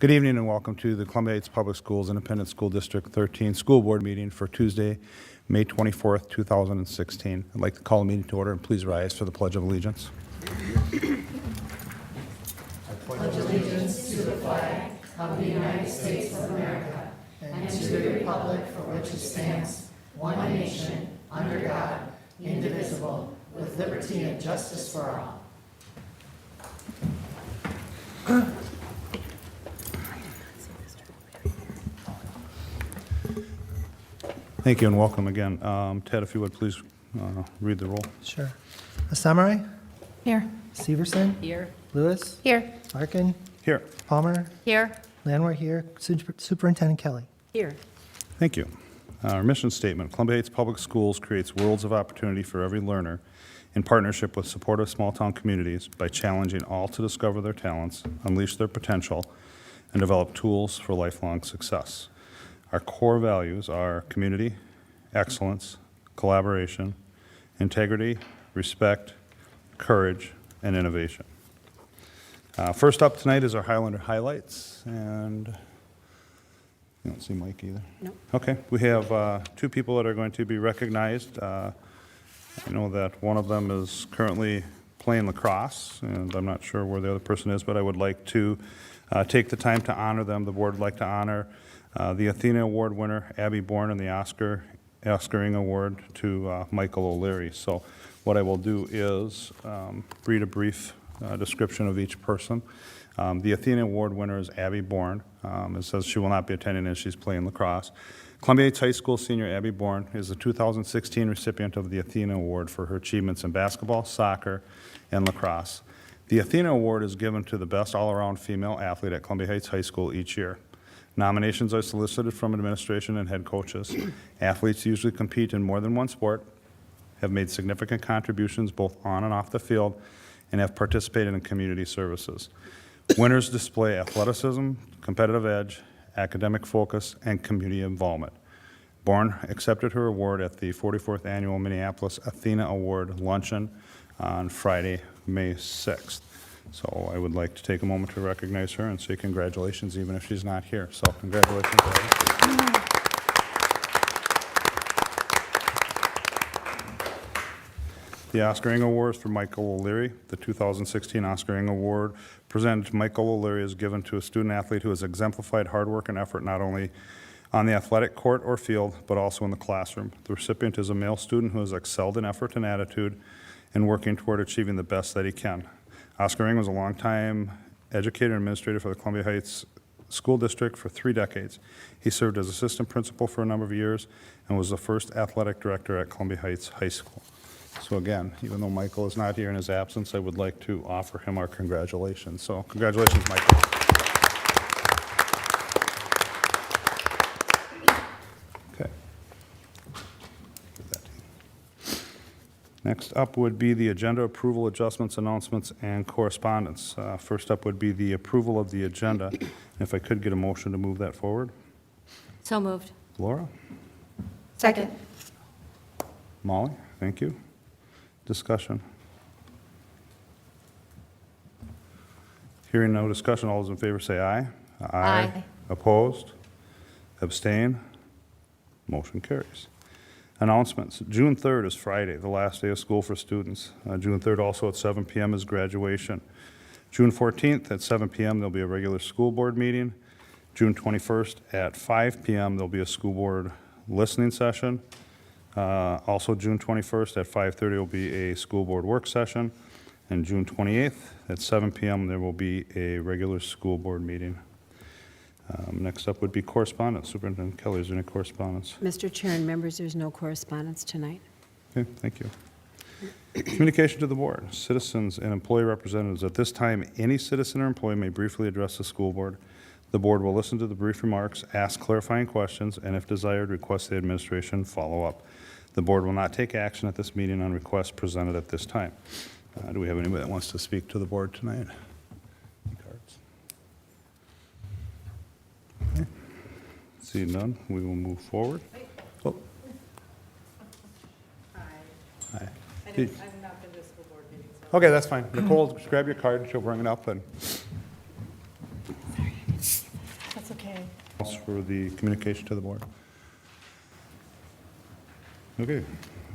Good evening and welcome to the Columbia Heights Public Schools Independent School District 13 School Board meeting for Tuesday, May 24th, 2016. I'd like to call the meeting to order and please rise for the Pledge of Allegiance. Thank you and welcome again. Ted, if you would please read the roll. Sure. Samurai, Here. Severson, Here. Lewis, Here. Larkin, Here. Palmer, Here. Landwehr here, Superintendent Kelly. Here. Thank you. Our mission statement, Columbia Heights Public Schools creates worlds of opportunity for every learner in partnership with supportive small-town communities by challenging all to discover their talents, unleash their potential, and develop tools for lifelong success. Our core values are community, excellence, collaboration, integrity, respect, courage, and innovation. First up tonight is our Highlander highlights, and you don't see Mike either? No. Okay, we have two people that are going to be recognized. I know that one of them is currently playing lacrosse, and I'm not sure where the other person is, but I would like to take the time to honor them. The board would like to honor the Athena Award winner, Abby Bourne, and the Oscaring Award to Michael O'Leary. So what I will do is read a brief description of each person. The Athena Award winner is Abby Bourne. It says she will not be attending as she's playing lacrosse. Columbia Heights High School senior Abby Bourne is the 2016 recipient of the Athena Award for her achievements in basketball, soccer, and lacrosse. The Athena Award is given to the best all-around female athlete at Columbia Heights High School each year. Nominations are solicited from administration and head coaches. Athletes usually compete in more than one sport, have made significant contributions both on and off the field, and have participated in community services. Winners display athleticism, competitive edge, academic focus, and community involvement. Bourne accepted her award at the 44th Annual Minneapolis Athena Award Luncheon on Friday, May 6th. So I would like to take a moment to recognize her and say congratulations, even if she's not here. So congratulations, Abby. The Oscaring Award is for Michael O'Leary. The 2016 Oscaring Award presented to Michael O'Leary is given to a student athlete who has exemplified hard work and effort not only on the athletic court or field, but also in the classroom. The recipient is a male student who has excelled in effort and attitude in working toward achieving the best that he can. Oscar Ring was a longtime educator and administrator for the Columbia Heights School District for 3 decades. He served as assistant principal for a number of years and was the first athletic director at Columbia Heights High School. So again, even though Michael is not here in his absence, I would like to offer him our congratulations. So congratulations, Michael. Okay. Give that to you. Next up would be the agenda approval, adjustments, announcements, and correspondence. First up would be the approval of the agenda. If I could get a motion to move that forward. So moved. Laura? Second. Molly? Thank you. Discussion. Hearing no discussion, all those in favor say aye. Aye. Opposed? Abstain? Motion carries. Announcements. June 3rd is Friday, the last day of school for students. June 3rd also at 7 p.m. is graduation. June 14th at 7 p.m. there'll be a regular school board meeting. June 21st at 5 p.m. there'll be a school board listening session. Also June 21st at 5:30 will be a school board work session. And June 28th at 7 p.m. there will be a regular school board meeting. Next up would be correspondence. Superintendent Kelly, is there any correspondence? Mr. Chair and members, there's no correspondence tonight. Okay, thank you. Communication to the board. Citizens and employee representatives. At this time, any citizen or employee may briefly address the school board. The board will listen to the brief remarks, ask clarifying questions, and if desired, request the administration follow up. The board will not take action at this meeting on requests presented at this time. Do we have anybody that wants to speak to the board tonight? Any cards? Okay. See none, we will move forward. Oh. Hi. I've not been to a school board meeting, so. Okay, that's fine. Nicole, grab your card and she'll bring it up and. else for the communication to the board? Okay.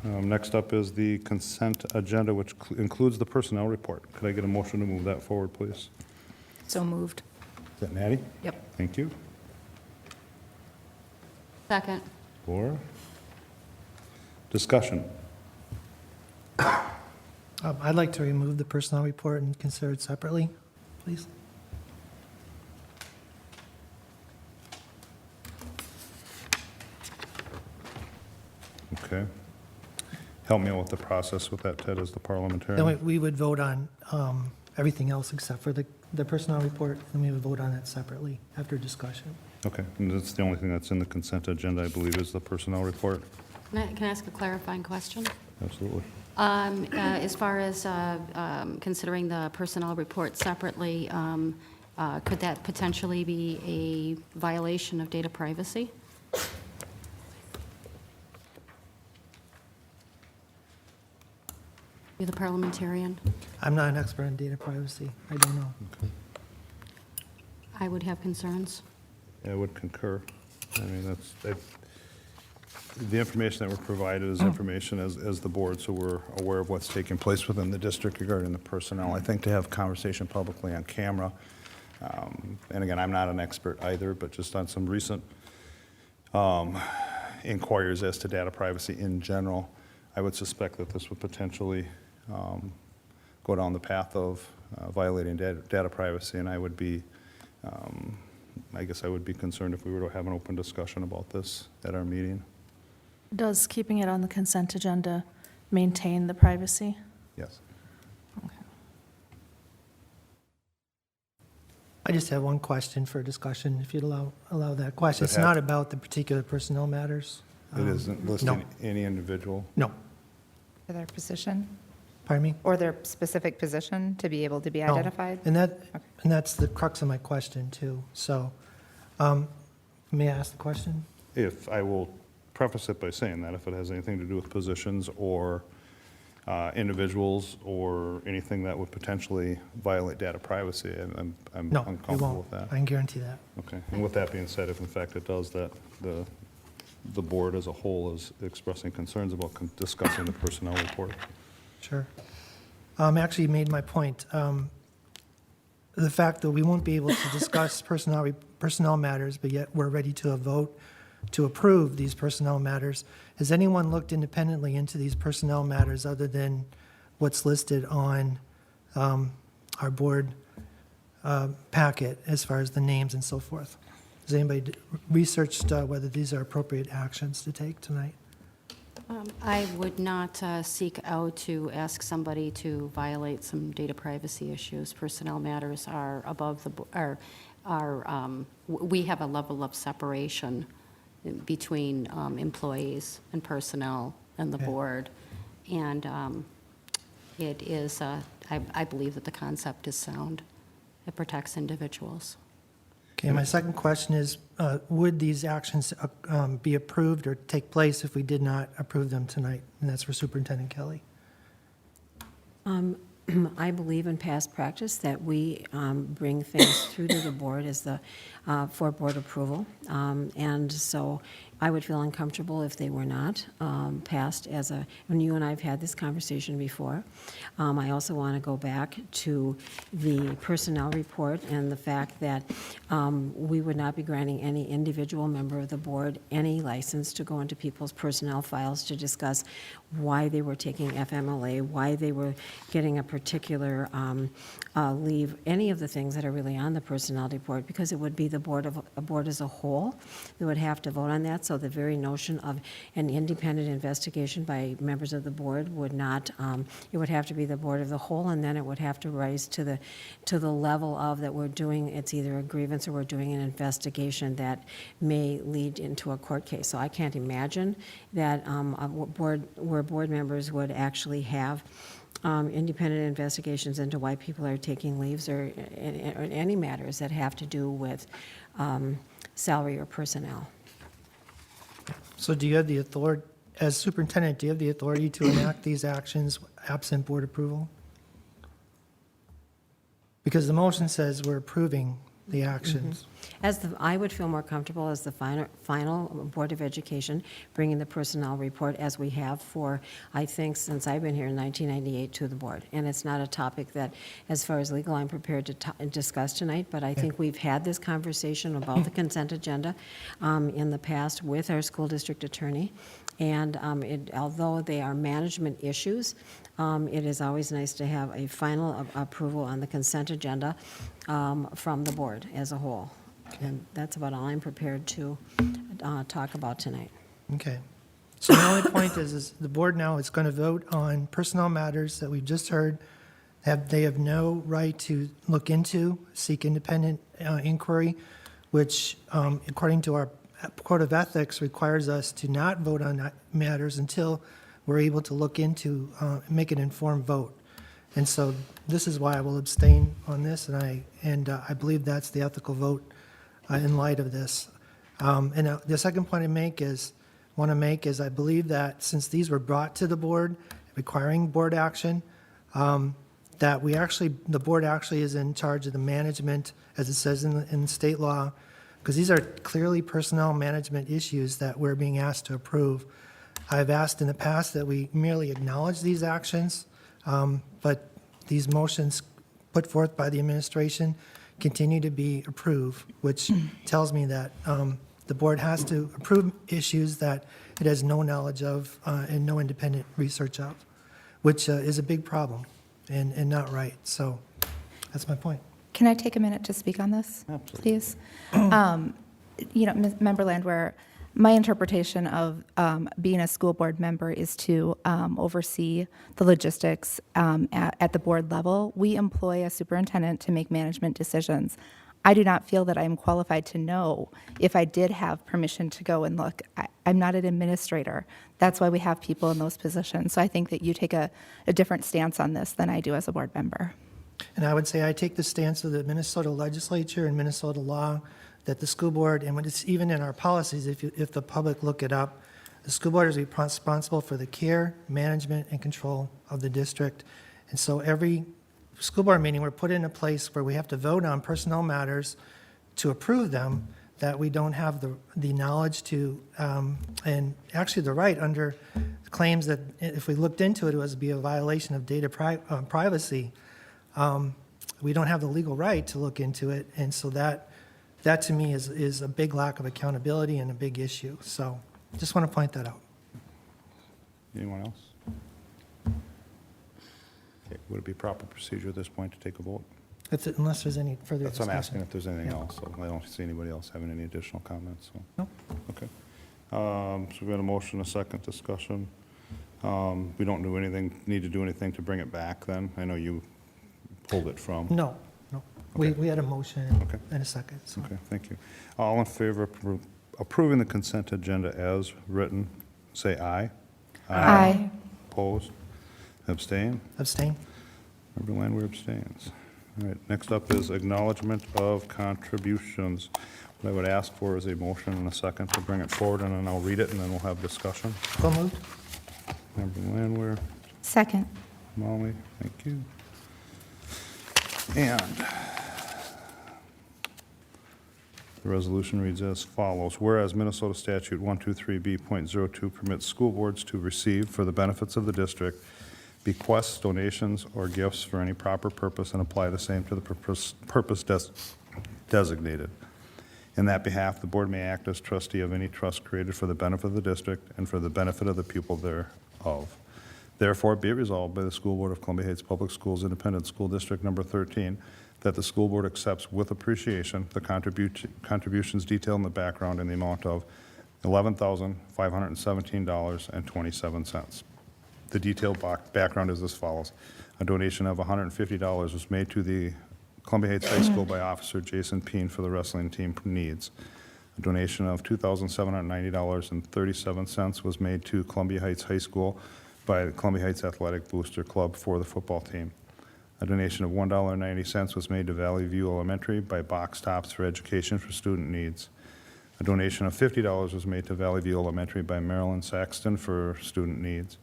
Next up is the consent agenda, which includes the personnel report. Could I get a motion to move that forward, please? So moved. Is that Natty? Yep. Thank you. Second. Laura? Discussion. I'd like to remove the personnel report and consider it separately, please. Okay. Help me out with the process with that, Ted, as the Then parliamentarian. we would vote on everything else except for the personnel report, and we would vote on that separately after discussion. Okay, and that's the only thing that's in the consent agenda, I believe, is the personnel report. Can I ask a clarifying question? Absolutely. As far as considering the personnel report separately, could that potentially be a violation of data privacy? You're the parliamentarian. I'm not an expert on data privacy. I don't know. I would have concerns. I would concur. I mean, the information that we're provided is information as the board, so we're aware of what's taking place within the district regarding the personnel. I think to have conversation publicly on camera, and again, I'm not an expert either, but just on some recent inquiries as to data privacy in general, I would suspect that this would potentially go down the path of violating data privacy, and I would be, I guess I would be concerned if we were to have an open discussion about this at our meeting. Does keeping it on the consent agenda maintain the privacy? Yes. I just have one question for discussion, if you'd allow that question. Does It's it have- not about the particular personnel matters. It isn't listing no. any individual. No, For their position, pardon me? or their specific position to be able to be No. identified? And that's the crux of my question, too. So, may I ask the question? If, I will preface it by saying that if it has anything to do with positions or individuals or anything that would potentially violate data privacy, I'm No, it uncomfortable won't. with I that. can guarantee that. Okay, and with that being said, if in fact it does that, the board as a whole is expressing concerns about discussing the personnel report. Sure. Actually, you made my point. The fact that we won't be able to discuss personnel matters, but yet we're ready to vote to approve these personnel matters. Has anyone looked independently into these personnel matters other than what's listed on our board packet as far as the names and so forth? Has anybody researched whether these are appropriate actions to take tonight? I would not seek out to ask somebody to violate some data privacy issues. Personnel matters are above we have a level of separation between employees and personnel and the Okay. board. And it is, I believe that the concept is sound. It protects individuals. Okay, my second question is, would these actions be approved or take place if we did not approve them tonight? And that's for Superintendent Kelly. I believe in past practice that we bring things through to the board for board approval. And so I would feel uncomfortable if they were not passed when you and I have had this conversation before. I also want to go back to the personnel report and the fact that we would not be granting any individual member of the board any license to go into people's personnel files to discuss why they were taking FMLA, why they were getting a particular leave, any of the things that are really on the personnel report, because it would be the board as a whole that would have to vote on that. So the very notion of an independent investigation by members of the board would not, it would have to be the board of the whole, and then it would have to rise to the level of that we're doing, it's either a grievance or we're doing an investigation that may lead into a court case. So I can't imagine that where board members would actually have independent investigations into why people are taking leaves or any matters that have to do with salary or personnel. So do you have the authority, as superintendent, do you have the authority to enact these actions absent board approval? Because the motion says we're approving the actions. I would feel more comfortable as the final Board of Education, bringing the personnel report as we have for, I think, since I've been here in 1998 to the board. And it's not a topic that, as far as legal, I'm prepared to discuss tonight, but I think we've had this conversation about the consent agenda in the past with our school district attorney. And although they are management issues, it is always nice to have a final approval on the consent agenda from the board as a whole. And that's about all I'm prepared to talk about tonight. Okay. So the only point is the board now is going to vote on personnel matters that we've just heard. They have no right to look into, seek independent inquiry, which, according to our Code of Ethics, requires us to not vote on matters until we're able to look into, make an informed vote. And so this is why I will abstain on this, and I believe that's the ethical vote in light of this. And the second point I want to make is I believe that since these were brought to the board, requiring board action, that the board actually is in charge of the management, as it says in state law, because these are clearly personnel management issues that we're being asked to approve. I've asked in the past that we merely acknowledge these actions, but these motions put forth by the administration continue to be approved, which tells me that the board has to approve issues that it has no knowledge of and no independent research of, which is a big problem and not right. So that's my point. Can I take a minute to speak on this, please? Member Landwehr, my interpretation of being a school board member is to oversee the logistics at the board level. We employ a superintendent to make management decisions. I do not feel that I am qualified to know if I did have permission to go and look. I'm not an administrator. That's why we have people in those positions. So I think that you take a different stance on this than I do as a board member. And I would say I take the stance of the Minnesota legislature and Minnesota law that the school board, and when it's even in our policies, if the public look it up, the school board is responsible for the care, management, and control of the district. And so every school board meeting, we're put in a place where we have to vote on personnel matters to approve them, that we don't have the knowledge to, and actually the right under claims that if we looked into it, it would be a violation of data privacy. We don't have the legal right to look into it, and so that to me is a big lack of accountability and a big issue. So just want to point that out. Anyone else? Okay, would it be proper procedure at this point to take a vote? Unless there's any further That's what I'm asking discussion. if there's anything Yeah. else. So I don't see anybody else having any additional comments, so. No. Okay. So we got a motion, a second discussion. We don't need to do anything to bring it back then? I know you pulled it from. No. Okay. We had a motion Okay. and a second. So. Okay, thank you. All in favor of approving the consent agenda as written, say aye. Aye. Opposed? Abstain? Abstain? Member Landwehr abstains. All right, next up is acknowledgement of contributions. What I would ask for is a motion and a second to bring it forward, and then I'll read it, and then we'll have discussion. So moved? Member Landwehr, Second. Molly, thank you. And the resolution reads as follows. Whereas Minnesota Statute 123B.02 permits school boards to receive, for the benefits of the district, bequests, donations, or gifts for any proper purpose and apply the same to the purpose designated. In that behalf, the board may act as trustee of any trust created for the benefit of the district and for the benefit of the people thereof. Therefore, be it resolved by the School Board of Columbia Heights Public Schools Independent School District Number 13 that the school board accepts with appreciation the contributions detailed in the background in the amount of $11,517.27. The detailed background is as follows. A donation of $150 was made to the Columbia Heights High School by Officer Jason Peen for the wrestling team needs. A donation of $2,790.37 was made to Columbia Heights High School by the Columbia Heights Athletic Booster Club for the football team. A donation of $1.90 was made to Valley View Elementary by Box Tops for Education for Student Needs. A donation of $50 was made to Valley View Elementary by Marilyn Saxton for student needs.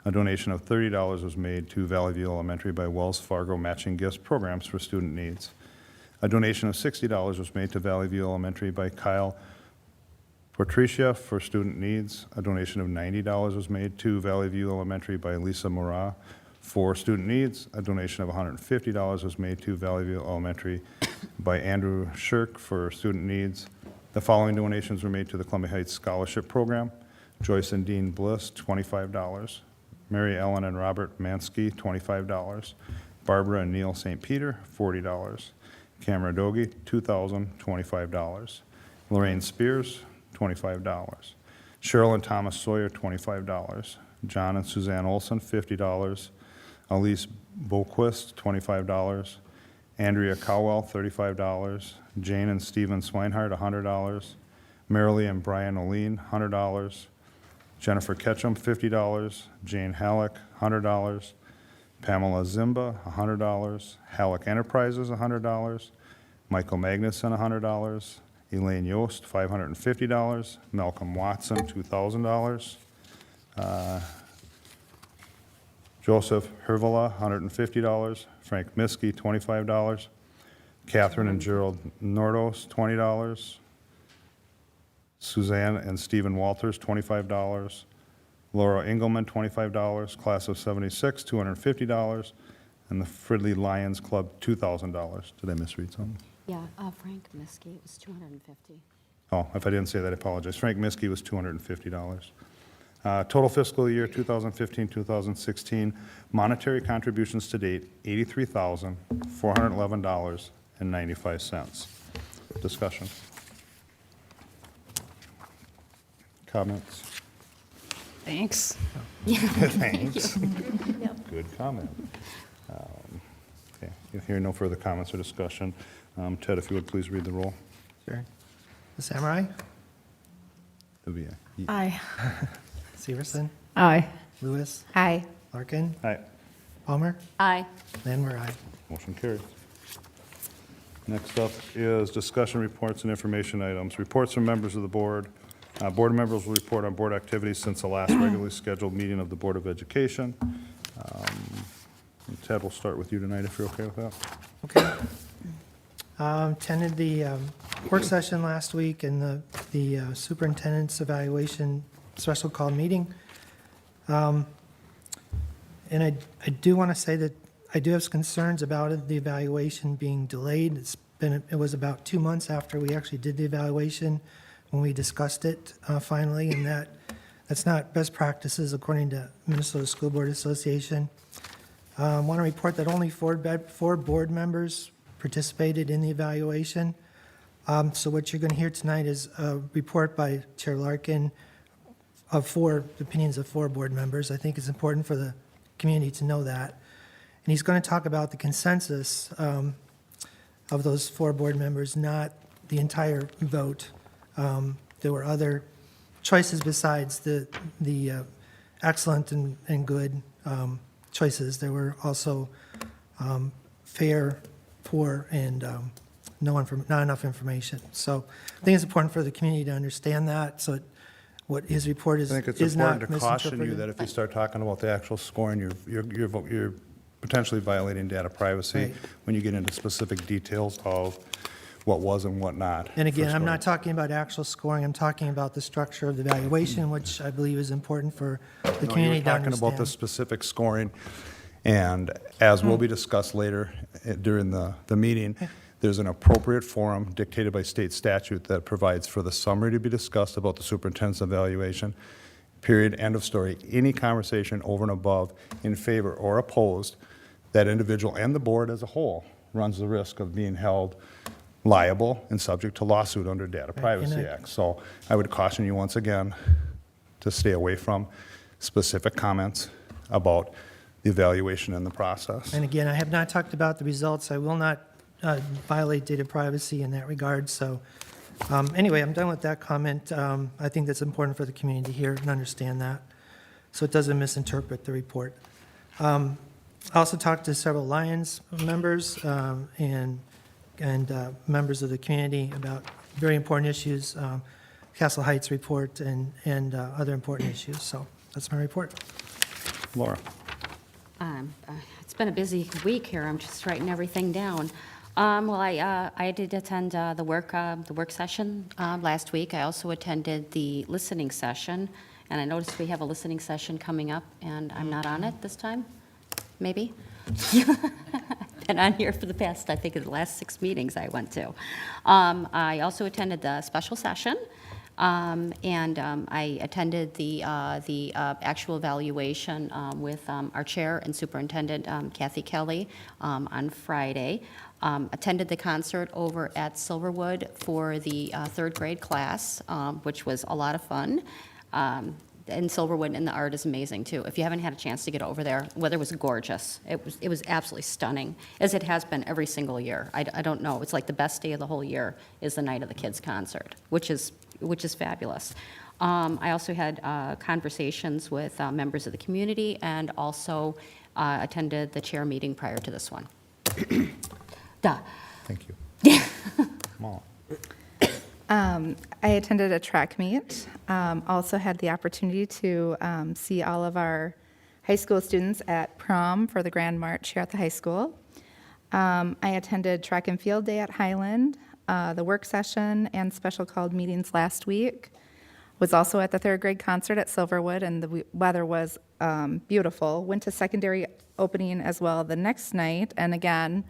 A donation of $30 was made to Valley View Elementary by Wells Fargo Matching Gifts Programs for student needs. A donation of $60 was made to Valley View Elementary by Kyle Patricia for student needs. A donation of $90 was made to Valley View Elementary by Lisa Murrah for student needs. A donation of $150 was made to Valley View Elementary by Andrew Shirk for student needs. The following donations were made to the Columbia Heights Scholarship Program. Joyce and Dean Bliss, $25. Mary Ellen and Robert Mansky, $25. Barbara and Neil St. Peter, $40. Camera Dogie, $2,025. Lorraine Spears, $25. Cheryl and Thomas Sawyer, $25. John and Suzanne Olson, $50. Elise Boquist, $25. Andrea Cowell, $35. Jane and Stephen Swinehart, $100. Marilee and Brian Oline, $100. Jennifer Ketchum, $50. Jane Halleck, $100. Pamela Zimba, $100. Halleck Enterprises, $100. Michael Magnuson, $100. Elaine Yost, $550. Malcolm Watson, $2,000. Joseph Hervala, $150. Frank Miskey, $25. Catherine and Gerald Nordos, $20. Suzanne and Stephen Walters, $25. Laura Engelman, $25. Class of '76, $250. And the Fridley Lions Club, $2,000. Did I misread something? Yeah, Frank Miskey, it was 250. Oh, if I didn't say that, I apologize. Frank Miskey was $250. Total fiscal year 2015, 2016, monetary contributions to date, $83,411.95. Discussion. Comments? Thanks. Thanks. Good comment. Okay, if here no further comments or discussion, Ted, if you would please read the roll. Sure. The Samurai? Dubia. Aye. Severson? Aye. Lewis? Aye. Larkin? Aye. Palmer? Aye. Landwehr, aye. Motion carries. Next up is discussion reports and information items. Reports from members of the board. Board members will report on board activities since the last regularly scheduled meeting of the Board of Education. Ted, we'll start with you tonight if you're okay with that. Okay. Attended the work session last week and the superintendent's evaluation special call meeting. And I do want to say that I do have concerns about it, the evaluation being delayed. It was about 2 months after we actually did the evaluation when we discussed it finally, and that's not best practices according to Minnesota School Board Association. I want to report that only four board members participated in the evaluation. So what you're going to hear tonight is a report by Chair Larkin of opinions of 4 board members. I think it's important for the community to know that. And he's going to talk about the consensus of those 4 board members, not the entire vote. There were other choices besides the excellent and good choices. There were also fair, poor, and not enough information. So I think it's important for the community to understand that. So what his report is I think it's is not important to caution you misinterpreted. that if you start talking about the actual scoring, you're potentially violating data privacy Right. when you get into specific details of what was and what not. And again, for I'm not scoring. talking about actual scoring. I'm talking about the structure of the evaluation, which I believe is important for the No, you were community to talking about the understand. specific scoring, and as will be discussed later during the meeting, there's an appropriate forum dictated by state statute that provides for the summary to be discussed about the superintendent's evaluation, period, end of story. Any conversation over and above in favor or opposed, that individual and the board as a whole runs the risk of being held liable and subject to lawsuit under Data Privacy and I- Act. So I would caution you once again to stay away from specific comments about the evaluation and the process. And again, I have not talked about the results. I will not violate data privacy in that regard. So anyway, I'm done with that comment. I think that's important for the community to hear and understand that, so it doesn't misinterpret the report. I also talked to several Lions members and members of the community about very important issues, Castle Heights report and other important issues. So that's my report. Laura? It's been a busy week here. I'm just writing everything down. Well, I did attend the work session last week. I also attended the listening session, and I noticed we have a listening session coming up, and I'm not on it this time, maybe? Been on here for the past, I think, the last 6 meetings I went to. I also attended the special session, and I attended the actual evaluation with our chair and superintendent, Kathy Kelly, on Friday. Attended the concert over at Silverwood for the third grade class, which was a lot of fun. And Silverwood, and the art is amazing too. If you haven't had a chance to get over there, weather was gorgeous. It was absolutely stunning, as it has been every single year. I don't know. It's like the best day of the whole year is the night of the kids' concert, which is fabulous. I also had conversations with members of the community, and also attended the chair meeting prior to this one. Duh. Thank you. Molly. I attended a track meet. Also had the opportunity to see all of our high school students at prom for the Grand March here at the high school. I attended track and field day at Highland, the work session and special called meetings last week. Was also at the third grade concert at Silverwood, and the weather was beautiful. Went to secondary opening as well the next night, and again,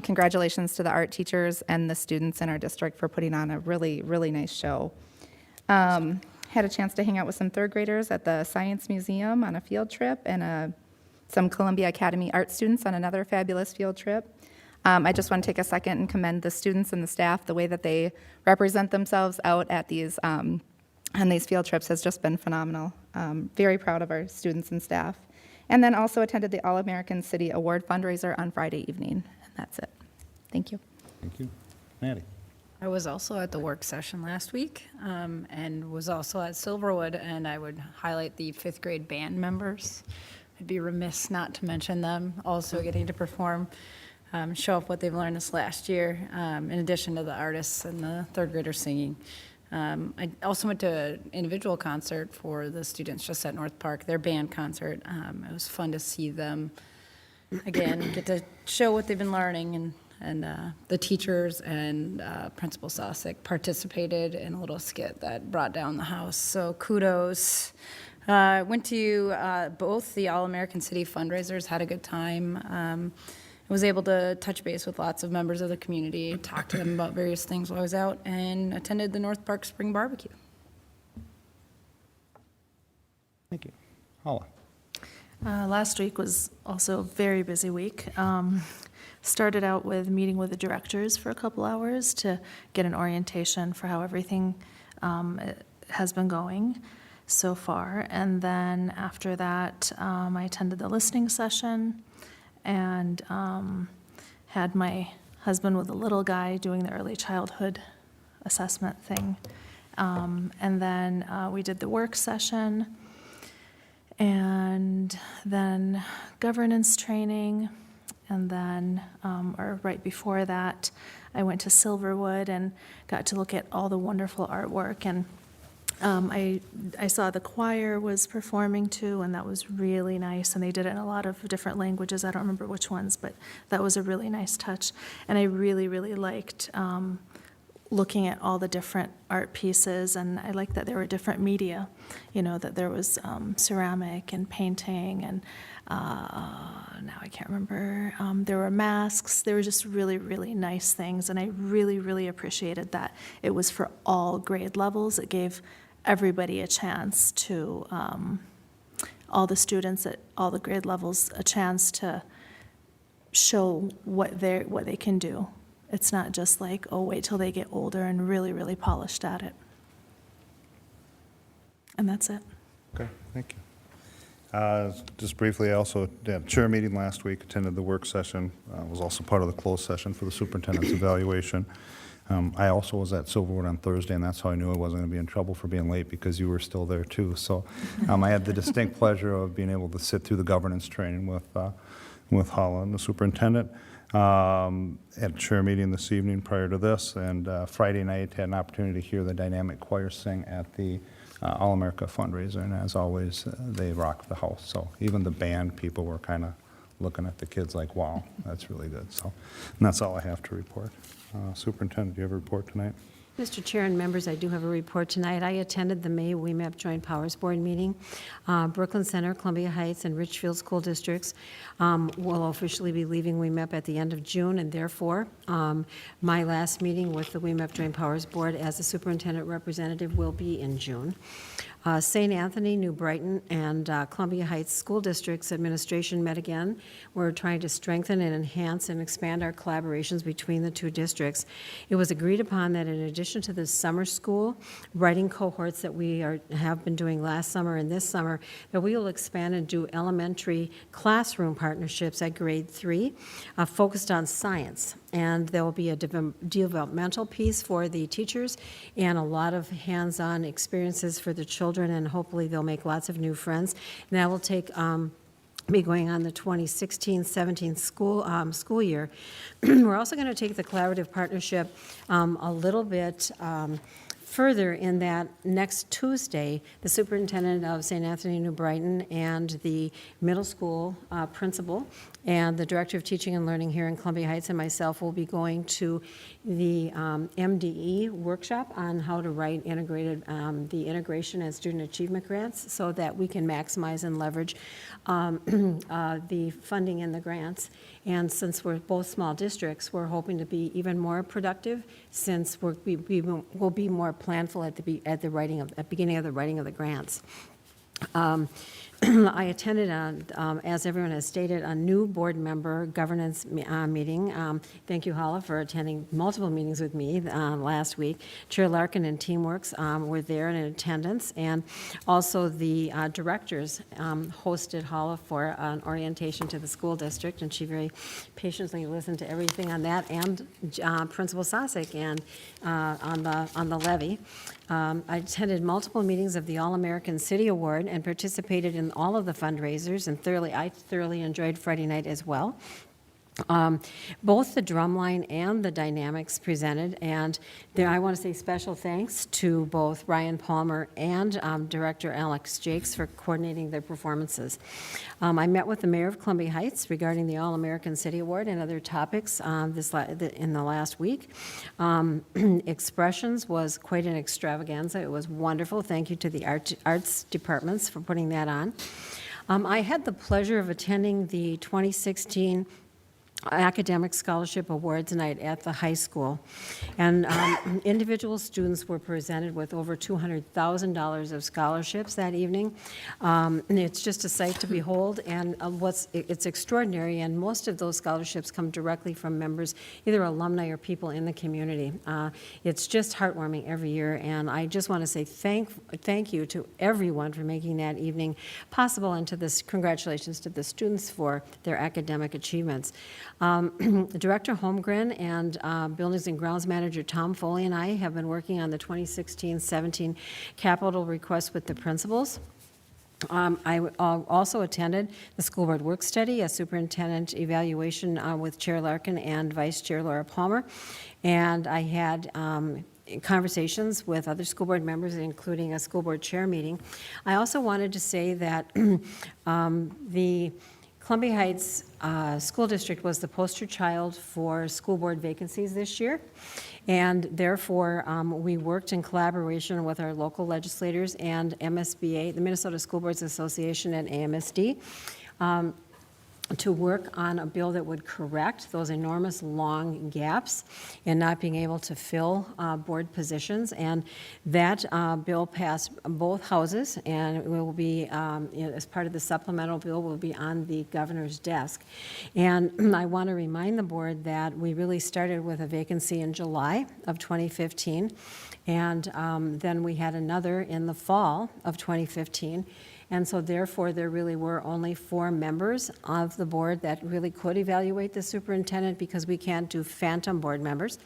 congratulations to the art teachers and the students in our district for putting on a really, really nice show. Had a chance to hang out with some third graders at the Science Museum on a field trip, and some Columbia Academy art students on another fabulous field trip. I just want to take a second and commend the students and the staff. The way that they represent themselves out at these on these field trips has just been phenomenal. Very proud of our students and staff. And then also attended the All-American City Award fundraiser on Friday evening. That's it. Thank you. Thank you. Maddie. I was also at the work session last week, and was also at Silverwood, and I would highlight the fifth grade band members. I'd be remiss not to mention them, also getting to perform, show off what they've learned this last year, in addition to the artists and the third graders singing. I also went to an individual concert for the students just at North Park, their band concert. It was fun to see them, again, get to show what they've been learning, and the teachers and Principal Sosick participated in a little skit that brought down the house. So kudos. Went to both the All-American City fundraisers, had a good time. Was able to touch base with lots of members of the community, talk to them about various things while I was out, and attended the North Park Spring Barbecue. Thank you. Holla. Last week was also a very busy week. Started out with meeting with the directors for a couple hours to get an orientation for how everything has been going so far. And then after that, I attended the listening session and had my husband with the little guy doing the early childhood assessment thing. And then we did the work session, and then governance training. And then, or right before that, I went to Silverwood and got to look at all the wonderful artwork. And I saw the choir was performing too, and that was really nice. And they did it in a lot of different languages. I don't remember which ones, but that was a really nice touch. And I really, really liked looking at all the different art pieces. And I liked that there were different media, you know, that there was ceramic and painting and now I can't remember. There were masks. There were just really, really nice things, and I really, really appreciated that it was for all grade levels. It gave everybody a chance to, all the students at all the grade levels, a chance to show what they can do. It's not just like, oh, wait till they get older and really, really polished at it. And that's it. Okay, thank you. Just briefly, I also had a chair meeting last week, attended the work session, was also part of the closed session for the superintendent's evaluation. I also was at Silverwood on Thursday, and that's how I knew I wasn't going to be in trouble for being late, because you were still there too. So I had the distinct pleasure of being able to sit through the governance training with Holland, the superintendent. At a chair meeting this evening prior to this, and Friday night had an opportunity to hear the dynamic choir sing at the All-America fundraiser, and as always, they rocked the house. So even the band people were kind of looking at the kids like, wow, that's really good. So, and that's all I have to report. Superintendent, do you have a report tonight? Mr. Chair and members, I do have a report tonight. I attended the May WEMAP Joint Powers Board meeting. Brooklyn Center, Columbia Heights, and Richfield School Districts will officially be leaving WEMAP at the end of June, and therefore, my last meeting with the WEMAP Joint Powers Board as a superintendent representative will be in June. St. Anthony, New Brighton, and Columbia Heights School Districts Administration met again. We're trying to strengthen and enhance and expand our collaborations between the two districts. It was agreed upon that in addition to the summer school writing cohorts that we have been doing last summer and this summer, that we will expand and do elementary classroom partnerships at grade 3, focused on science. And there will be a developmental piece for the teachers and a lot of hands-on experiences for the children, and hopefully they'll make lots of new friends. And that will be going on the 2016-17 school year. We're also going to take the collaborative partnership a little bit further in that next Tuesday, the superintendent of St. Anthony New Brighton and the middle school principal and the director of teaching and learning here in Columbia Heights and myself will be going to the MDE workshop on how to write the integration and student achievement grants so that we can maximize and leverage the funding in the grants. And since we're both small districts, we're hoping to be even more productive since we'll be more planful at the beginning of the writing of the grants. I attended, as everyone has stated, a new board member governance meeting. Thank you, Hala, for attending multiple meetings with me last week. Chair Larkin and TeamWorks were there in attendance, and also the directors hosted Hala for an orientation to the school district, and she very patiently listened to everything on that, and Principal Sosik and on the levy. I attended multiple meetings of the All-American City Award and participated in all of the fundraisers, and I thoroughly enjoyed Friday night as well. Both the drumline and the dynamics presented, and there I want to say special thanks to both Ryan Palmer and Director Alex Jakes for coordinating their performances. I met with the Mayor of Columbia Heights regarding the All-American City Award and other topics in the last week. Expressions was quite an extravaganza. It was wonderful. Thank you to the arts departments for putting that on. I had the pleasure of attending the 2016 Academic Scholarship Awards night at the high school. And individual students were presented with over $200,000 of scholarships that evening. It's just a sight to behold, and it's extraordinary, and most of those scholarships come directly from members, either alumni or people in the community. It's just heartwarming every year, and I just want to say thank you to everyone for making that evening possible, and congratulations to the students for their academic achievements. Director Holmgren and Buildings and Grounds Manager Tom Foley and I have been working on the 2016-17 capital request with the principals. I also attended the school board work study, a superintendent evaluation with Chair Larkin and Vice Chair Laura Palmer, and I had conversations with other school board members, including a school board chair meeting. I also wanted to say that the Columbia Heights School District was the poster child for school board vacancies this year, and therefore we worked in collaboration with our local legislators and MSBA, the Minnesota School Boards Association, and AMSD, to work on a bill that would correct those enormous long gaps in not being able to fill board positions. And that bill passed both houses, and it will be, as part of the supplemental bill, will be on the governor's desk. And I want to remind the board that we really started with a vacancy in July of 2015, and then we had another in the fall of 2015. And so therefore, there really were only 4 members of the board that really could evaluate the superintendent, because we can't do phantom board members.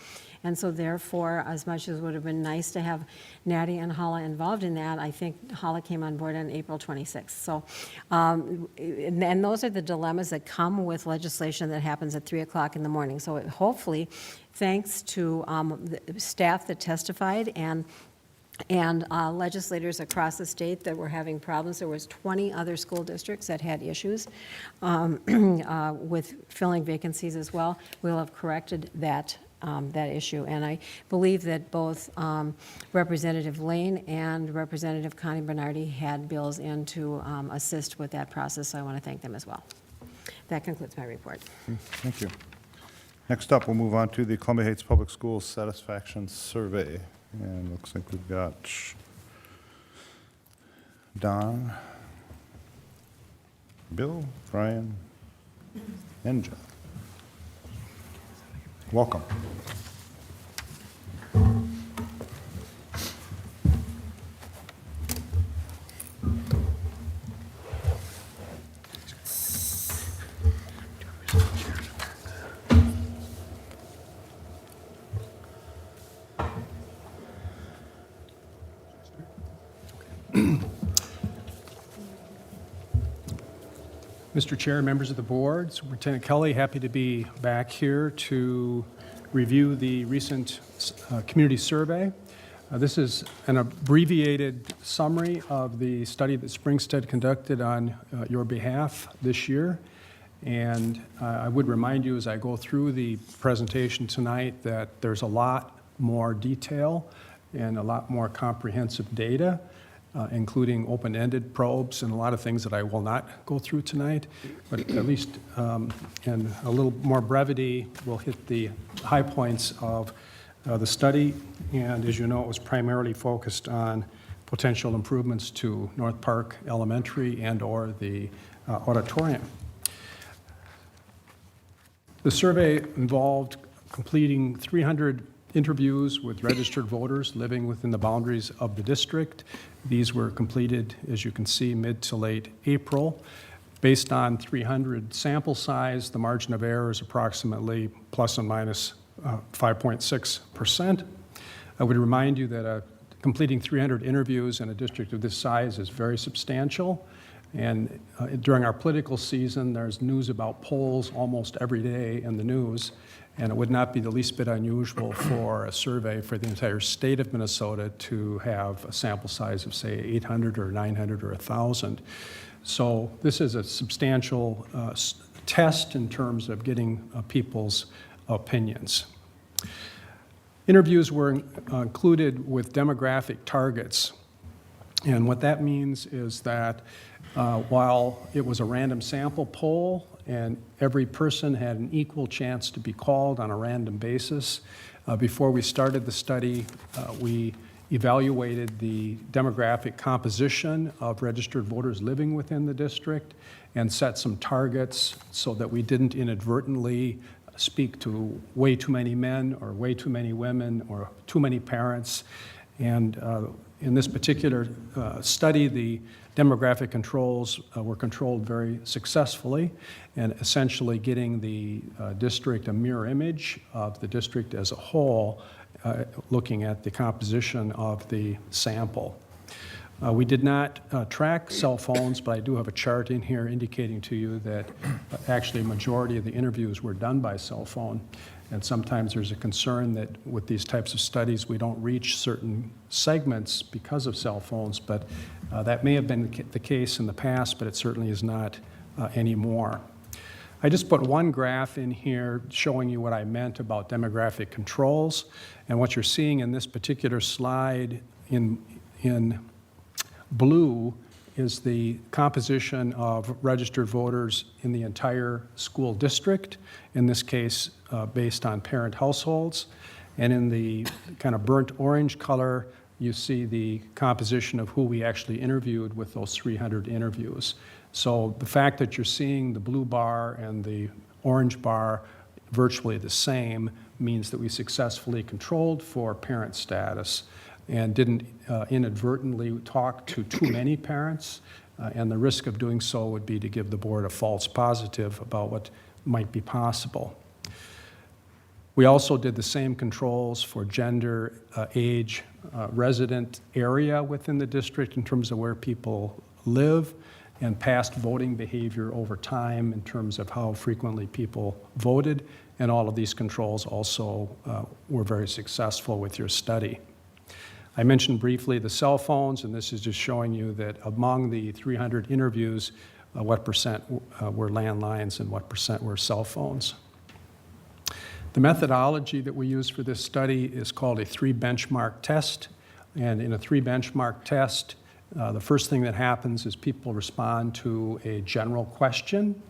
And so therefore, as much as it would have been nice to have Natty and Hala involved in that, I think Hala came on board on April 26th. So, and those are the dilemmas that come with legislation that happens at 3 o'clock in the morning. So hopefully, thanks to the staff that testified and and legislators across the state that were having problems. There was 20 other school districts that had issues with filling vacancies as well. We'll have corrected that issue. And I believe that both Representative Lane and Representative Connie Bernardi had bills in to assist with that process, so I want to thank them as well. That concludes my report. Thank you. Next up, we'll move on to the Columbia Heights Public Schools Satisfaction Survey. And looks like we've got Don, Bill, Brian, and John. Welcome. Mr. Chair, members of the board, Superintendent Kelly, happy to be back here to review the recent community survey. This is an abbreviated summary of the study that Springstead conducted on your behalf this year. And I would remind you as I go through the presentation tonight that there's a lot more detail and a lot more comprehensive data, including open-ended probes and a lot of things that I will not go through tonight, but at least in a little more brevity, we'll hit the high points of the study. And as you know, it was primarily focused on potential improvements to North Park Elementary and/or the auditorium. The survey involved completing 300 interviews with registered voters living within the boundaries of the district. These were completed, as you can see, mid to late April. Based on 300 sample size, the margin of error is approximately plus and minus 5.6%. I would remind you that completing 300 interviews in a district of this size is very substantial. And during our political season, there's news about polls almost every day in the news. And it would not be the least bit unusual for a survey for the entire state of Minnesota to have a sample size of, say, 800 or 900 or 1,000. So this is a substantial test in terms of getting people's opinions. Interviews were included with demographic targets. And what that means is that while it was a random sample poll, and every person had an equal chance to be called on a random basis. Before we started the study, we evaluated the demographic composition of registered voters living within the district and set some targets so that we didn't inadvertently speak to way too many men or way too many women or too many parents. And in this particular study, the demographic controls were controlled very successfully and essentially getting the district a mirror image of the district as a whole, looking at the composition of the sample. We did not track cell phones, but I do have a chart in here indicating to you that actually a majority of the interviews were done by cell phone. And sometimes there's a concern that with these types of studies, we don't reach certain segments because of cell phones, but that may have been the case in the past, but it certainly is not anymore. I just put one graph in here showing you what I meant about demographic controls. And what you're seeing in this particular slide in blue is the composition of registered voters in the entire school district, in this case based on parent households. And in the kind of burnt orange color, you see the composition of who we actually interviewed with those 300 interviews. So the fact that you're seeing the blue bar and the orange bar virtually the same means that we successfully controlled for parent status and didn't inadvertently talk to too many parents. And the risk of doing so would be to give the board a false positive about what might be possible. We also did the same controls for gender, age, resident area within the district in terms of where people live, and past voting behavior over time in terms of how frequently people voted. And all of these controls also were very successful with your study. I mentioned briefly the cell phones, and this is just showing you that among the 300 interviews, what percent were landlines and what percent were cell phones. The methodology that we use for this study is called a 3-benchmark test. And in a 3-benchmark test, the first thing that happens is people respond to a general question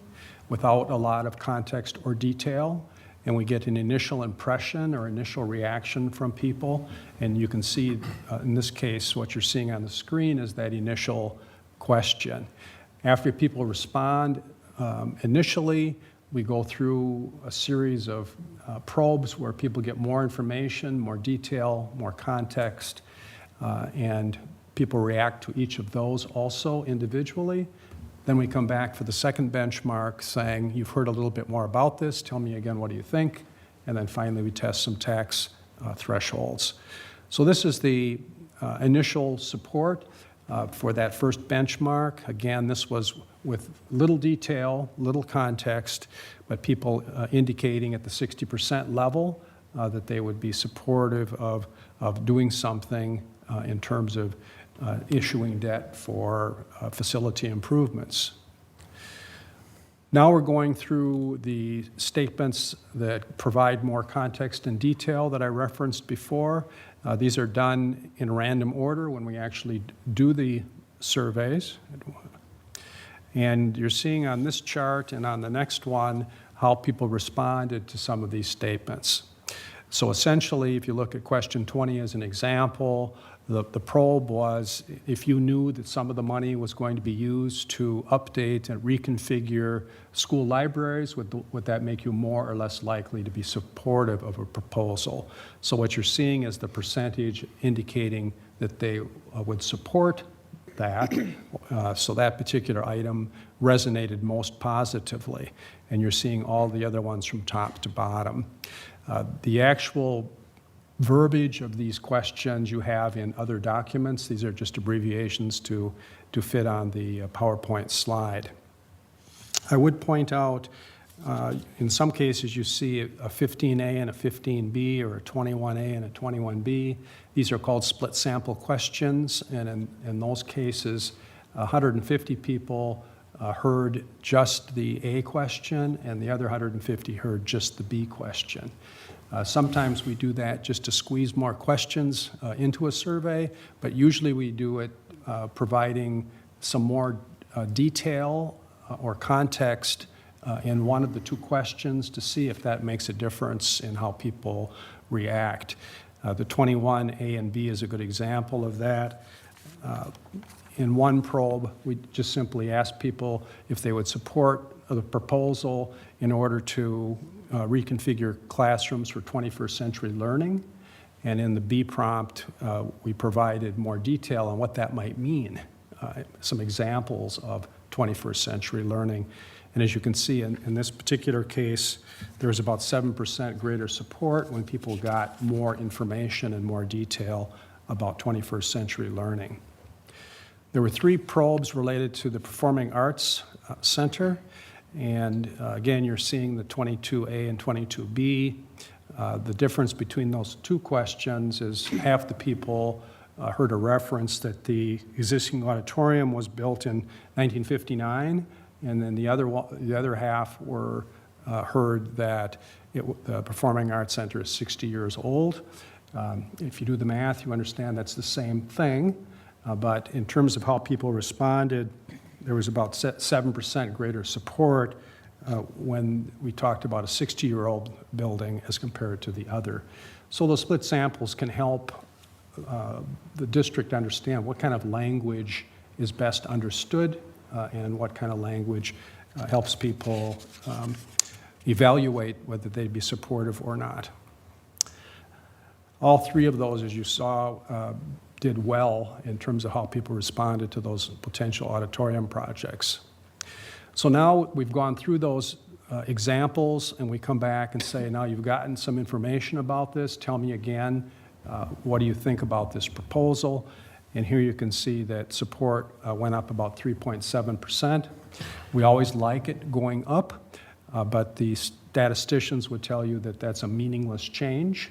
without a lot of context or detail. And we get an initial impression or initial reaction from people. And you can see, in this case, what you're seeing on the screen is that initial question. After people respond, initially, we go through a series of probes where people get more information, more detail, more context, and people react to each of those also individually. Then we come back for the second benchmark saying, you've heard a little bit more about this, tell me again, what do you think? And then finally we test some tax thresholds. So this is the initial support for that first benchmark. Again, this was with little detail, little context, but people indicating at the 60% level that they would be supportive of doing something in terms of issuing debt for facility improvements. Now we're going through the statements that provide more context and detail that I referenced before. These are done in random order when we actually do the surveys. And you're seeing on this chart and on the next one how people responded to some of these statements. So essentially, if you look at question 20 as an example, the probe was if you knew that some of the money was going to be used to update and reconfigure school libraries, would that make you more or less likely to be supportive of a proposal? So what you're seeing is the percentage indicating that they would support that. So that particular item resonated most positively. And you're seeing all the other ones from top to bottom. The actual verbiage of these questions you have in other documents. These are just abbreviations to fit on the PowerPoint slide. I would point out, in some cases you see a 15A and a 15B or a 21A and a 21B. These are called split sample questions, and in those cases, 150 people heard just the A question, and the other 150 heard just the B question. Sometimes we do that just to squeeze more questions into a survey, but usually we do it providing some more detail or context in one of the two questions to see if that makes a difference in how people react. The 21 A and B is a good example of that. In one probe, we just simply asked people if they would support the proposal in order to reconfigure classrooms for 21st century learning. And in the B prompt, we provided more detail on what that might mean, some examples of 21st century learning. And as you can see in this particular case, there's about 7% greater support when people got more information and more detail about 21st century learning. There were 3 probes related to the Performing Arts Center. And again, you're seeing the 22A and 22B. The difference between those two questions is half the people heard a reference that the existing auditorium was built in 1959, and then the other half were heard that the Performing Arts Center is 60 years old. If you do the math, you understand that's the same thing, but in terms of how people responded, there was about 7% greater support when we talked about a 60-year-old building as compared to the other. So those split samples can help the district understand what kind of language is best understood and what kind of language helps people evaluate whether they'd be supportive or not. All 3 of those, as you saw, did well in terms of how people responded to those potential auditorium projects. So now we've gone through those examples, and we come back and say, now you've gotten some information about this, tell me again, what do you think about this proposal? And here you can see that support went up about 3.7%. We always like it going up, but the statisticians would tell you that that's a meaningless change.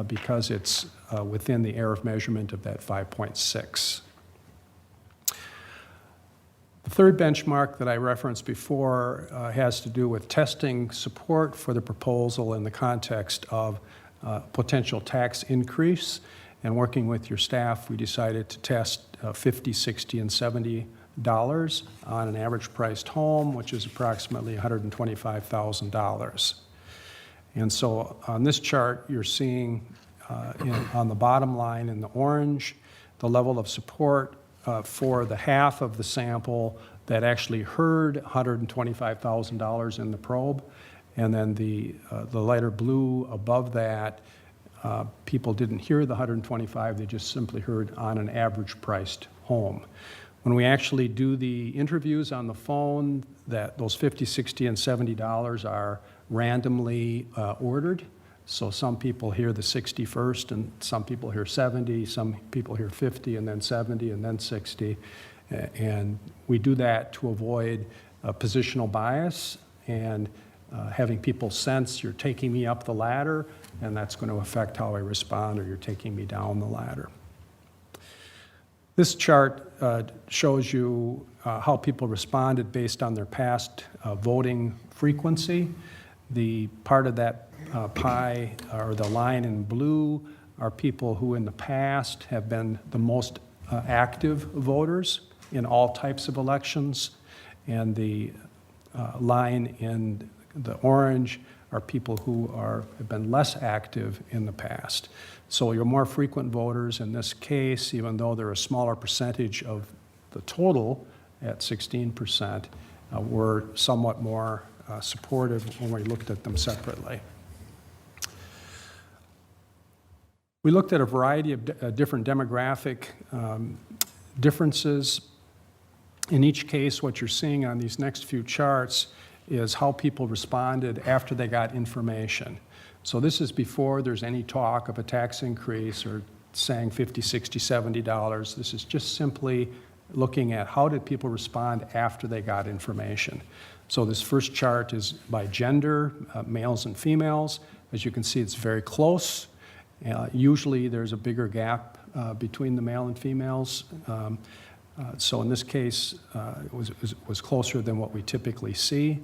because it's within the error of measurement of that 5.6. The third benchmark that I referenced before has to do with testing support for the proposal in the context of potential tax increase. And working with your staff, we decided to test $50, $60, and $70 on an average priced home, which is approximately $125,000. And so on this chart, you're seeing on the bottom line in the orange, the level of support for the half of the sample that actually heard $125,000 in the probe. And then the lighter blue above that, people didn't hear the 125, they just simply heard on an average priced home. When we actually do the interviews on the phone, those $50, $60, and $70 are randomly ordered. So some people hear the 60 first, and some people hear 70, some people hear 50, and then 70, and then 60. And we do that to avoid positional bias and having people sense you're taking me up the ladder, and that's going to affect how I respond, or you're taking me down the ladder. This chart shows you how people responded based on their past voting frequency. The part of that pie, or the line in blue, are people who in the past have been the most active voters in all types of elections. And the line in the orange are people who have been less active in the past. So your more frequent voters in this case, even though they're a smaller percentage of the total at 16%, were somewhat more supportive when we looked at them separately. We looked at a variety of different demographic differences. In each case, what you're seeing on these next few charts is how people responded after they got information. So this is before there's any talk of a tax increase or saying $50, $60, $70. This is just simply looking at how did people respond after they got information. So this first chart is by gender, males and females. As you can see, it's very close. Usually there's a bigger gap between the male and females. So in this case, it was closer than what we typically see.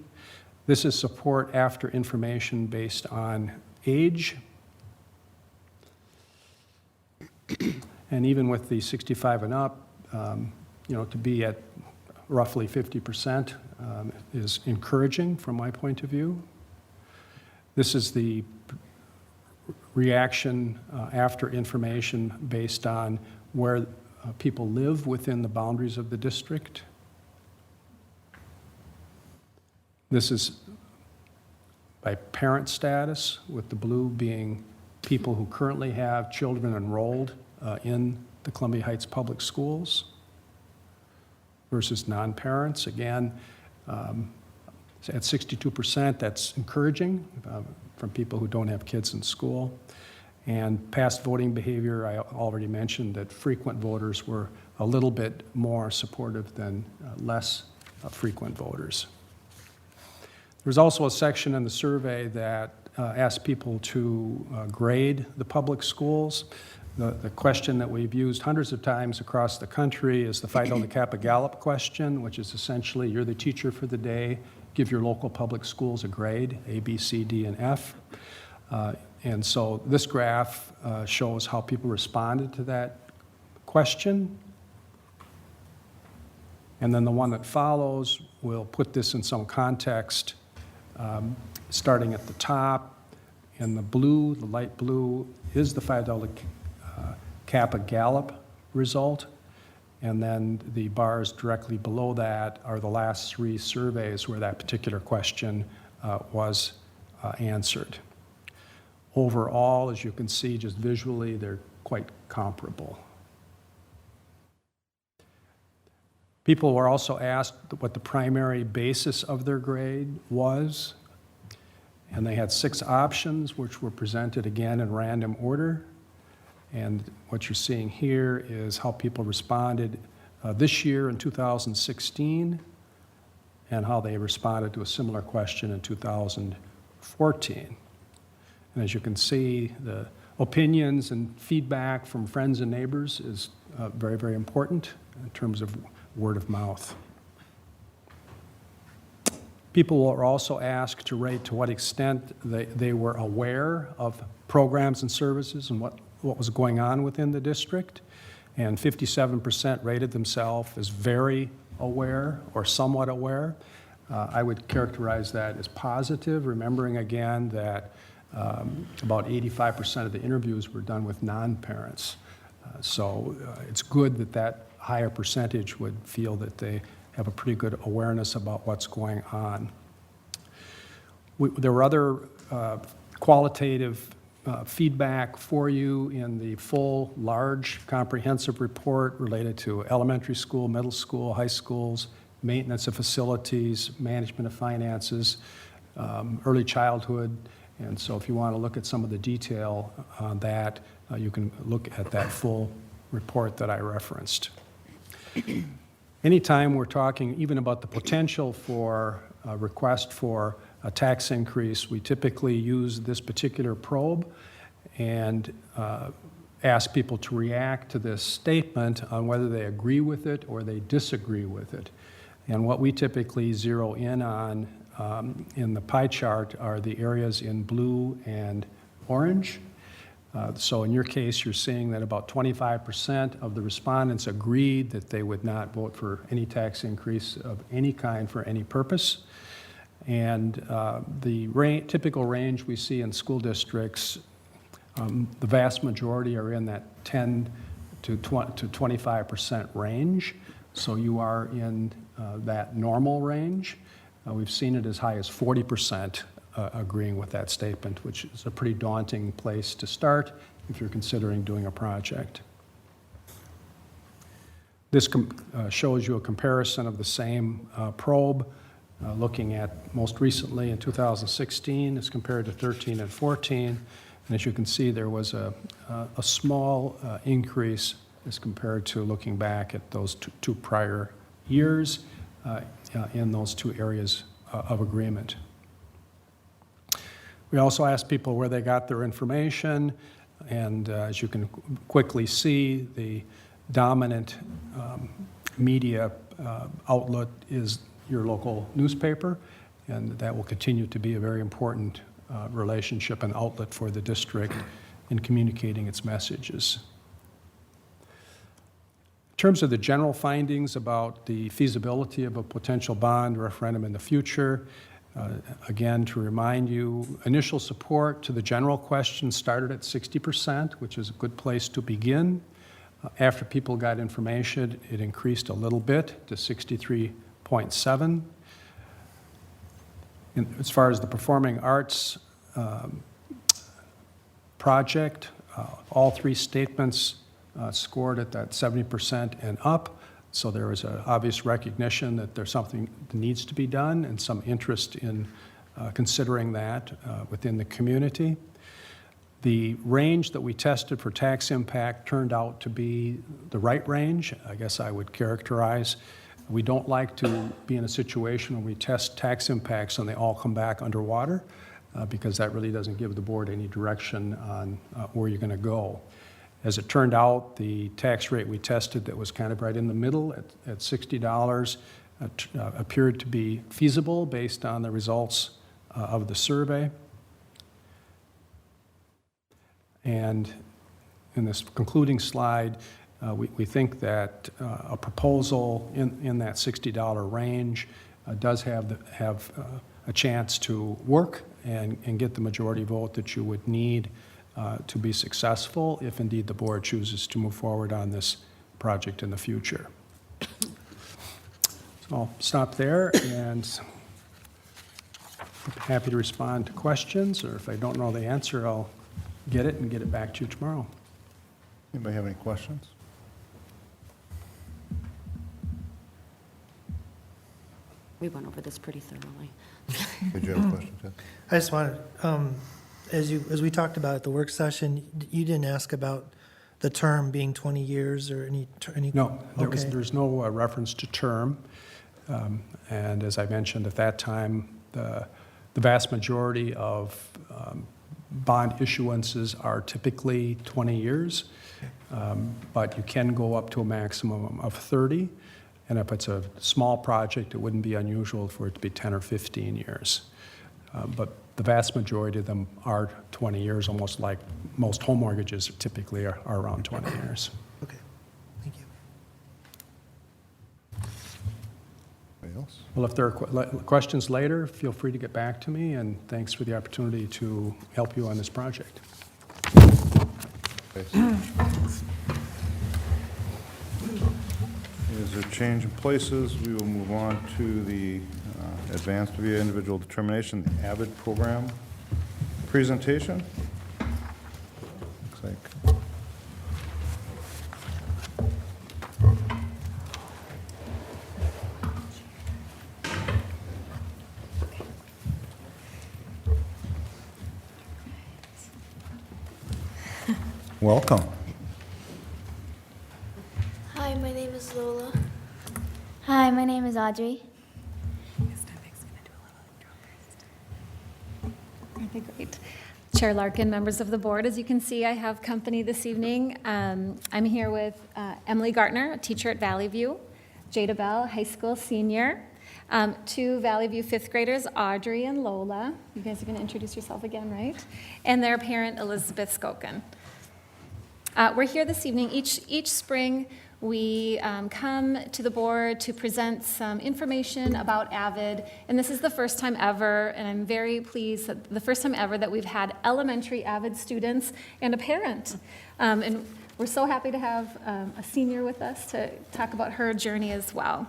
This is support after information based on age. And even with the 65 and up, to be at roughly 50% is encouraging from my point of view. This is the reaction after information based on where people live within the boundaries of the district. This is by parent status, with the blue being people who currently have children enrolled in the Columbia Heights Public Schools versus non-parents. Again, at 62%, that's encouraging from people who don't have kids in school. And past voting behavior, I already mentioned that frequent voters were a little bit more supportive than less frequent voters. There's also a section in the survey that asked people to grade the public schools. The question that we've used hundreds of times across the country is the Phi Delta Kappa Gallup question, which is essentially you're the teacher for the day, give your local public schools a grade, A, B, C, D, and F. And so this graph shows how people responded to that question. And then the one that follows will put this in some context, starting at the top. And the blue, the light blue, is the Phi Delta Kappa Gallup result. And then the bars directly below that are the last three surveys where that particular question was answered. Overall, as you can see, just visually, they're quite comparable. People were also asked what the primary basis of their grade was, and they had 6 options, which were presented again in random order. And what you're seeing here is how people responded this year in 2016, and how they responded to a similar question in 2014. And as you can see, the opinions and feedback from friends and neighbors is very, very important in terms of word of mouth. People were also asked to rate to what extent they were aware of programs and services and what was going on within the district. And 57% rated themselves as very aware or somewhat aware. I would characterize that as positive, remembering again that about 85% of the interviews were done with non-parents. So it's good that that higher percentage would feel that they have a pretty good awareness about what's going on. There were other qualitative feedback for you in the full, large, comprehensive report related to elementary school, middle school, high schools, maintenance of facilities, management of finances, early childhood. And so if you want to look at some of the detail on that, you can look at that full report that I referenced. Anytime we're talking even about the potential for a request for a tax increase, we typically use this particular probe and ask people to react to this statement on whether they agree with it or they disagree with it. And what we typically zero in on in the pie chart are the areas in blue and orange. So in your case, you're seeing that about 25% of the respondents agreed that they would not vote for any tax increase of any kind for any purpose. And the typical range we see in school districts, the vast majority are in that 10 to 25% range. So you are in that normal range. We've seen it as high as 40% agreeing with that statement, which is a pretty daunting place to start if you're considering doing a project. This shows you a comparison of the same probe, looking at most recently in 2016 as compared to 13 and 14. And as you can see, there was a small increase as compared to looking back at those two prior years in those two areas of agreement. We also asked people where they got their information, and as you can quickly see, the dominant media outlet is your local newspaper, and that will continue to be a very important relationship and outlet for the district in communicating its messages. In terms of the general findings about the feasibility of a potential bond referendum in the future, again, to remind you, initial support to the general question started at 60%, which is a good place to begin. After people got information, it increased a little bit to 63.7%. As far as the performing arts project, all three statements scored at that 70% and up. So there is an obvious recognition that there's something that needs to be done and some interest in considering that within the community. The range that we tested for tax impact turned out to be the right range, I guess I would characterize. We don't like to be in a situation where we test tax impacts and they all come back underwater because that really doesn't give the board any direction on where you're going to go. As it turned out, the tax rate we tested that was kind of right in the middle at $60 appeared to be feasible based on the results of the survey. And in this concluding slide, we think that a proposal in that $60 range does have a chance to work and get the majority vote that you would need to be successful if indeed the board chooses to move forward on this project in the future. So I'll stop there and I'm happy to respond to questions, or if I don't know the answer, I'll get it and get it back to you tomorrow. Anybody have any questions? We went over this pretty thoroughly. Did you have a question, Ted? I just wanted, as we talked about at the work session, you didn't ask about the term being 20 years or any. No, Okay. there's no reference to term. And as I mentioned at that time, the vast majority of bond issuances are typically 20 years, but you can go up to a maximum of 30. And if it's a small project, it wouldn't be unusual for it to be 10 or 15 years. But the vast majority of them are 20 years, almost like most home mortgages typically are around 20 years. Okay, thank you. Anybody else? Well, if there are questions later, feel free to get back to me, and thanks for the opportunity to help you on this project. Is there change in places? We will move on to the Advanced via Individual Determination, the AVID program presentation. Looks like. Welcome. Hi, my name is Lola. Hi, my name is Audrey. Okay, great. Chair Larkin, members of the board, as you can see, I have company this evening. I'm here with Emily Gartner, a teacher at Valley View, Jada Bell, high school senior, two Valley View fifth graders, Audrey and Lola. You guys are going to introduce yourself again, right? And their parent, Elizabeth Skoken. We're here this evening. Each spring, we come to the board to present some information about AVID, and this is the first time ever, and I'm very pleased that the first time ever that we've had elementary AVID students and a parent. And we're so happy to have a senior with us to talk about her journey as well.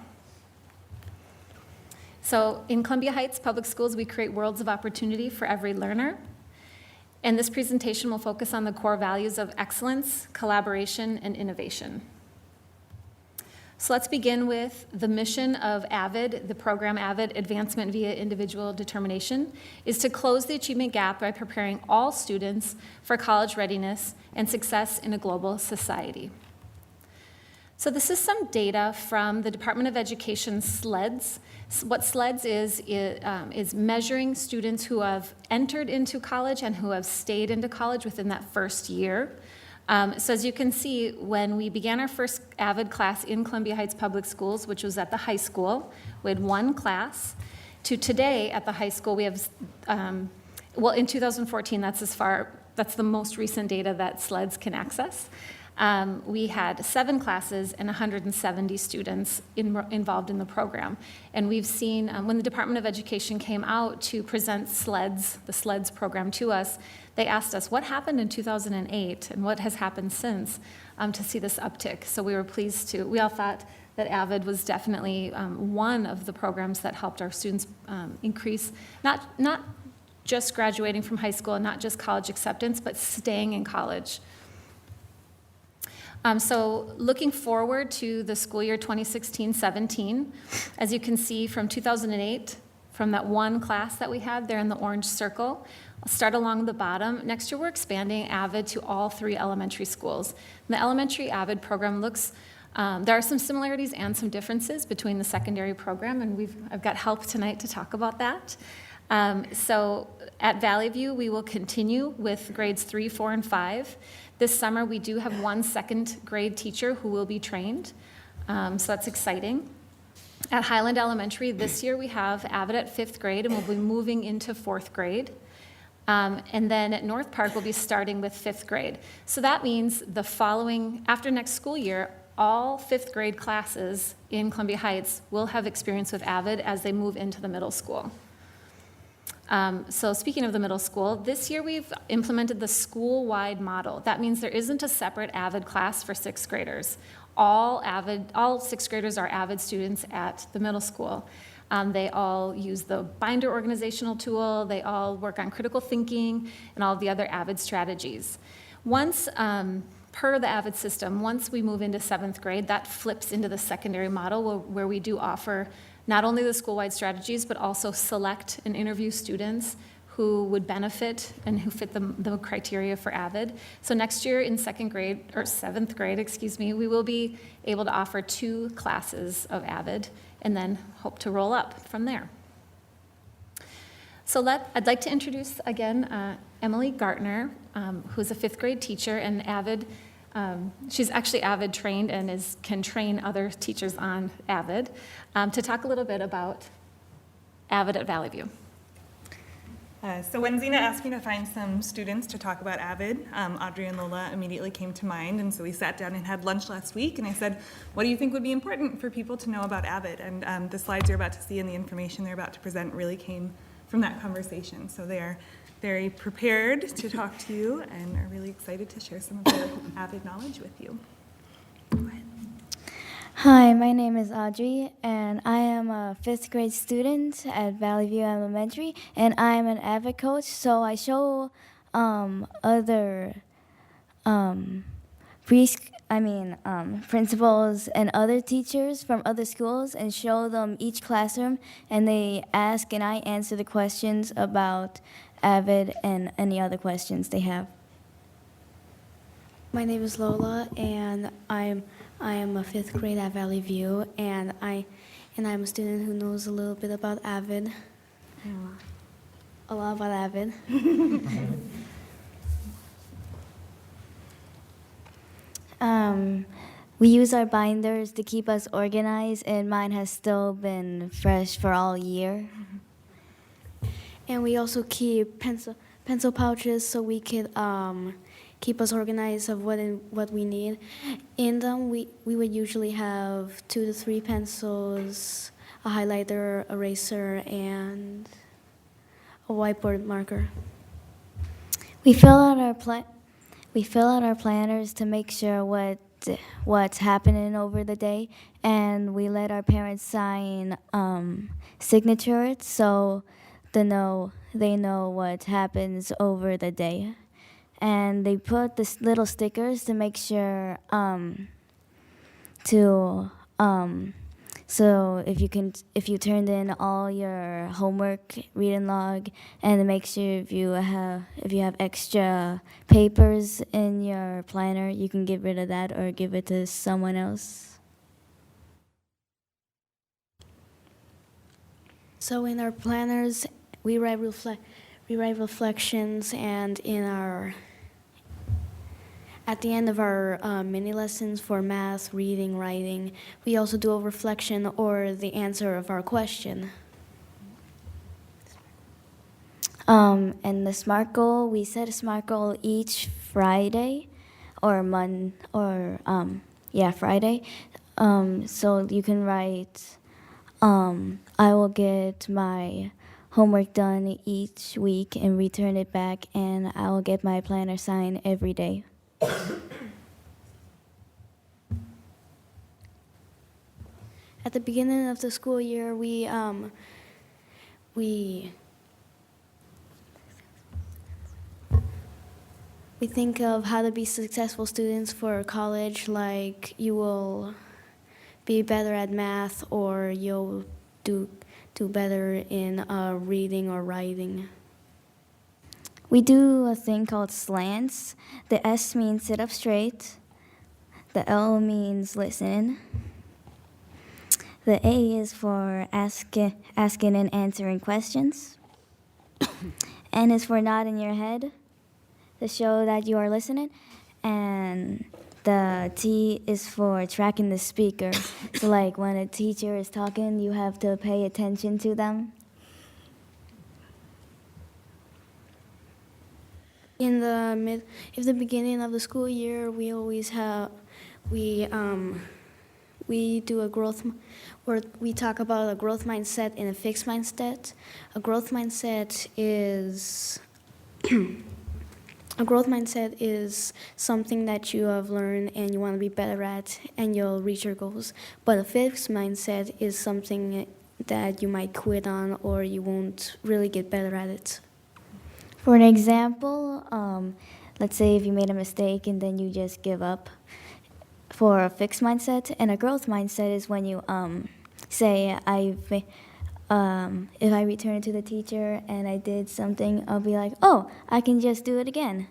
So in Columbia Heights Public Schools, we create worlds of opportunity for every learner. And this presentation will focus on the core values of excellence, collaboration, and innovation. So let's begin with the mission of AVID, the program AVID, Advancement via Individual Determination, is to close the achievement gap by preparing all students for college readiness and success in a global society. So this is some data from the Department of Education SLEDS. What SLEDS is measuring students who have entered into college and who have stayed into college within that first year. So as you can see, when we began our first AVID class in Columbia Heights Public Schools, which was at the high school, we had one class, to today at the high school, we have, well, in 2014, that's the most recent data that SLEDS can access. We had 7 classes and 170 students involved in the program. And we've seen, when the Department of Education came out to present SLEDS, the SLEDS program to us, they asked us what happened in 2008 and what has happened since to see this uptick. So we were pleased to, we all thought that AVID was definitely one of the programs that helped our students increase, not just graduating from high school and not just college acceptance, but staying in college. So looking forward to the school year 2016-17, as you can see from 2008, from that one class that we had there in the orange circle, I'll start along the bottom. Next year, we're expanding AVID to all 3 elementary schools. And the elementary AVID program looks, there are some similarities and some differences between the secondary program, and I've got help tonight to talk about that. So at Valley View, we will continue with grades 3, 4, and 5. This summer, we do have one second grade teacher who will be trained, so that's exciting. At Highland Elementary, this year we have AVID at 5th grade, and we'll be moving into 4th grade. And then at North Park, we'll be starting with 5th grade. So that means after next school year, all 5th grade classes in Columbia Heights will have experience with AVID as they move into the middle school. So speaking of the middle school, this year we've implemented the school-wide model. That means there isn't a separate AVID class for 6th graders. All 6th graders are AVID students at the middle school. They all use the Binder organizational tool. They all work on critical thinking and all of the other AVID strategies. Once, per the AVID system, once we move into 7th grade, that flips into the secondary model where we do offer not only the school-wide strategies, but also select and interview students who would benefit and who fit the criteria for AVID. So next year in 7th grade, we will be able to offer 2 classes of AVID and then hope to roll up from there. I'd like to introduce again Emily Gartner, who's a fifth grade teacher and avid. She's actually Avid trained and can train other teachers on Avid, to talk a little bit about Avid at Valley View. So when Zena asked me to find some students to talk about Avid, Audrey and Lola immediately came to mind, and so we sat down and had lunch last week, and I said, what do you think would be important for people to know about Avid? And the slides you're about to see and the information they're about to present really came from that conversation. So they're very prepared to talk to you and are really excited to share some of their Avid knowledge with you. Go ahead. Hi, my name is Audrey, and I am a fifth grade student at Valley View Elementary, and I am an Avid coach. So I show other principals and other teachers from other schools and show them each classroom, and they ask and I answer the questions about Avid and any other questions they have. My name is Lola, and I am a fifth grade at Valley View, and I'm a student who knows a little bit about Avid. A lot about Avid. We use our binders to keep us organized, and mine has still been fresh for all year. And we also keep pencil pouches so we could keep us organized of what we need. In them, we would usually have 2 to 3 pencils, a highlighter, eraser, and a whiteboard marker. We fill out our planners to make sure what's happening over the day, and we let our parents sign signatures so they know what happens over the day. And they put this little stickers to make sure so if you turned in all your homework, read and log, and to make sure if you have extra papers in your planner, you can get rid of that or give it to someone else. So in our planners, we write reflections, and at the end of our mini lessons for math, reading, writing, we also do a reflection or the answer of our question. And the SMART goal, we set a SMART goal each Friday Friday. So you can write, I will get my homework done each week and return it back, and I will get my planner signed every day. At the beginning of the school year, we think of how to be successful students for college, like you will be better at math or you'll do better in reading or writing. We do a thing called slants. The S means sit up straight. The L means listen. The A is for asking and answering questions. N is for nodding your head to show that you are listening. And the T is for tracking the speaker. So like when a teacher is talking, you have to pay attention to them. In the beginning of the school year, we always we do a growth, or we talk about a growth mindset and a fixed mindset. A growth mindset is something that you have learned and you want to be better at, and you'll reach your goals. But a fixed mindset is something that you might quit on, or you won't really get better at it. For an example, let's say if you made a mistake and then you just give up. For a fixed mindset, and a growth mindset is when you say, if I return it to the teacher and I did something, I'll be like, oh, I can just do it again.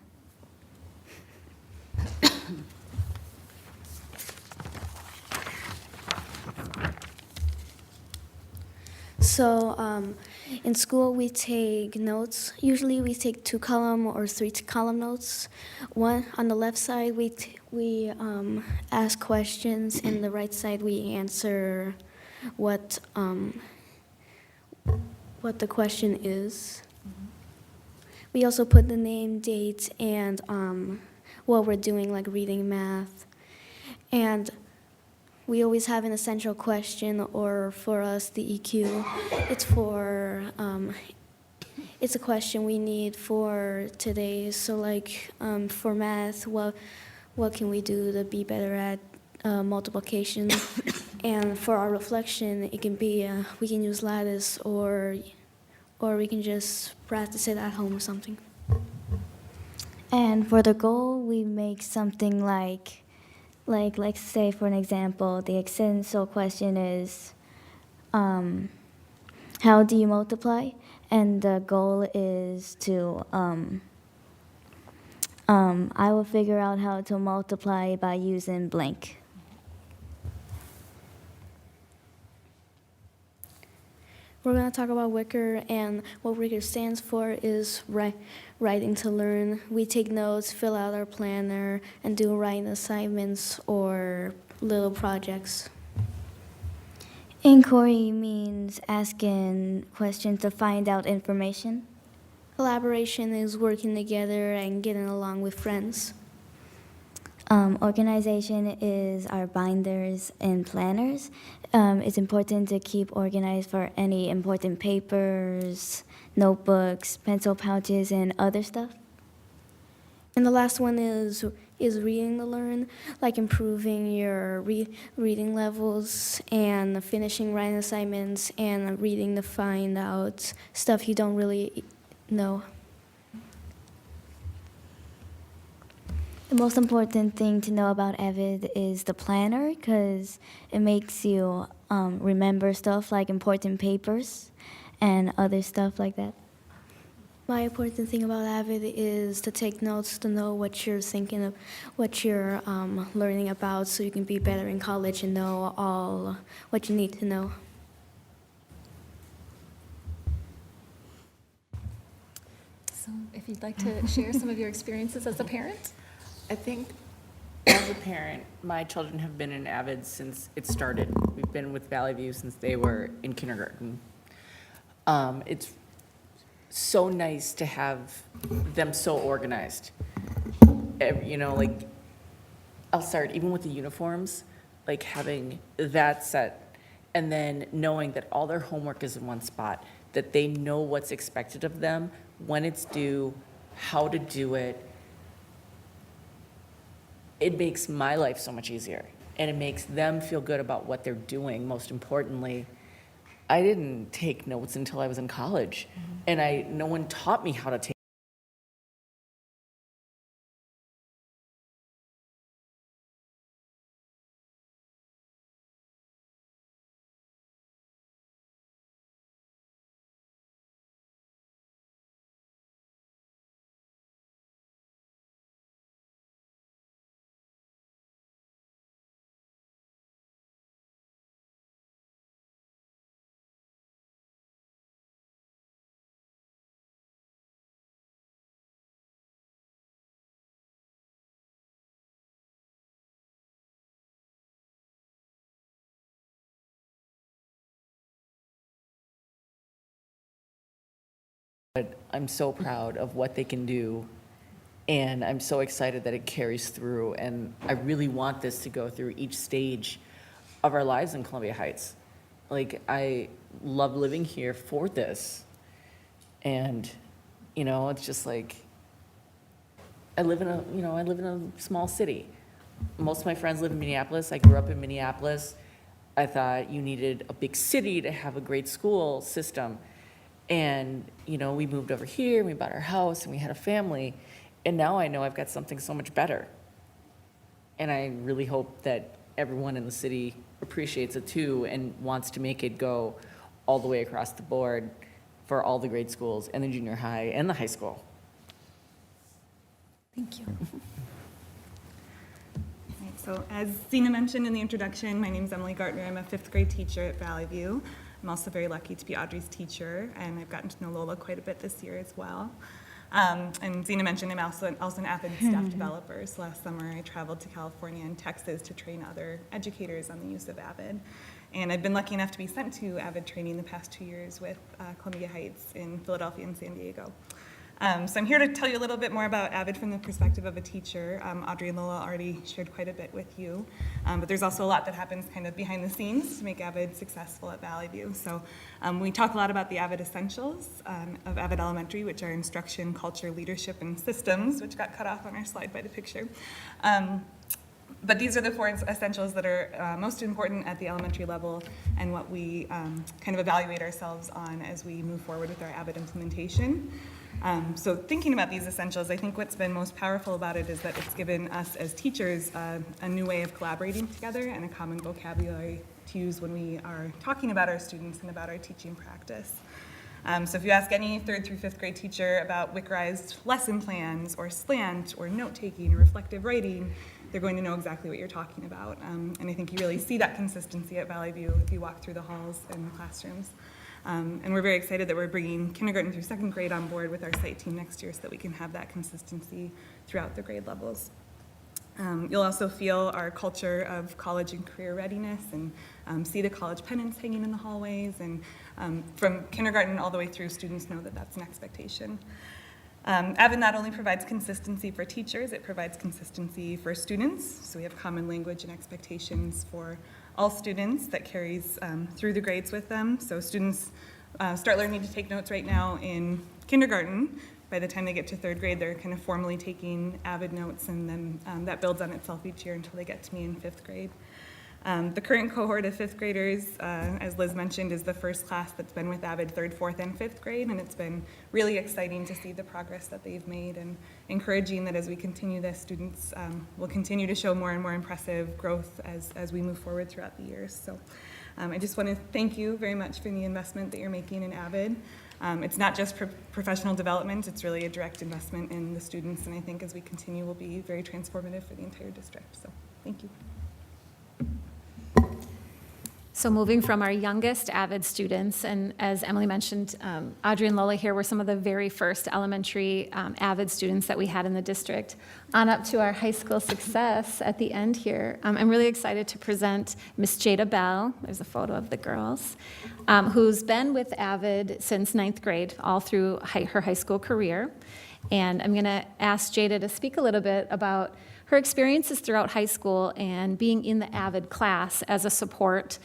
So In school, we take notes. Usually, we take 2-column or 3-column notes. One on the left side, we ask questions, and the right side, we answer what the question is. We also put the name, date, and what we're doing, like reading, math. And we always have an essential question, or for us, the EQ. It's a question we need for today. So like for math, what can we do to be better at multiplication? And for our reflection, it can be, we can use Lattice, or we can just practice it at home or something. And for the goal, we make something like say for an example, the essential question is, how do you multiply? And the goal is to, I will figure out how to multiply by using blank. We're going to talk about Wicker, and what Wicker stands for is writing to learn. We take notes, fill out our planner, and do writing assignments or little projects. Inquiry means asking questions to find out information. Collaboration is working together and getting along with friends. Organization is our binders and planners. It's important to keep organized for any important papers, notebooks, pencil pouches, and other stuff. And the last one is reading to learn, like improving your reading levels and finishing writing assignments and reading to find out stuff you don't really know. The most important thing to know about Avid is the planner, because it makes you remember stuff like important papers and other stuff like that. My important thing about Avid is to take notes, to know what you're thinking of, what you're learning about, so you can be better in college and know all what you need to know. So if you'd like to share some of your experiences as a parent? I think as a parent, my children have been in Avid since it started. We've been with Valley View since they were in kindergarten. It's so nice to have them so organized. You know, like, I'll start even with the uniforms, like having that set, and then knowing that all their homework is in one spot, that they know what's expected of them, when it's due, how to do it. It makes my life so much easier, and it makes them feel good about what they're doing. Most importantly, I didn't take notes until I was in college, and no one taught me how to take. But I'm so proud of what they can do, and I'm so excited that it carries through, and I really want this to go through each stage of our lives in Columbia Heights. Like, I love living here for this, and, you know, it's just like, I live in a small city. Most of my friends live in Minneapolis. I grew up in Minneapolis. I thought you needed a big city to have a great school system. And, you know, we moved over here, and we bought our house, and we had a family, and now I know I've got something so much better. And I really hope that everyone in the city appreciates it too and wants to make it go all the way across the board for all the grade schools and the junior high and the high school. Thank you. Right, so as Zena mentioned in the introduction, my name is Emily Gartner. I'm a 5th grade teacher at Valley View. I'm also very lucky to be Audrey's teacher, and I've gotten to know Lola quite a bit this year as well. And Zena mentioned I'm also an Avid staff developer. So last summer I traveled to California and Texas to train other educators on the use of Avid. And I've been lucky enough to be sent to Avid training the past 2 years with Columbia Heights in Philadelphia and San Diego. So I'm here to tell you a little bit more about Avid from the perspective of a teacher. Audrey and Lola already shared quite a bit with you, but there's also a lot that happens kind of behind the scenes to make Avid successful at Valley View. So we talk a lot about the Avid essentials of Avid Elementary, which are instruction, culture, leadership, and systems, which got cut off on our slide by the picture. But these are the 4 essentials that are most important at the elementary level and what we kind of evaluate ourselves on as we move forward with our Avid implementation. So thinking about these essentials, I think what's been most powerful about it is that it's given us as teachers a new way of collaborating together and a common vocabulary to use when we are talking about our students and about our teaching practice. So if you ask any 3rd through 5th grade teacher about Wickerized lesson plans or slant or note-taking or reflective writing, they're going to know exactly what you're talking about. And I think you really see that consistency at Valley View if you walk through the halls and the classrooms. And we're very excited that we're bringing kindergarten through 2nd grade on board with our site team next year so that we can have that consistency throughout the grade levels. You'll also feel our culture of college and career readiness and see the college pennants hanging in the hallways. And from kindergarten all the way through, students know that that's an expectation. Avid not only provides consistency for teachers, it provides consistency for students. So we have common language and expectations for all students that carries through the grades with them. So students start learning to take notes right now in kindergarten. By the time they get to 3rd grade, they're kind of formally taking Avid notes, and then that builds on itself each year until they get to me in 5th grade. The current cohort of 5th graders, as Liz mentioned, is the first class that's been with Avid 3rd, 4th, and 5th grade, and it's been really exciting to see the progress that they've made and encouraging that as we continue this, students will continue to show more and more impressive growth as we move forward throughout the years. So I just want to thank you very much for the investment that you're making in Avid. It's not just professional development, it's really a direct investment in the students, and I think as we continue will be very transformative for the entire district. So thank you. So moving from our youngest Avid students, and as Emily mentioned, Audrey and Lola here were some of the very first elementary Avid students that we had in the district, on up to our high school success at the end here. I'm really excited to present Miss Jada Bell, there's a photo of the girls, who's been with Avid since 9th grade, all through her high school career. And I'm gonna ask Jada to speak a little bit about her experiences throughout high school and being in the Avid class as a support.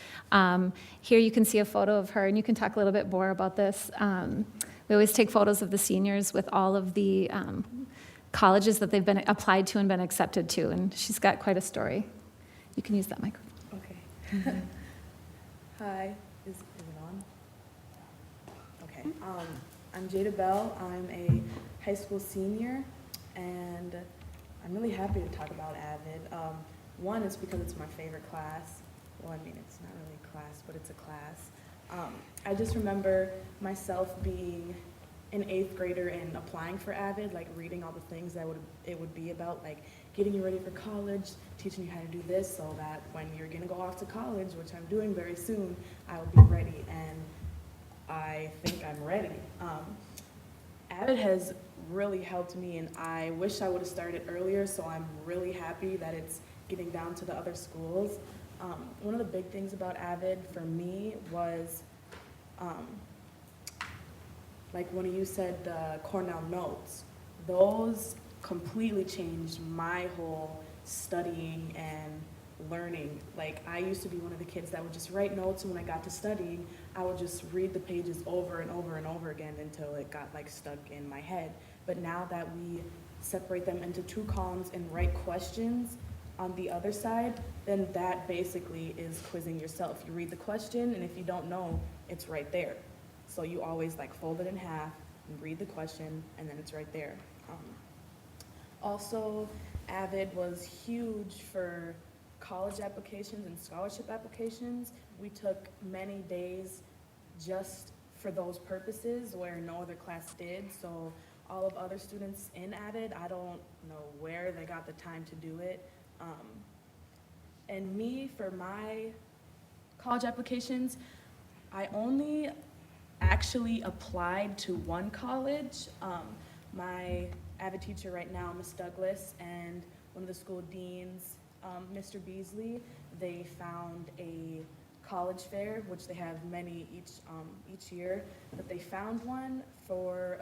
Here you can see a photo of her, and you can talk a little bit more about this. We always take photos of the seniors with all of the colleges that they've been applied to and been accepted to, and she's got quite a story. You can use that microphone. Okay. Hi, is it on? Okay, I'm Jada Bell. I'm a high school senior, and I'm really happy to talk about Avid. One is because it's my favorite class. Well, I mean, it's not really a class, but it's a class. I just remember myself being an 8th grader and applying for Avid, like reading all the things that it would be about, like getting you ready for college, teaching you how to do this so that when you're gonna go off to college, which I'm doing very soon, I will be ready, and I think I'm ready. Avid has really helped me, and I wish I would have started earlier, so I'm really happy that it's getting down to the other schools. One of the big things about Avid for me was, like when you said the Cornell notes, those completely changed my whole studying and learning. Like, I used to be one of the kids that would just write notes, and when I got to studying, I would just read the pages over and over and over again until it got like stuck in my head. But now that we separate them into 2 columns and write questions on the other side, then that basically is quizzing yourself. You read the question, and if you don't know, it's right there. So you always like fold it in half and read the question, and then it's right there. Also, Avid was huge for college applications and scholarship applications. We took many days just for those purposes where no other class did. So all of other students in Avid, I don't know where they got the time to do it. And me, for my college applications, I only actually applied to one college. My AVID teacher right now, Ms. Douglas, and one of the school deans, Mr. Beasley, they found a college fair, which they have many each year, but they found one for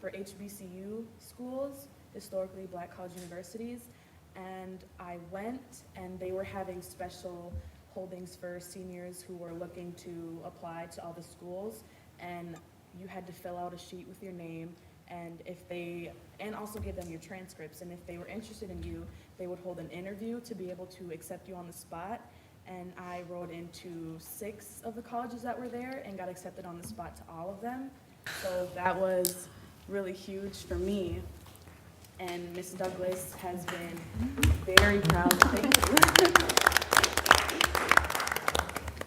HBCU schools, historically Black college universities, and I went, and they were having special holdings for seniors who were looking to apply to all the schools, and you had to fill out a sheet with your name, and also give them your transcripts, and if they were interested in you, they would hold an interview to be able to accept you on the spot. And I wrote into 6 of the colleges that were there and got accepted on the spot to all of them. So that was really huge for me. And Ms. Douglas has been very proud. Thank you.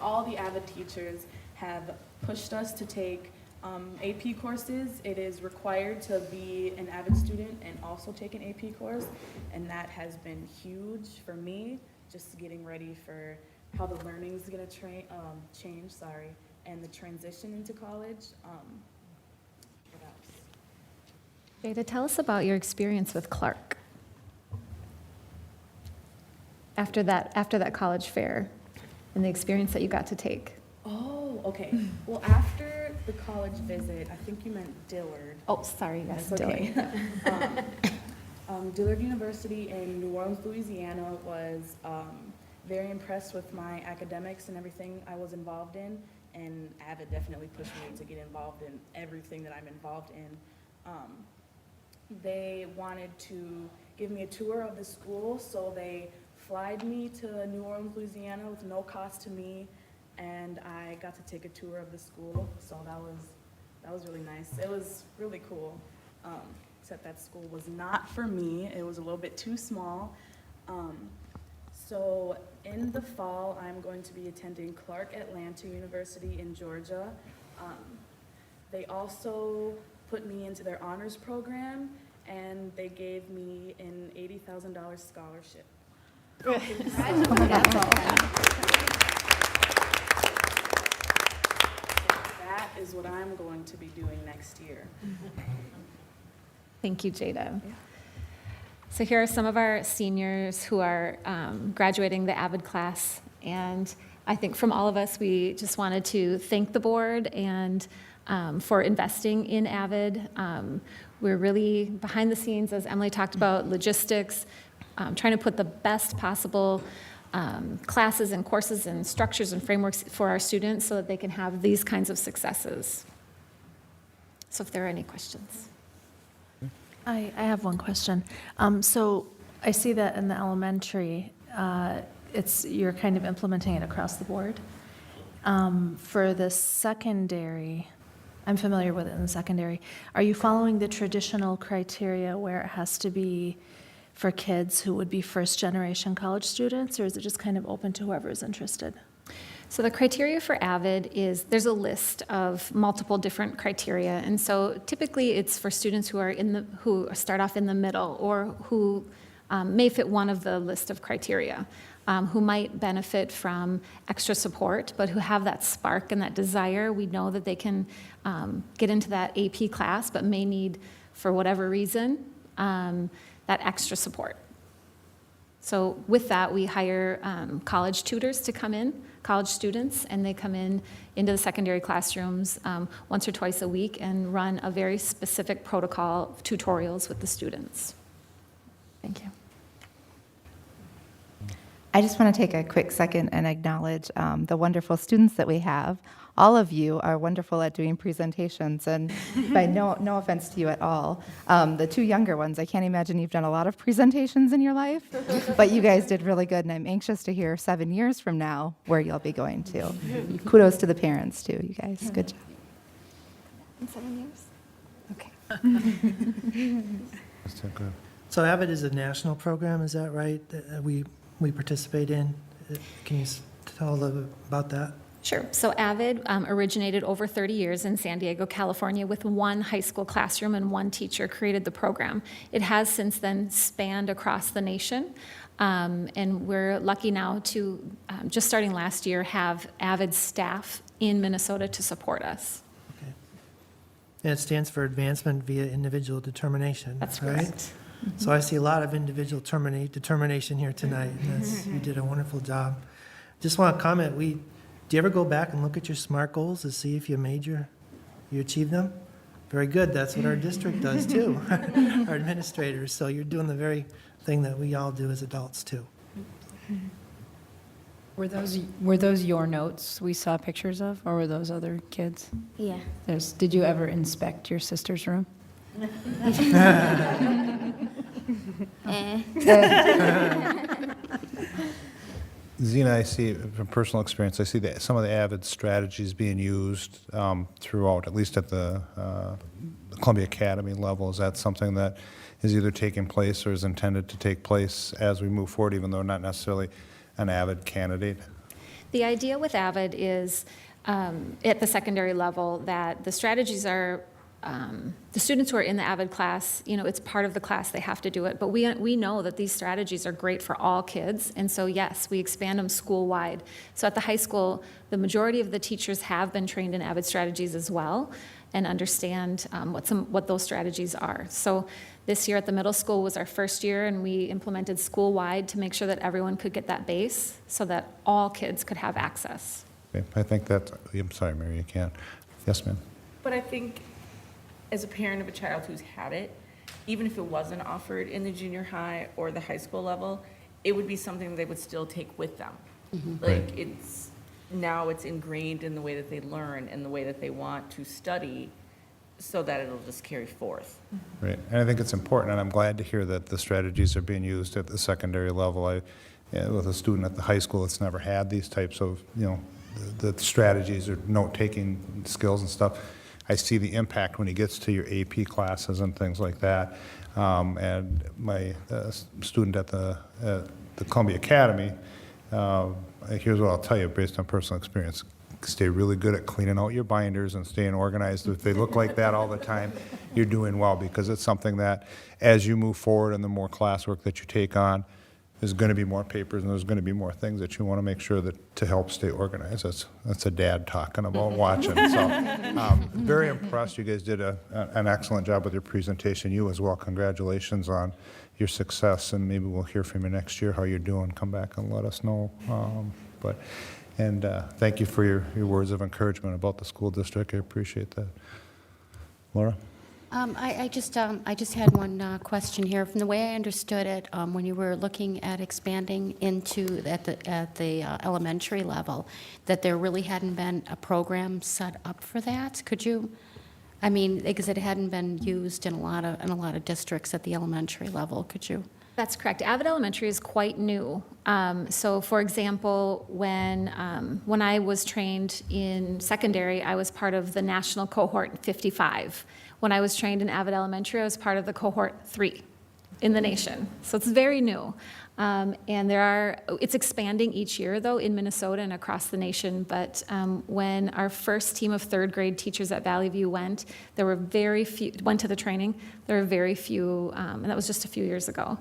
All the AVID teachers have pushed us to take AP courses. It is required to be an AVID student and also take an AP course, and that has been huge for me, just getting ready for how the learning is going to change, and the transition into college. What else? Jada, tell us about your experience with Clark after that college fair and the experience that you got to take. Oh, okay. Well, after the college visit, I think you meant Dillard. Oh, sorry, yes, That's okay. Dillard. Dillard University in New Orleans, Louisiana was very impressed with my academics and everything I was involved in, and AVID definitely pushed me to get involved in everything that I'm involved in. They wanted to give me a tour of the school, so they flied me to New Orleans, Louisiana with no cost to me, and I got to take a tour of the school, so that was really nice. It was really cool, except that school was not for me. It was a little bit too small. So in the fall, I'm going to be attending Clark Atlanta University in Georgia. They also put me into their honors program, and they gave me an $80,000 scholarship. That is what I'm going to be doing next year. Thank you, Jada. So here are some of our seniors who are graduating the AVID class, and I think from all of us, we just wanted to thank the board and for investing in AVID. We're really behind the scenes, as Emily talked about, logistics, trying to put the best possible classes and courses and structures and frameworks for our students so that they can have these kinds of successes. So if there are any questions. I have one question. So I see that in the elementary, you're kind of implementing it across the board. For the secondary, I'm familiar with it in the secondary. Are you following the traditional criteria where it has to be for kids who would be first-generation college students, or is it just kind of open to whoever is interested? So the criteria for AVID is, there's a list of multiple different criteria, and so typically it's for students who start off in the middle, or who may fit one of the list of criteria, who might benefit from extra support, but who have that spark and that desire. We know that they can get into that AP class, but may need, for whatever reason, that extra support. So with that, we hire college tutors to come in, college students, and they come into the secondary classrooms once or twice a week and run a very specific protocol of tutorials with the students. Thank you. I just want to take a quick second and acknowledge the wonderful students that we have. All of you are wonderful at doing presentations, and by no offense to you at all, the 2 younger ones, I can't imagine you've done a lot of presentations in your life, but you guys did really good, and I'm anxious to hear 7 years from now where you'll be going to. Kudos to the parents, too, you guys. Good job. In 7 years? Okay. So AVID is a national program, is that right, that we participate in? Can you tell a little bit about that? Sure. So AVID originated over 30 years in San Diego, California, with one high school classroom and one teacher created the program. It has since then spanned across the nation, and we're lucky now to, just starting last year, have AVID staff in Minnesota to support us. And it stands for Advancement via Individual Determination, That's right? correct. So I see a lot of individual determination here tonight, and you did a wonderful job. Just want to comment, do you ever go back and look at your SMART goals to see if you achieved them? Very good, that's what our district does too, our administrators. So you're doing the very thing that we all do as adults too. Were those your notes we saw pictures of, or were those other kids? Yeah. Did you ever inspect your sister's room? Zena, I see from personal experience, I see that some of the AVID strategies being used throughout, at least at the Columbia Academy level. Is that something that is either taking place or is intended to take place as we move forward, even though not necessarily an AVID candidate? The idea with AVID is at the secondary level that the strategies are the students who are in the AVID class, it's part of the class, they have to do it. But we know that these strategies are great for all kids. And so, yes, we expand them school-wide. So at the high school, the majority of the teachers have been trained in AVID strategies as well and understand what those strategies are. So this year at the middle school was our first year, and we implemented school-wide to make sure that everyone could get that base so that all kids could have access. Okay, I think I'm sorry, Mary, you can't. Yes, ma'am. But I think as a parent of a child who's had it, even if it wasn't offered in the junior high or the high school level, it would be something they would still take with them. Like now it's ingrained in the way that they learn and the way that they want to study, so that it'll just carry forth. Right, and I think it's important, and I'm glad to hear that the strategies are being used at the secondary level. With a student at the high school that's never had these types of, the strategies or note-taking skills and stuff, I see the impact when he gets to your AP classes and things like that. And my student at the Columbia Academy, here's what I'll tell you based on personal experience. Stay really good at cleaning out your binders and staying organized. If they look like that all the time, you're doing well, because it's something that as you move forward and the more classwork that you take on, there's going to be more papers and there's going to be more things that you want to make sure that to help stay organized. That's a dad talking about watching. So very impressed. You guys did an excellent job with your presentation. You as well. Congratulations on your success, and maybe we'll hear from you next year how you're doing. Come back and let us know. Thank you for your words of encouragement about the school district. I appreciate that. Laura? I just had one question here. From the way I understood it, when you were looking at expanding into at the elementary level, that there really hadn't been a program set up for that. Could you? I mean, because it hadn't been used in a lot of districts at the elementary level. Could you? That's correct. AVID Elementary is quite new. So, for example, when I was trained in secondary, I was part of the national cohort 55. When I was trained in AVID Elementary, I was part of the cohort 3 in the nation. So it's very new. And it's expanding each year, though, in Minnesota and across the nation. But when our first team of third grade teachers at Valley View went, there were very few, went to the training, there were very few, and that was just a few years ago.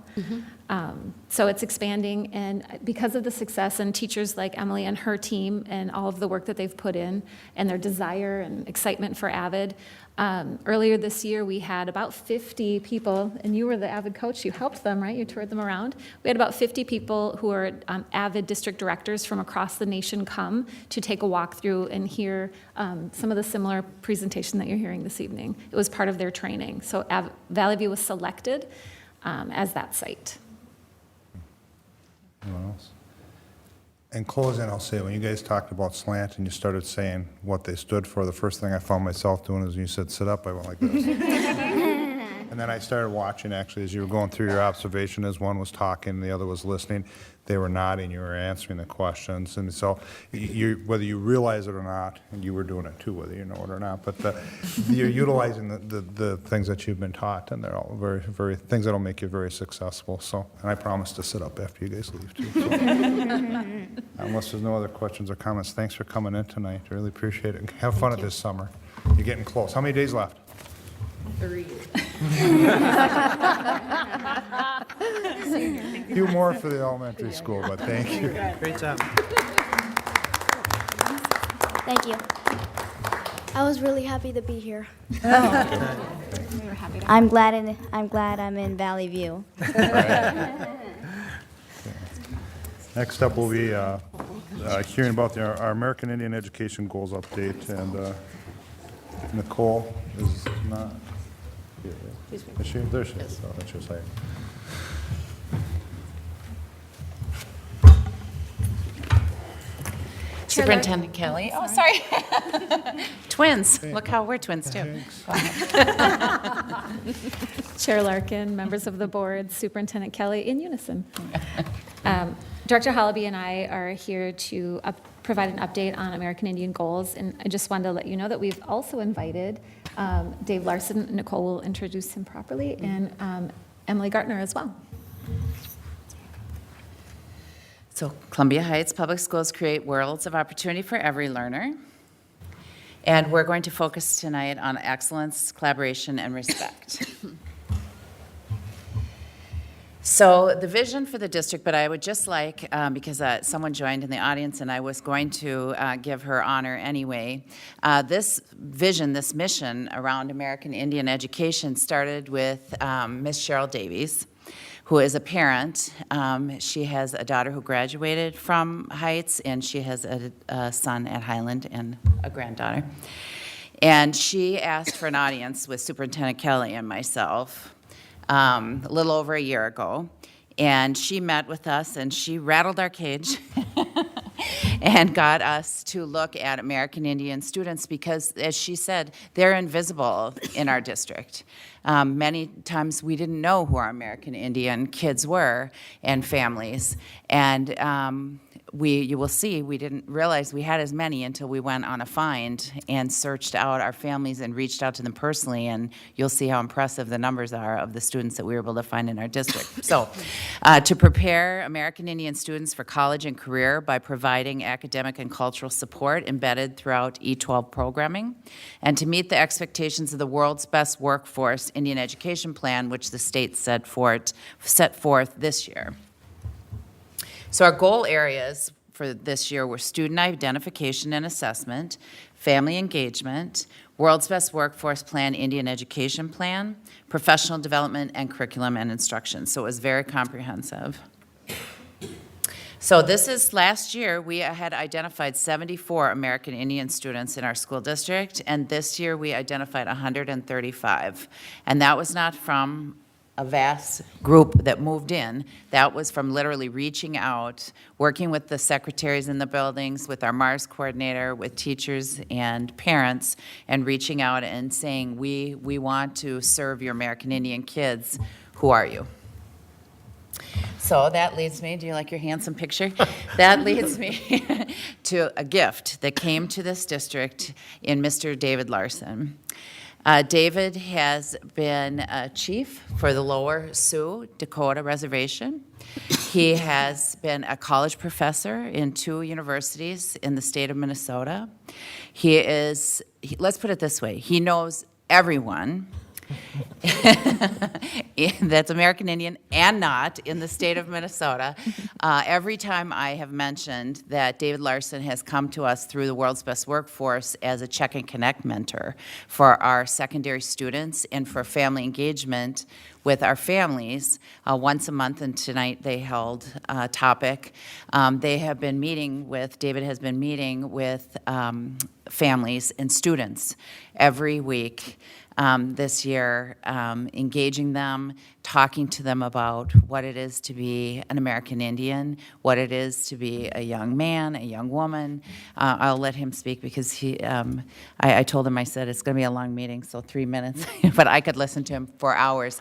So it's expanding, and because of the success and teachers like Emily and her team and all of the work that they've put in and their desire and excitement for AVID, earlier this year, we had about 50 people, and you were the AVID coach. You helped them, right? You toured them around. We had about 50 people who are AVID district directors from across the nation come to take a walk through and hear some of the similar presentation that you're hearing this evening. It was part of their training. So Valley View was selected as that site. Anyone else? In closing, I'll say, when you guys talked about SLANT and you started saying what they stood for, the first thing I found myself doing is when you said sit up, I went like this. And then I started watching, actually, as you were going through your observation, as one was talking, the other was listening. They were nodding, you were answering the questions. And so whether you realize it or not, and you were doing it too, whether you know it or not, but you're utilizing the things that you've been taught, and they're all very, very things that will make you very successful. So, and I promise to sit up after you guys leave too. So. Unless there's no other questions or comments, thanks for coming in tonight. I really appreciate it. Have fun at this summer. You're getting close. How many days left? 3. A few more for the elementary school, but thank you. Great job. Thank you. I was really happy to be here. I'm glad I'm in Valley View. Next up will be hearing about our American Indian Education Goals update, and Nicole is not here. Is she? There she is. Oh, that's your side. Superintendent Kelly. Oh, sorry. Twins. Look how we're twins, too. Chair Larkin, members of the board, Superintendent Kelly, in unison. Director Hollaby and I are here to provide an update on American Indian goals, and I just wanted to let you know that we've also invited Dave Larson. Nicole will introduce him properly, and Emily Gartner as well. So Columbia Heights Public Schools create worlds of opportunity for every learner. And we're going to focus tonight on excellence, collaboration, and respect. So the vision for the district, but I would just like, because someone joined in the audience and I was going to give her honor anyway, this vision, this mission around American Indian education started with Miss Cheryl Davies, who is a parent. She has a daughter who graduated from Heights, and she has a son at Highland and a granddaughter. And she asked for an audience with Superintendent Kelly and myself a little over a year ago. And she met with us, and she rattled our cage and got us to look at American Indian students because, as she said, they're invisible in our district. Many times we didn't know who our American Indian kids were and families. And you will see, we didn't realize we had as many until we went on a find and searched out our families and reached out to them personally, and you'll see how impressive the numbers are of the students that we were able to find in our district. So, to prepare American Indian students for college and career by providing academic and cultural support embedded throughout E12 programming, and to meet the expectations of the world's best workforce Indian education plan, which the state set forth this year. So our goal areas for this year were student identification and assessment, family engagement, World's Best Workforce Plan, Indian Education Plan, professional development, and curriculum and instruction. So it was very comprehensive. So this is last year, we had identified 74 American Indian students in our school district, and this year we identified 135. And that was not from a vast group that moved in. That was from literally reaching out, working with the secretaries in the buildings, with our MARS coordinator, with teachers and parents, and reaching out and saying, we want to serve your American Indian kids. Who are you? So that leads me, do you like your handsome picture? That leads me to a gift that came to this district in Mr. David Larson. David has been a chief for the Lower Sioux Dakota Reservation. He has been a college professor in 2 universities in the state of Minnesota. Let's put it this way, he knows everyone that's American Indian and not in the state of Minnesota. Every time I have mentioned that David Larson has come to us through the World's Best Workforce as a Check and Connect mentor for our secondary students and for family engagement with our families once a month, and tonight they held a topic. They have been meeting with, David has been meeting with families and students every week this year, engaging them, talking to them about what it is to be an American Indian, what it is to be a young man, a young woman. I'll let him speak because I told him, I said, it's going to be a long meeting, so 3 minutes, but I could listen to him for hours.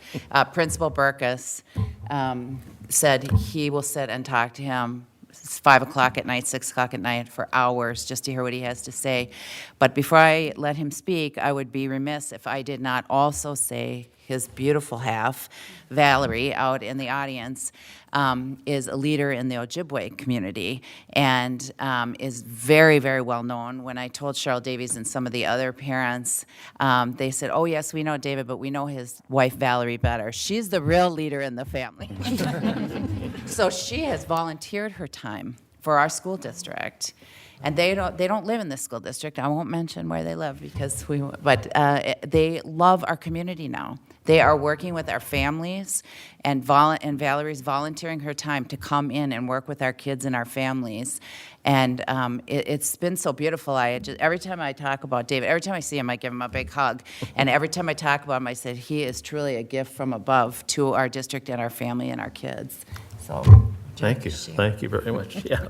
Principal Burkus said he will sit and talk to him 5 o'clock at night, 6 o'clock at night for hours just to hear what he has to say. But before I let him speak, I would be remiss if I did not also say his beautiful half, Valerie, out in the audience, is a leader in the Ojibwe community and is very, very well known. When I told Cheryl Davies and some of the other parents, they said, oh, yes, we know David, but we know his wife, Valerie, better. She's the real leader in the family. So she has volunteered her time for our school district. And they don't live in this school district. I won't mention where they live because they love our community now. They are working with our families, and Valerie's volunteering her time to come in and work with our kids and our families. And it's been so beautiful. Every time I talk about David, every time I see him, I give him a big hug. And every time I talk about him, I said, he is truly a gift from above to our district and our family and our kids. So, Thank you very much. Yeah.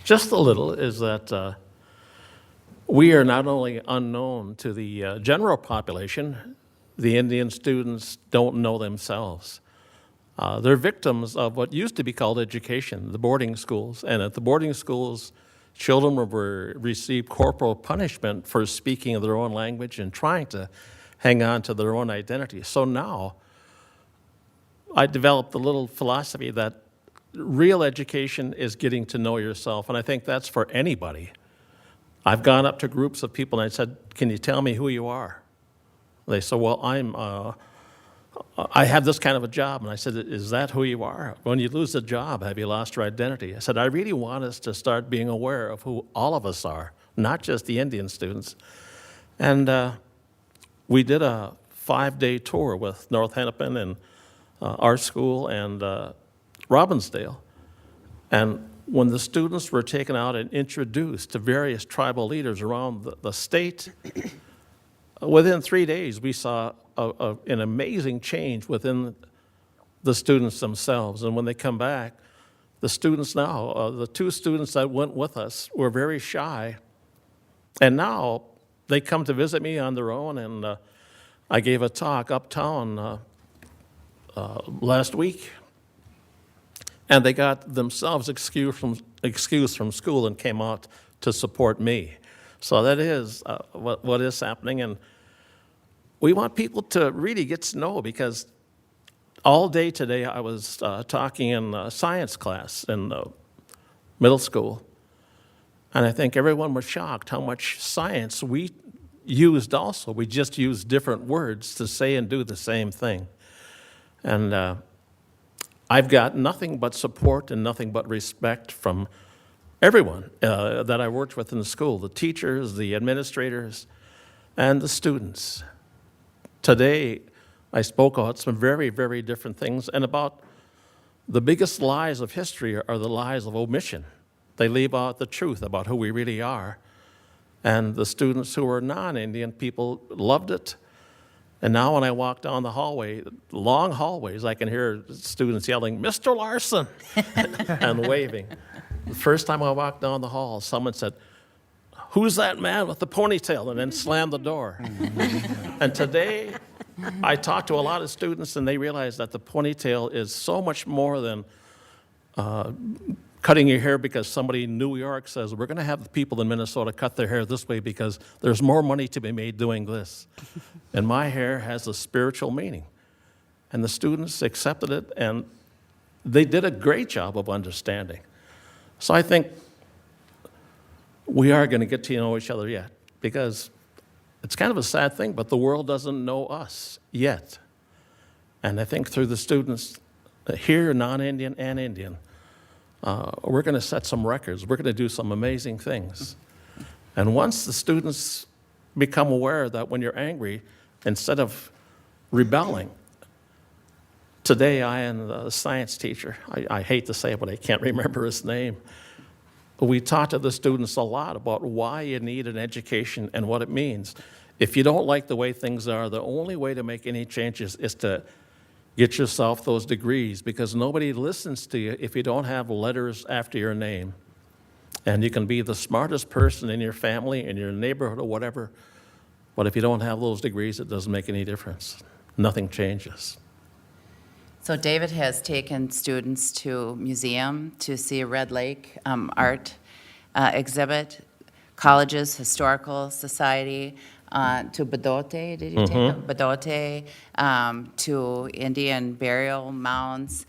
Just a little is that we are not only unknown to the general population, the Indian students don't know themselves. They're victims of what used to be called education, the boarding schools. And at the boarding schools, children received corporal punishment for speaking their own language and trying to hang on to their own identity. So now, I developed a little philosophy that real education is getting to know yourself, and I think that's for anybody. I've gone up to groups of people and I said, can you tell me who you are? They said, well, I have this kind of a job. And I said, is that who you are? When you lose a job, have you lost your identity? I said, I really want us to start being aware of who all of us are, not just the Indian students. And we did a 5-day tour with North Hennepin and our school and Robbinsdale. And when the students were taken out and introduced to various tribal leaders around the state, within 3 days, we saw an amazing change within the students themselves. And when they come back, the students now, the 2 students that went with us were very shy. And now they come to visit me on their own. And I gave a talk uptown last week. And they got themselves excused from school and came out to support me. So that is what is happening. And we want people to really get to know, because all day today I was talking in a science class in middle school. And I think everyone was shocked how much science we used also. We just used different words to say and do the same thing. And I've got nothing but support and nothing but respect from everyone that I worked with in the school, the teachers, the administrators, and the students. Today, I spoke about some very, very different things, and about the biggest lies of history are the lies of omission. They leave out the truth about who we really are. And the students who are non-Indian people loved it. And now when I walk down the hallway, long hallways, I can hear students yelling, "Mr. Larson," and waving. The first time I walked down the hall, someone said, "Who's that man with the ponytail?" and then slammed the door. And today, I talked to a lot of students, and they realize that the ponytail is so much more than cutting your hair because somebody in New York says, we're going to have the people in Minnesota cut their hair this way because there's more money to be made doing this. And my hair has a spiritual meaning. And the students accepted it, and they did a great job of understanding. So I think we are going to get to know each other yet, because it's kind of a sad thing, but the world doesn't know us yet. And I think through the students here, non-Indian and Indian, we're going to set some records. We're going to do some amazing things. And once the students become aware that when you're angry, instead of rebelling, today I and the science teacher, I hate to say it, but I can't remember his name, we taught to the students a lot about why you need an education and what it means. If you don't like the way things are, the only way to make any changes is to get yourself those degrees, because nobody listens to you if you don't have letters after your name. And you can be the smartest person in your family, in your neighborhood, or whatever, but if you don't have those degrees, it doesn't make any difference. Nothing changes. So David has taken students to museum to see a Red Lake art exhibit, colleges, historical society, to Bdote, did you take them? Bdote, to Indian burial mounds,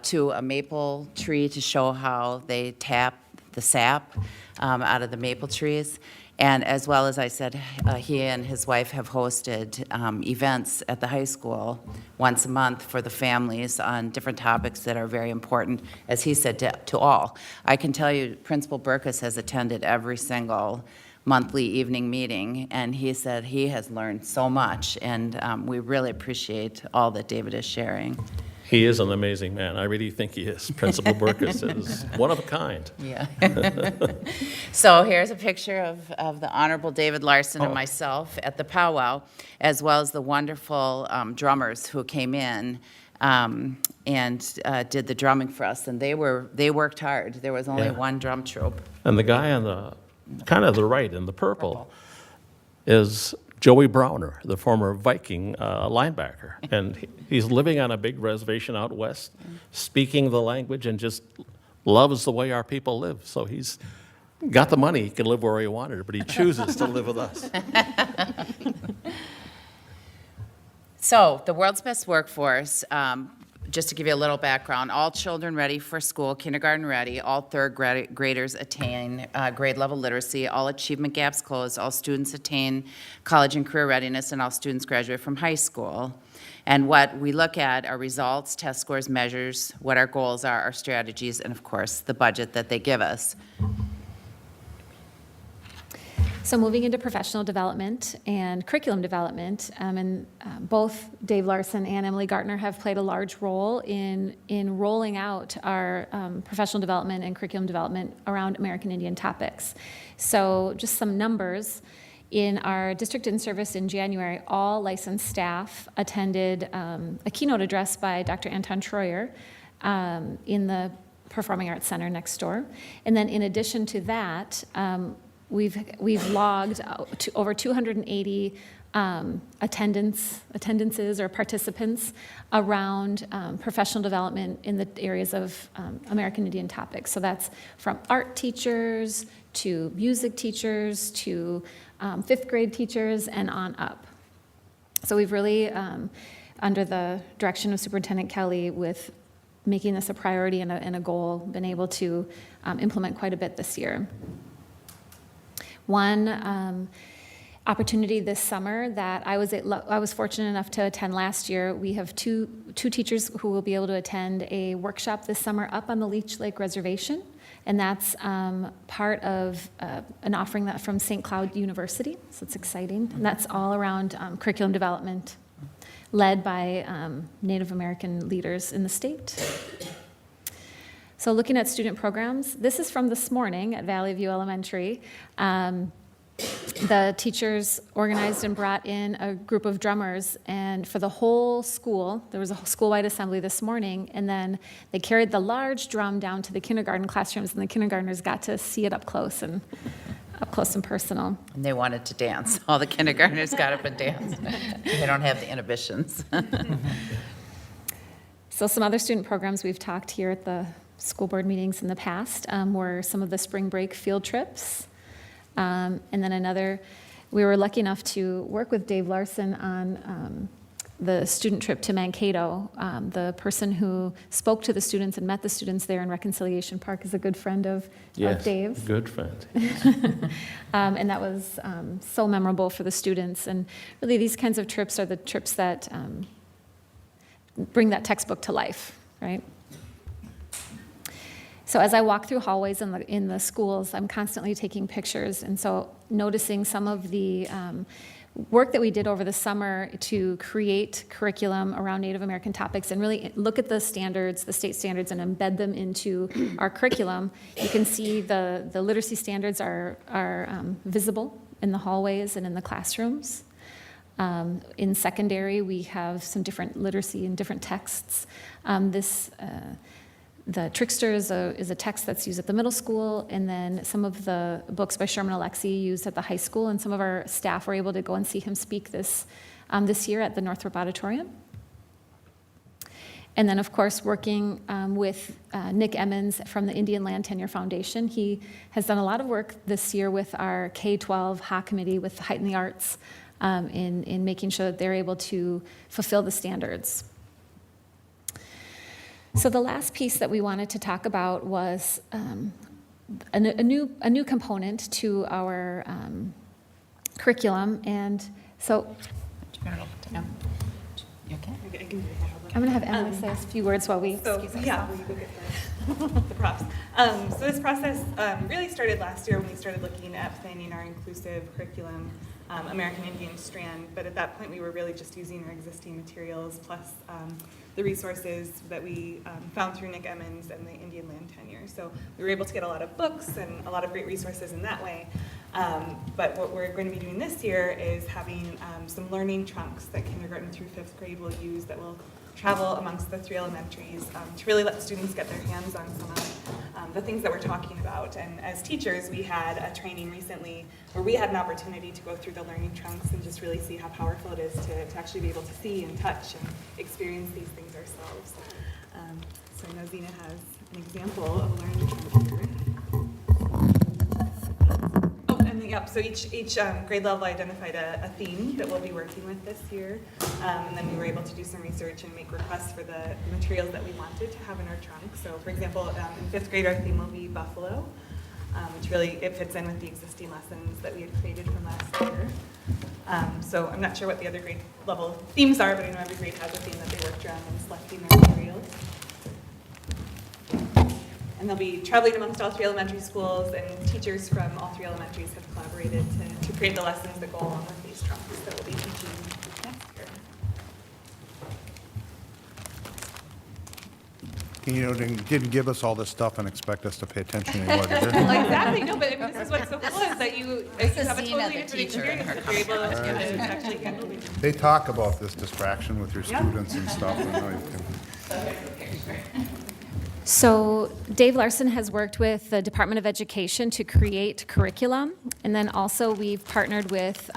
to a maple tree to show how they tap the sap out of the maple trees. And as well as I said, he and his wife have hosted events at the high school once a month for the families on different topics that are very important, as he said, to all. I can tell you, Principal Burkus has attended every single monthly evening meeting, and he said he has learned so much, and we really appreciate all that David is sharing. He is an amazing man. I really think he is. Principal Burkus is one of a kind. Yeah. So here's a picture of the Honorable David Larson and myself at the powwow, as well as the wonderful drummers who came in and did the drumming for us, and they worked hard. There was only one drum troupe. And the guy on the kind of the right in the purple is Joey Browner, the former Viking linebacker. And he's living on a big reservation out west, speaking the language, and just loves the way our people live. So he's got the money, he can live where he wanted, but he chooses to live with us. So the world's best workforce, just to give you a little background, all children ready for school, kindergarten ready, all third graders attain grade level literacy, all achievement gaps closed, all students attain college and career readiness, and all students graduate from high school. And what we look at are results, test scores, measures, what our goals are, our strategies, and of course, the budget that they give us. So moving into professional development and curriculum development, both Dave Larson and Emily Gartner have played a large role in rolling out our professional development and curriculum development around American Indian topics. So just some numbers. In our district in-service in January, all licensed staff attended a keynote address by Dr. Anton Troyer in the Performing Arts Center next door. And then in addition to that, we've logged to over 280 attendances or participants around professional development in the areas of American Indian topics. So that's from art teachers to music teachers to fifth grade teachers and on up. So we've really, under the direction of Superintendent Kelly, with making this a priority and a goal, been able to implement quite a bit this year. One opportunity this summer that I was fortunate enough to attend last year, we have two teachers who will be able to attend a workshop this summer up on the Leech Lake Reservation, and that's part of an offering that from St. Cloud University, so it's exciting. And that's all around curriculum development, led by Native American leaders in the state. So looking at student programs, this is from this morning at Valley View Elementary. The teachers organized and brought in a group of drummers, and for the whole school, there was a school-wide assembly this morning, and then they carried the large drum down to the kindergarten classrooms, and the kindergartners got to see it up close and personal. And they wanted to dance. All the kindergartners got up and danced. They don't have the inhibitions. So some other student programs we've talked here at the school board meetings in the past were some of the spring break field trips. And then we were lucky enough to work with Dave Larson on the student trip to Mankato. The person who spoke to the students and met the students there in Reconciliation Park is a good friend of Dave's. Good friend. And that was so memorable for the students. And really these kinds of trips are the trips that bring that textbook to life, right? So as I walk through hallways in the schools, I'm constantly taking pictures, and so noticing some of the work that we did over the summer to create curriculum around Native American topics and really look at the standards, the state standards, and embed them into our curriculum. You can see the literacy standards are visible in the hallways and in the classrooms. In secondary, we have some different literacy and different texts. The Trickster is a text that's used at the middle school, and then some of the books by Sherman Alexie used at the high school, and some of our staff were able to go and see him speak this year at the Northrop Auditorium. And then, of course, working with Nick Emmons from the Indian Land Tenure Foundation. He has done a lot of work this year with our K-12 HA committee with Heighten the Arts in making sure that they're able to fulfill the standards. So the last piece that we wanted to talk about was a new component to our curriculum. And so You okay? I'm going to have Emily say a few words while we excuse ourselves. we go get the props. So this process really started last year when we started looking at planning our inclusive curriculum, American Indian strand. But at that point, we were really just using our existing materials plus the resources that we found through Nick Emmons and the Indian Land Tenure. So we were able to get a lot of books and a lot of great resources in that way. But what we're going to be doing this year is having some learning trunks that kindergarten through 5th grade will use that will travel amongst the 3 elementaries to really let students get their hands on some of the things that we're talking about. And as teachers, we had a training recently where we had an opportunity to go through the learning trunks and just really see how powerful it is to actually be able to see and touch and experience these things ourselves. So I know Zena has an example of a learning trunk here. Yep, so each grade level identified a theme that we'll be working with this year. And then we were able to do some research and make requests for the materials that we wanted to have in our trunk. So for example, in 5th grade, our theme will be buffalo, which really, it fits in with the existing lessons that we had created from last year. So I'm not sure what the other grade level themes are, but I know every grade has a theme that they worked around in selecting their materials. And they'll be traveling amongst all 3 elementary schools, and teachers from all 3 elementaries have collaborated to create the lessons that go along with these trunks that we'll be teaching next year. You didn't give us all this stuff and expect us to pay attention anymore, did you? Well, exactly, no, but I mean, this is what's so cool is that you have a Zena, totally the different teacher, in experience her if you're able to actually handle these. They talk about this distraction with your Yeah. students and stuff. I know you can. So Dave Larson has worked with the Department of Education to create curriculum. And then also we've partnered with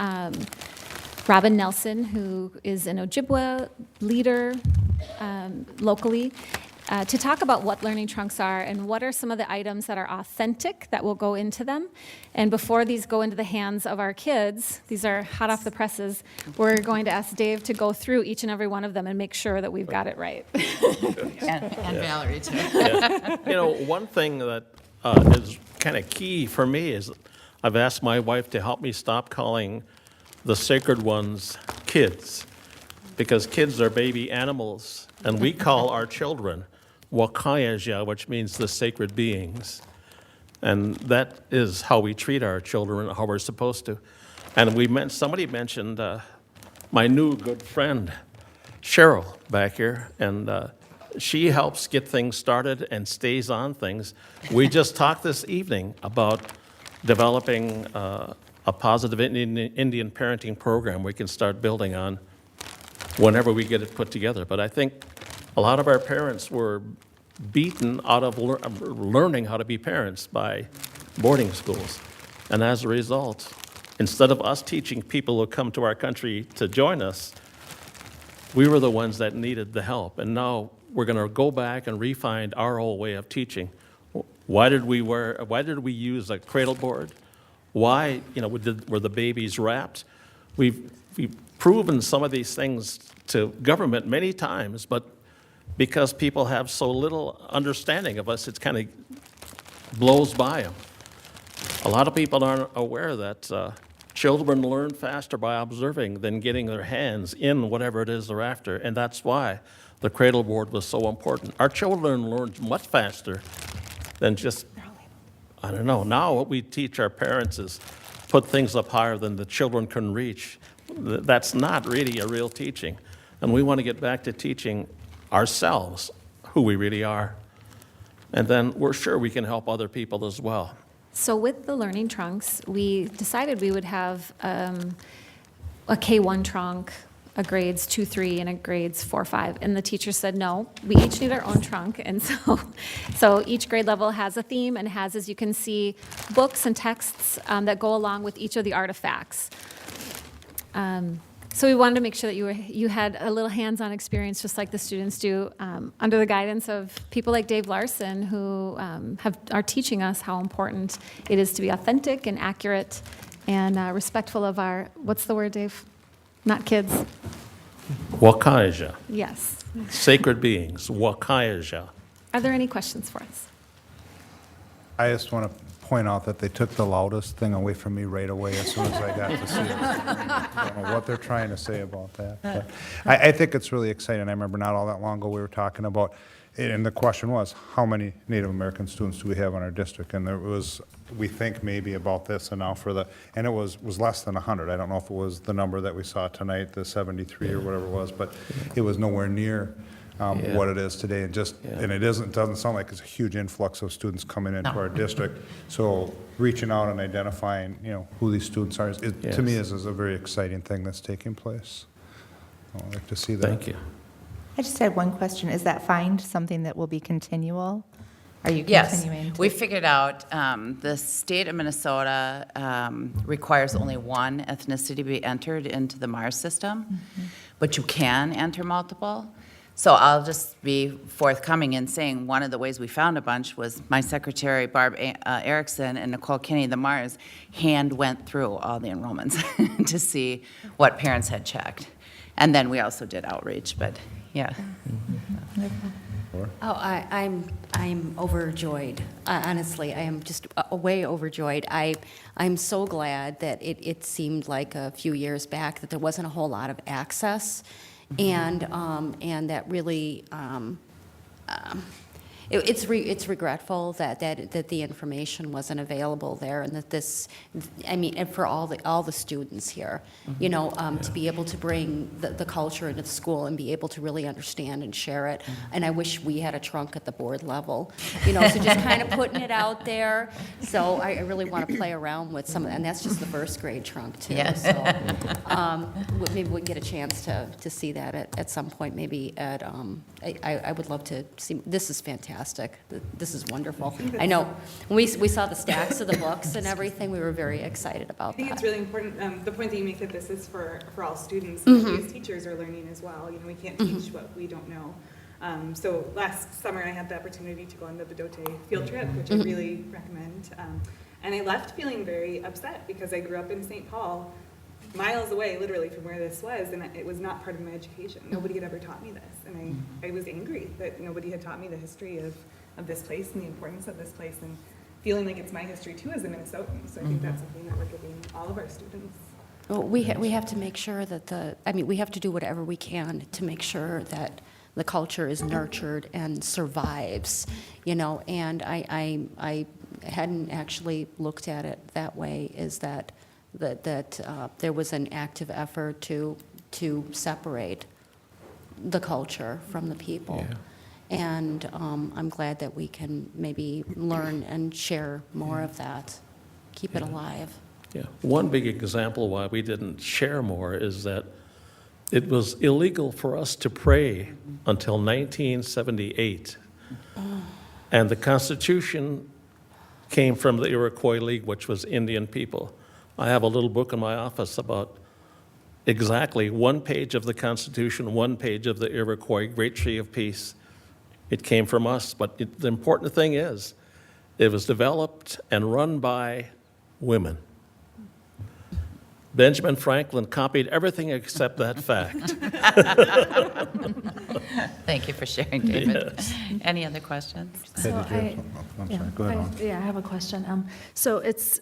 Robin Nelson, who is an Ojibwa leader locally, to talk about what learning trunks are and what are some of the items that are authentic that will go into them. And before these go into the hands of our kids, these are hot off the presses, we're going to ask Dave to go through each and every one of them and make sure that we've got it right. And Valerie, too. Yeah. You know, one thing that is kind of key for me is I've asked my wife to help me stop calling the sacred ones kids, because kids are baby animals, and we call our children Wakayaja, which means the sacred beings. And that is how we treat our children, how we're supposed to. And somebody mentioned my new good friend, Cheryl, back here, and she helps get things started and stays on things. We just talked this evening about developing a positive Indian parenting program we can start building on whenever we get it put together. But I think a lot of our parents were beaten out of learning how to be parents by boarding schools. And as a result, instead of us teaching people who come to our country to join us, we were the ones that needed the help. And now we're going to go back and refine our old way of teaching. Why did we use a cradle board? Why, were the babies wrapped? We've proven some of these things to government many times, but because people have so little understanding of us, it kind of blows by them. A lot of people aren't aware that children learn faster by observing than getting their hands in whatever it is they're after, and that's why the cradle board was so important. Our children learn much faster than just, I don't know. Now what we teach our parents is put things up higher than the children can reach. That's not really a real teaching. And we want to get back to teaching ourselves who we really are. And then we're sure we can help other people as well. So with the learning trunks, we decided we would have a K1 trunk, a grades 2, 3, and a grades 4, 5. And the teacher said, no, we each need our own trunk. And so each grade level has a theme and has, as you can see, books and texts that go along with each of the artifacts. So we wanted to make sure that you had a little hands-on experience, just like the students do, under the guidance of people like Dave Larson, who are teaching us how important it is to be authentic and accurate and respectful of our, what's the word, Dave? Not kids. Wakayaja. Yes. Sacred beings, Wakayaja. Are there any questions for us? I just want to point out that they took the loudest thing away from me right away as soon as I got to see it. I don't know what they're trying to say about that. But I think it's really exciting. I remember not all that long ago, we were talking about, and the question was, how many Native American students do we have in our district? And there was, we think maybe about this, and now for the, and it was less than 100. I don't know if it was the number that we saw tonight, the 73 or whatever it was, but it was nowhere near what it is today, and just, and it doesn't sound like it's a huge influx of students coming into our district. So reaching out and identifying, who these students are, to me is a very exciting thing that's taking place. I'd like to see that. Thank you. I just had one question. Is that find something that will be continual? Are you Yes, continuing? we figured out the state of Minnesota requires only one ethnicity to be entered into the MARS system, but you can enter multiple. So I'll just be forthcoming in saying one of the ways we found a bunch was my secretary, Barb Erickson, and Nicole Kinney, the MARS, hand went through all the enrollments to see what parents had checked. And then we also did outreach, but yeah. Oh, I'm overjoyed. Honestly, I am just way overjoyed. I'm so glad that it seemed like a few years back that there wasn't a whole lot of access, and that really. It's regretful that the information wasn't available there, and that this, I mean, and for all the students here, to be able to bring the culture into the school and be able to really understand and share it. And I wish we had a trunk at the board level, so just kind of putting it out there. So I really want to play around with some, and that's just the first grade trunk too. Yeah. So maybe we can get a chance to see that at some point. Maybe at I would love to see. This is fantastic. This is wonderful. I know when we saw the stacks of the books and everything, we were very excited about that. I think it's really important, the point that you make, that this is for all students, and we as teachers are learning as well. We can't teach what we don't know. So last summer I had the opportunity to go on the Bdote field trip, which I really recommend. And I left feeling very upset because I grew up in St. Paul, miles away literally from where this was, and it was not part of my education. Nobody had ever taught me this, and I was angry that nobody had taught me the history of this place and the importance of this place, and feeling like it's my history too as a Minnesotan. So I think that's something that we're giving all of our students. Well, we have to make sure that we have to do whatever we can to make sure that the culture is nurtured and survives, and I hadn't actually looked at it that way, is that there was an active effort to separate the culture from the people. Yeah. And I'm glad that we can maybe learn and share more of that, keep it alive. Yeah. One big example why we didn't share more is that it was illegal for us to pray until 1978. And the Constitution came from the Iroquois League, which was Indian people. I have a little book in my office about exactly one page of the Constitution, one page of the Iroquois Great Tree of Peace. It came from us, but the important thing is it was developed and run by women. Benjamin Franklin copied everything except that fact. Thank you for sharing, David. Yes. Any other questions? So I'm sorry, go ahead, Dawn. I have a question. So it's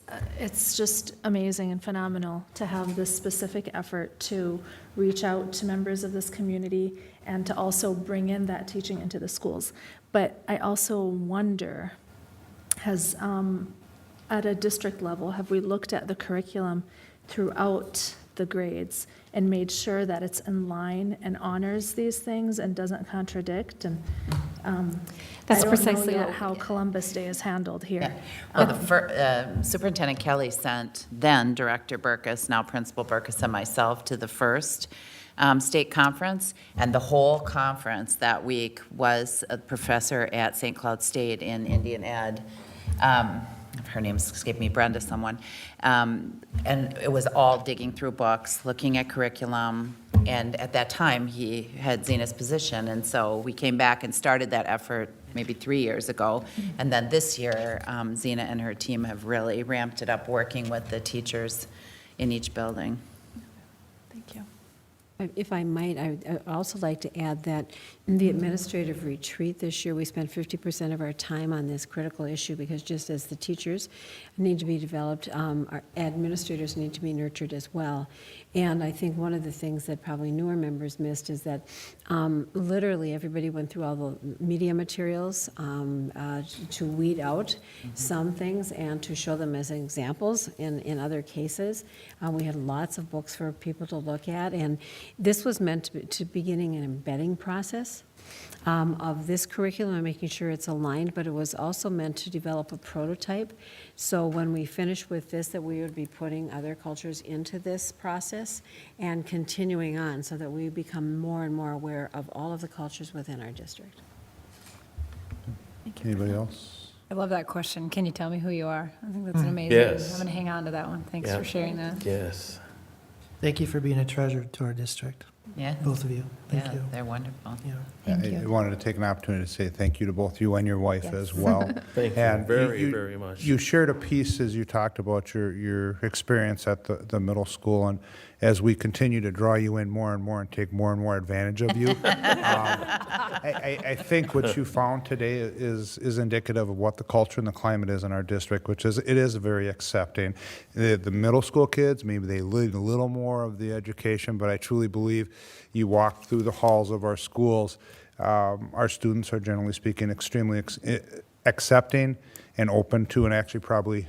just amazing and phenomenal to have this specific effort to reach out to members of this community and to also bring in that teaching into the schools. But I also wonder, at a district level, have we looked at the curriculum throughout the grades and made sure that it's in line and honors these things and doesn't contradict? And That's I don't precisely know yet what- how Columbus Day is handled here. Well, Superintendent Kelly sent then Director Burkus, now Principal Burkus, and myself to the first state conference, and the whole conference that week was a professor at St. Cloud State in Indian Ed. Her name escaped me, Brenda someone. And it was all digging through books, looking at curriculum, and at that time, he had Zena's position, and so we came back and started that effort maybe 3 years ago, and then this year, Zena and her team have really ramped it up, working with the teachers in each building. Thank you. If I might, I'd also like to add that in the administrative retreat this year, we spent 50% of our time on this critical issue, because just as the teachers need to be developed, our administrators need to be nurtured as well. And I think one of the things that probably newer members missed is that literally everybody went through all the media materials to weed out some things and to show them as examples in other cases. We had lots of books for people to look at, and this was meant to beginning an embedding process of this curriculum and making sure it's aligned, but it was also meant to develop a prototype. So when we finish with this, that we would be putting other cultures into this process and continuing on so that we become more and more aware of all of the cultures within our district. Anybody else? I love that question. Can you tell me who you are? I think that's amazing. Yes. I'm going to hang on to that one. Thanks for sharing that. Yes. Thank you for being a treasure to our district, Yeah. both of you. Thank you. They're wonderful. Yeah. I wanted to take an opportunity to say thank you to both you and your wife as well. Thank you And very much. You shared a piece as you talked about your experience at the middle school, and as we continue to draw you in more and more and take more and more advantage of you, I think what you found today is indicative of what the culture and the climate is in our district, which is it is very accepting. The middle school kids, maybe they need a little more of the education, but I truly believe you walk through the halls of our schools, our students are generally speaking extremely accepting and open to, and actually probably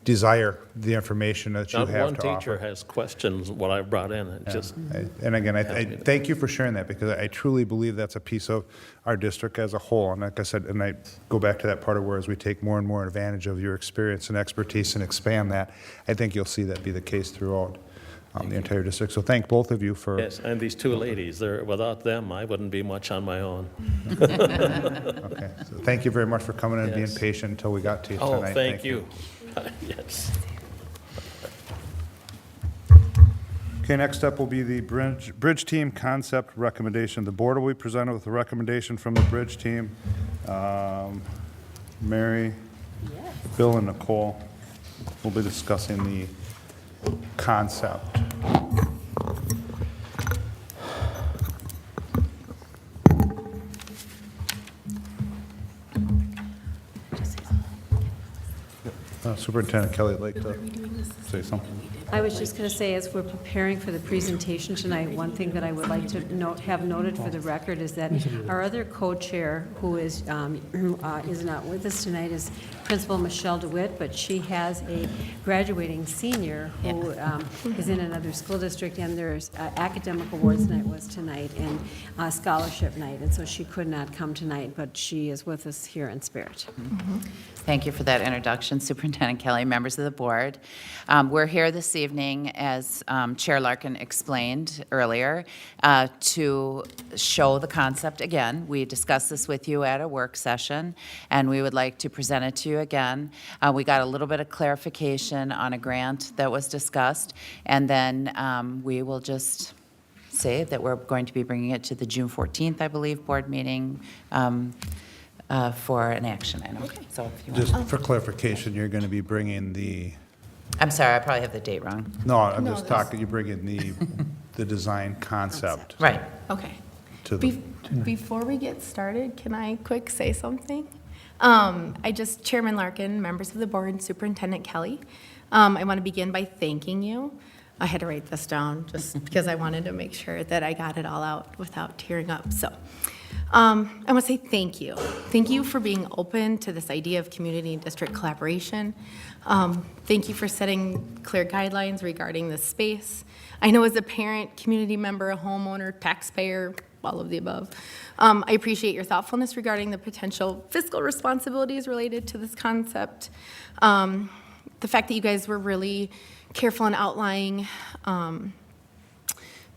desire the information that you Not have one to teacher offer. has questions what I've brought in. It just, And again, I thank you for sharing that, because I truly believe that's a piece of our district as a whole. And like I said, and I go back to that part of where as we take more and more advantage of your experience and expertise and expand that, I think you'll see that be the case throughout the entire district. So thank both of you for. yes, and these two ladies, without them, I wouldn't be much on my own. Okay, so thank you very much for coming and being Yes. patient until we got to you Oh, tonight. thank you. Yes. Okay, next up will be the Bridge Team Concept Recommendation. The board will be presented with a recommendation from the Bridge Team. Mary, Bill, and Nicole will be discussing the concept. Superintendent Kelly would like to say something. I was just going to say, as we're preparing for the presentation tonight, one thing that I would like to have noted for the record is that our other co-chair, who is not with us tonight, is Principal Michelle DeWitt, but she has a graduating senior who is in another school district, and there's academic awards night was tonight and scholarship night, and so she could not come tonight, but she is with us here in spirit. Thank you for that introduction, Superintendent Kelly, members of the board. We're here this evening, as Chair Larkin explained earlier, to show the concept again. We discussed this with you at a work session, and we would like to present it to you again. We got a little bit of clarification on a grant that was discussed, and then we will just say that we're going to be bringing it to the June 14th, I believe, board meeting for an action item. So if you want. Just for clarification, you're going to be bringing the, I'm sorry, I probably have the date wrong. no, I'm just talking, you're bringing the design concept. Right. Okay. To the, Before we get started, can I quick say something? Chairman Larkin, members of the board, and Superintendent Kelly, I want to begin by thanking you. I had to write this down just because I wanted to make sure that I got it all out without tearing up. So I want to say thank you. Thank you for being open to this idea of community and district collaboration. Thank you for setting clear guidelines regarding this space. I know as a parent, community member, a homeowner, taxpayer, all of the above, I appreciate your thoughtfulness regarding the potential fiscal responsibilities related to this concept. The fact that you guys were really careful in outlining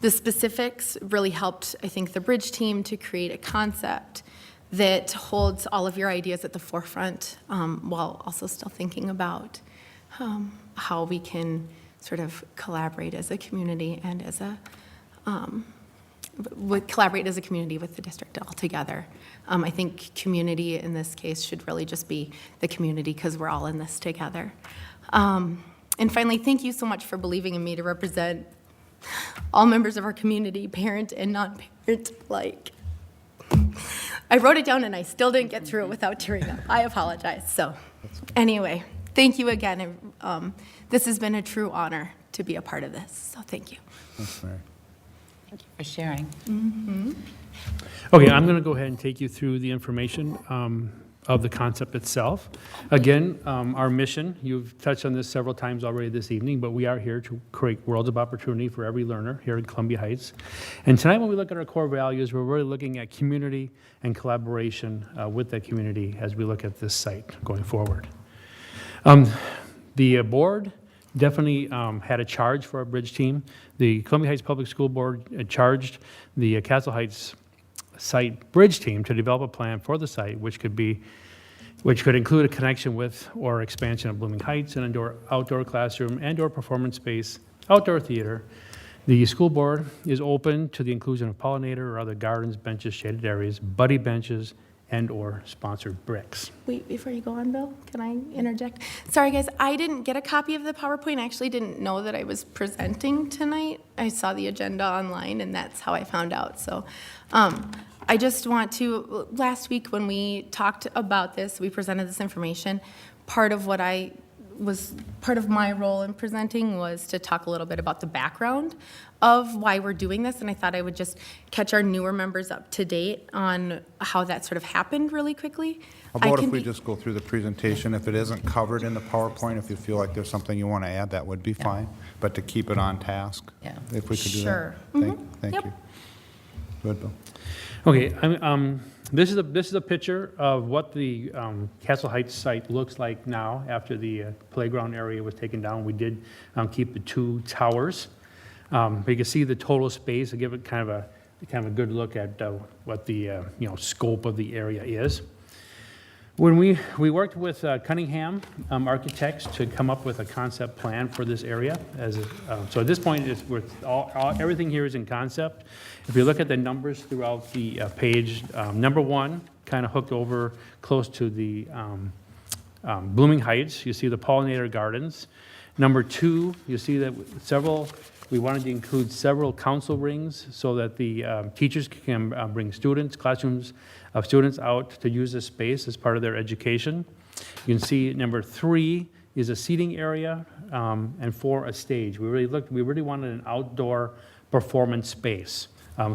the specifics really helped, I think, the Bridge team to create a concept that holds all of your ideas at the forefront while also still thinking about how we can sort of collaborate as a community and as a collaborate as a community with the district altogether. I think community in this case should really just be the community because we're all in this together. And finally, thank you so much for believing in me to represent all members of our community, parent and non-parent alike. I wrote it down and I still didn't get through it without tearing up. I apologize. So anyway, thank you again. This has been a true honor to be a part of this, so thank you. Thanks, Mary. Thank you for sharing. Okay, I'm going to go ahead and take you through the information of the concept itself. Again, our mission, you've touched on this several times already this evening, but we are here to create worlds of opportunity for every learner here in Columbia Heights. And tonight when we look at our core values, we're really looking at community and collaboration with that community as we look at this site going forward. The board definitely had a charge for our bridge team. The Columbia Heights Public School Board charged the Castle Heights site bridge team to develop a plan for the site, which could include a connection with or expansion of Blooming Heights, an outdoor classroom and/or performance space, outdoor theater. The school board is open to the inclusion of pollinator or other gardens, benches, shaded areas, buddy benches, and/or sponsored bricks. Wait, before you go on, Bill, can I interject? Sorry, guys, I didn't get a copy of the PowerPoint. I actually didn't know that I was presenting tonight. I saw the agenda online, and that's how I found out. So I just want to, last week when we talked about this, we presented this information. Part of my role in presenting was to talk a little bit about the background of why we're doing this, and I thought I would just catch our newer members up to date on how that sort of happened really quickly. How about if we just go through the presentation? If it isn't covered in the PowerPoint, if you feel like there's something you want to add, that would be fine. But to keep it on task, if we could do that. Sure. Thank Yep. you. Go ahead, Bill. Okay, this is a picture of what the Castle Heights site looks like now after the playground area was taken down. We did keep the two towers. But you can see the total space to give it kind of a good look at what the scope of the area is. When we worked with Cunningham Architects to come up with a concept plan for this area, so at this point, everything here is in concept. If you look at the numbers throughout the page, number one kind of hooked over close to the Blooming Heights. You see the pollinator gardens. Number two, you see that we wanted to include several council rings so that the teachers can bring classrooms of students out to use this space as part of their education. You can see number three is a seating area, and four, a stage. We really wanted an outdoor performance space.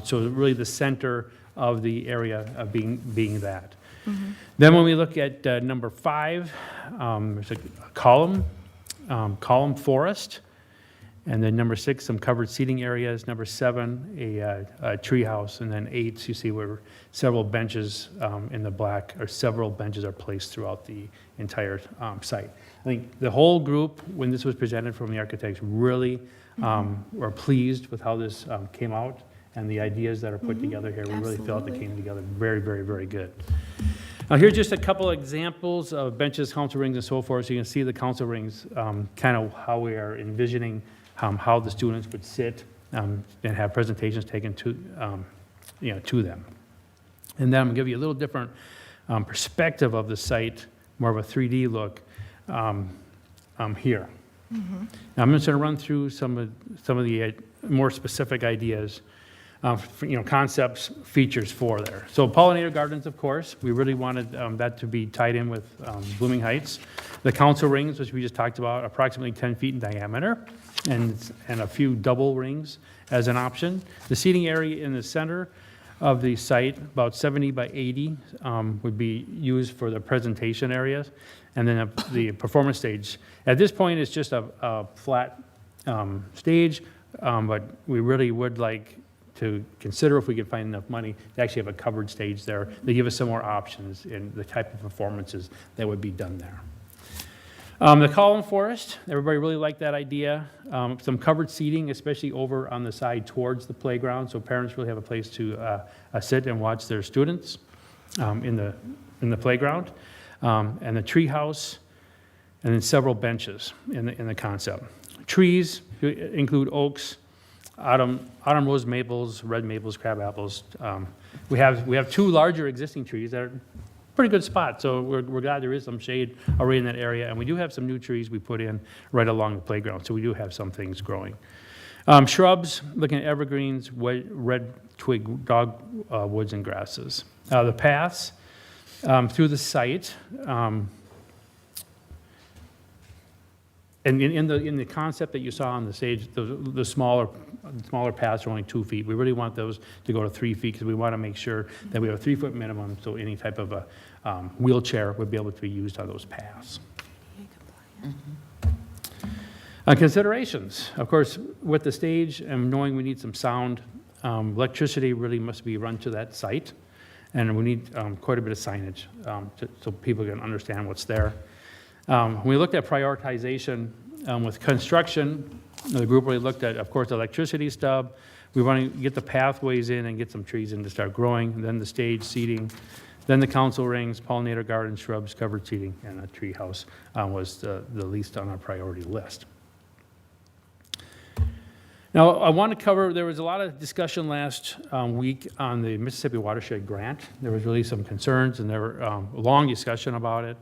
So really the center of the area being that. Mm-hmm. Then when we look at number five, there's a column forest. And then number six, some covered seating areas. Number seven, a tree house. And then eight, you see where several benches in the black, or several benches are placed throughout the entire site. I think the whole group, when this was presented from the architects, really were pleased with how this came out and the ideas that are put together here. We really felt it came together very, very, very good. Now here's just a couple of examples of benches, council rings, and so forth. So you can see the council rings, kind of how we are envisioning how the students would sit and have presentations taken to them. And then I'm going to give you a little different perspective of the site, more of a 3D look here. Mm-hmm. Now I'm just going to run through some of the more specific ideas, concepts, features for there. So pollinator gardens, of course, we really wanted that to be tied in with Blooming Heights. The council rings, which we just talked about, approximately 10 feet in diameter, and a few double rings as an option. The seating area in the center of the site, about 70 by 80, would be used for the presentation areas. And then the performance stage. At this point, it's just a flat stage, but we really would like to consider if we could find enough money to actually have a covered stage there. They give us some more options in the type of performances that would be done there. The column forest, everybody really liked that idea. Some covered seating, especially over on the side towards the playground, so parents really have a place to sit and watch their students in the playground. And the tree house, and then several benches in the concept. Trees include oaks, autumn rose maples, red maples, crab apples. We have two larger existing trees that are pretty good spot, so we're glad there is some shade already in that area, and we do have some new trees we put in right along the playground, so we do have some things growing. Shrubs, looking at evergreens, red twig dogwoods and grasses. The paths through the site, and in the concept that you saw on the stage, the smaller paths are only 2 feet. We really want those to go to 3 feet because we want to make sure that we have a 3-foot minimum, so any type of a wheelchair would be able to be used on those paths. Considerations, of course, with the stage and knowing we need some sound, electricity really must be run to that site, and we need quite a bit of signage so people can understand what's there. When we looked at prioritization with construction, the group really looked at, of course, the electricity stub. We want to get the pathways in and get some trees in to start growing, and then the stage seating, then the council rings, pollinator gardens, shrubs, covered seating, and a tree house was the least on our priority list. Now, I want to cover, there was a lot of discussion last week on the Mississippi Watershed Grant. There was really some concerns, and there were a long discussion about it.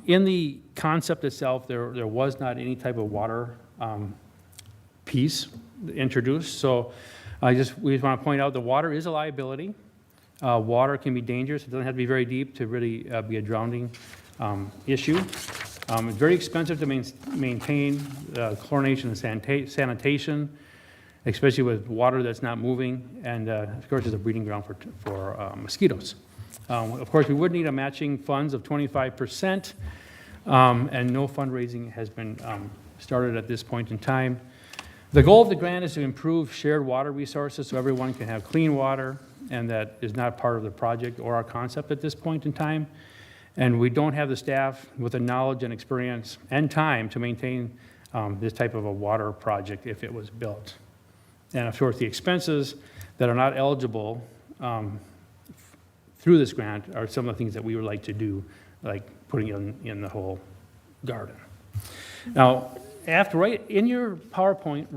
In the concept itself, there was not any type of water piece introduced. So we just want to point out the water is a liability. Water can be dangerous. It doesn't have to be very deep to really be a drowning issue. It's very expensive to maintain chlorination and sanitation, especially with water that's not moving, and of course, it's a breeding ground for mosquitoes. Of course, we would need a matching funds of 25%, and no fundraising has been started at this point in time. The goal of the grant is to improve shared water resources so everyone can have clean water, and that is not part of the project or our concept at this point in time. And we don't have the staff with the knowledge and experience and time to maintain this type of a water project if it was built. And of course, the expenses that are not eligible through this grant are some of the things that we would like to do, like putting in the whole garden. Now, right in your PowerPoint,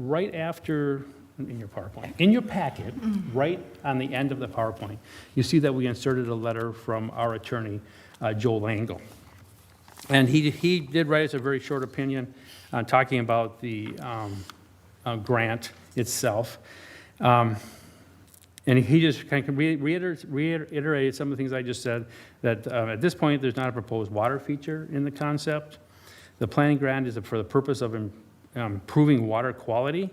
in your packet, right on the end of the PowerPoint, you see that we inserted a letter from our attorney, Joe Langle. And he did write us a very short opinion talking about the grant itself. And he just kind of reiterated some of the things I just said, that at this point, there's not a proposed water feature in the concept. The planning grant is for the purpose of improving water quality.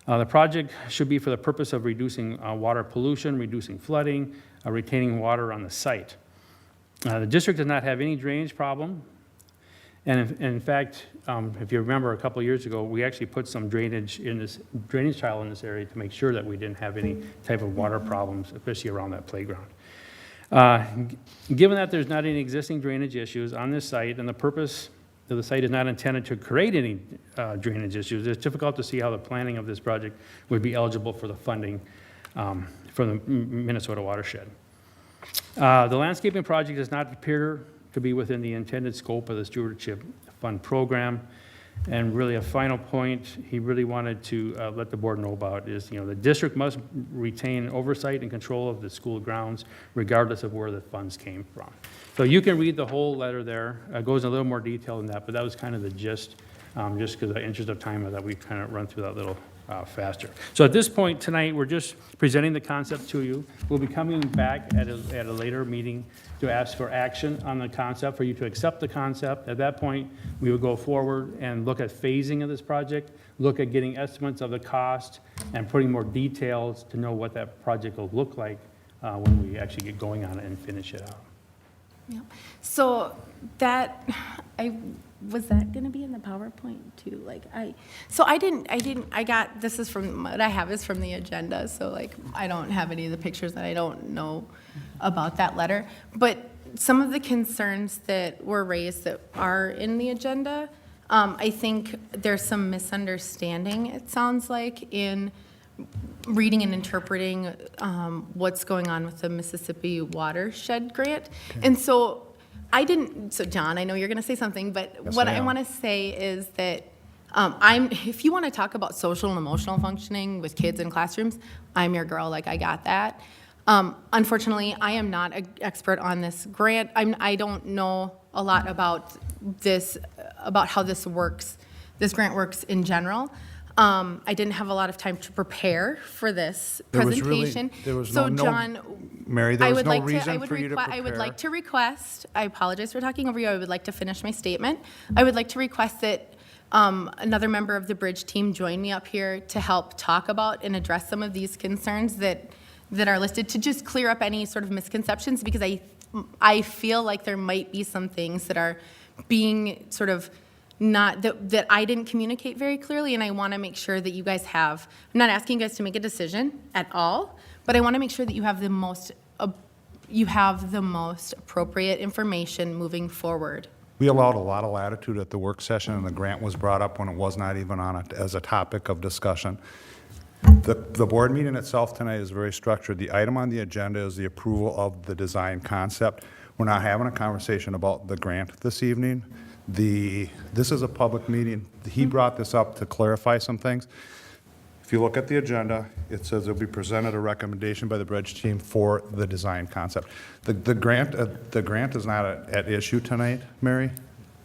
The project should be for the purpose of reducing water pollution, reducing flooding, retaining water on the site. The district does not have any drainage problem. And in fact, if you remember a couple of years ago, we actually put some drainage tile in this area to make sure that we didn't have any type of water problems, especially around that playground. Given that there's not any existing drainage issues on this site, and the purpose of the site is not intended to create any drainage issues, it's difficult to see how the planning of this project would be eligible for the funding from the Minnesota watershed. The landscaping project does not appear to be within the intended scope of the stewardship fund program. And really a final point he really wanted to let the board know about is, the district must retain oversight and control of the school grounds regardless of where the funds came from. So you can read the whole letter there. It goes in a little more detail than that, but that was kind of the gist, just because of the interest of time that we kind of run through that little faster. So at this point tonight, we're just presenting the concept to you. We'll be coming back at a later meeting to ask for action on the concept, for you to accept the concept. At that point, we will go forward and look at phasing of this project, look at getting estimates of the cost, and putting more details to know what that project will look like when we actually get going on it and finish it out. Yeah. So was that going to be in the PowerPoint too? This is from, what I have is from the agenda, so I don't have any of the pictures and I don't know about that letter. But some of the concerns that were raised that are in the agenda, I think there's some misunderstanding, it sounds like, in reading and interpreting what's going on with the Mississippi Watershed Grant. Okay. And so John, I know you're going to say something, but yes, what I want to say is that if you want to talk about social and emotional functioning with kids in classrooms, I'm your girl, I got that. Unfortunately, I am not an expert on this grant. I don't know a lot about how this grant works in general. I didn't have a lot of time to prepare for this There was really- presentation. there was So no- John, Mary, there I was would no like to, reason I would for you to I would prepare. like to request, I apologize for talking over you, I would like to finish my statement. I would like to request that another member of the bridge team join me up here to help talk about and address some of these concerns that are listed, to just clear up any sort of misconceptions, because I feel like there might be some things that are being sort of not, that I didn't communicate very clearly, and I want to make sure that you guys have, I'm not asking you guys to make a decision at all, but I want to make sure that you have the most appropriate information moving forward. We allowed a lot of latitude at the work session, and the grant was brought up when it was not even on it as a topic of discussion. The board meeting itself tonight is very structured. The item on the agenda is the approval of the design concept. We're not having a conversation about the grant this evening. This is a public meeting. He brought this up to clarify some things. If you look at the agenda, it says it'll be presented a recommendation by the bridge team for the design concept. The grant is not at issue tonight, Mary.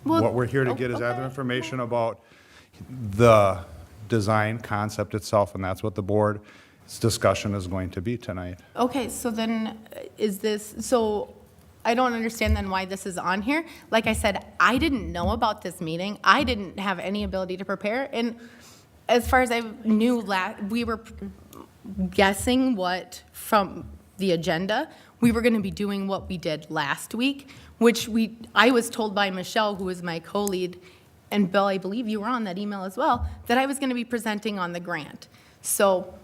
Well, What we're here to get is other information about the design concept itself, and that's what the board's discussion is going to be tonight. Okay, so then so I don't understand then why this is on here. Like I said, I didn't know about this meeting. I didn't have any ability to prepare. And as far as I knew, we were guessing what from the agenda, we were going to be doing what we did last week, which I was told by Michelle, who was my co-lead, and Bill, I believe you were on that email as well, that I was going to be presenting on the grant. So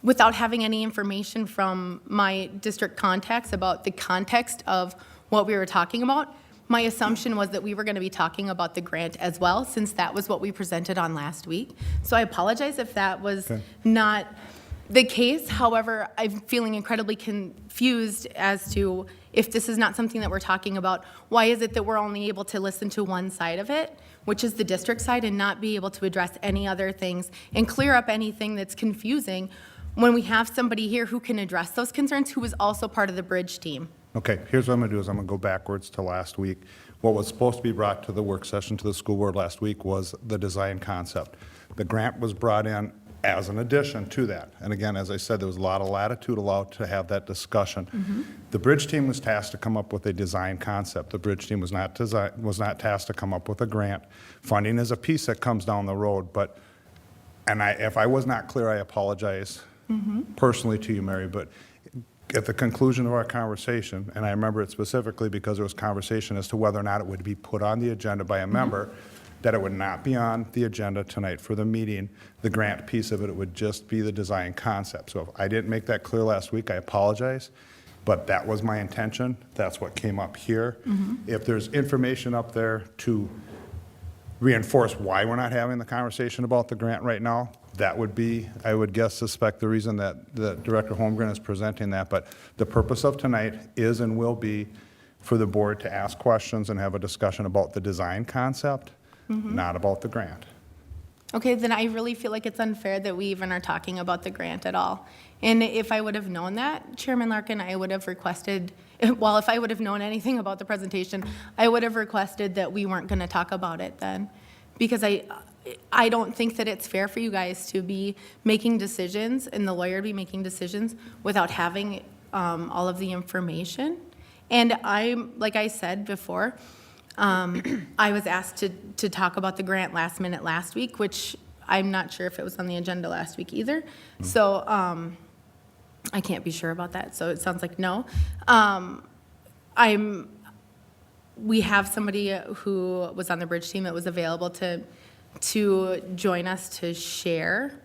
without having any information from my district contacts about the context of what we were talking about, my assumption was that we were going to be talking about the grant as well, since that was what we presented on last week. So I apologize if that was not the case. However, I'm feeling incredibly confused as to, if this is not something that we're talking about, why is it that we're only able to listen to one side of it, which is the district side, and not be able to address any other things and clear up anything that's confusing, when we have somebody here who can address those concerns, who was also part of the bridge team? Okay, here's what I'm going to do, is I'm going to go backwards to last week. What was supposed to be brought to the work session to the school board last week was the design concept. The grant was brought in as an addition to that. And again, as I said, there was a lot of latitude allowed to have that discussion. The bridge team was tasked to come up with a design concept. The bridge team was not tasked to come up with a grant. Funding is a piece that comes down the road, but, and if I was not clear, I apologize personally to you, Mary, but at the conclusion of our conversation, and I remember it specifically because there was conversation as to whether or not it would be put on the agenda by a member, that it would not be on the agenda tonight for the meeting. The grant piece of it would just be the design concept. So if I didn't make that clear last week, I apologize, but that was my intention. That's what came up here. If there's information up there to reinforce why we're not having the conversation about the grant right now, that would be, I would guess, suspect the reason that Director Holmgren is presenting that. But the purpose of tonight is and will be for the board to ask questions and have a discussion about the design concept, not about the grant. Okay, then I really feel like it's unfair that we even are talking about the grant at all. And if I would have known that, Chairman Larkin, I would have requested, well, if I would have known anything about the presentation, I would have requested that we weren't going to talk about it then. Because I don't think that it's fair for you guys to be making decisions and the lawyer to be making decisions without having all of the information. And like I said before, I was asked to talk about the grant last minute last week, which I'm not sure if it was on the agenda last week either. So I can't be sure about that. So it sounds like no. We have somebody who was on the bridge team that was available to join us to share,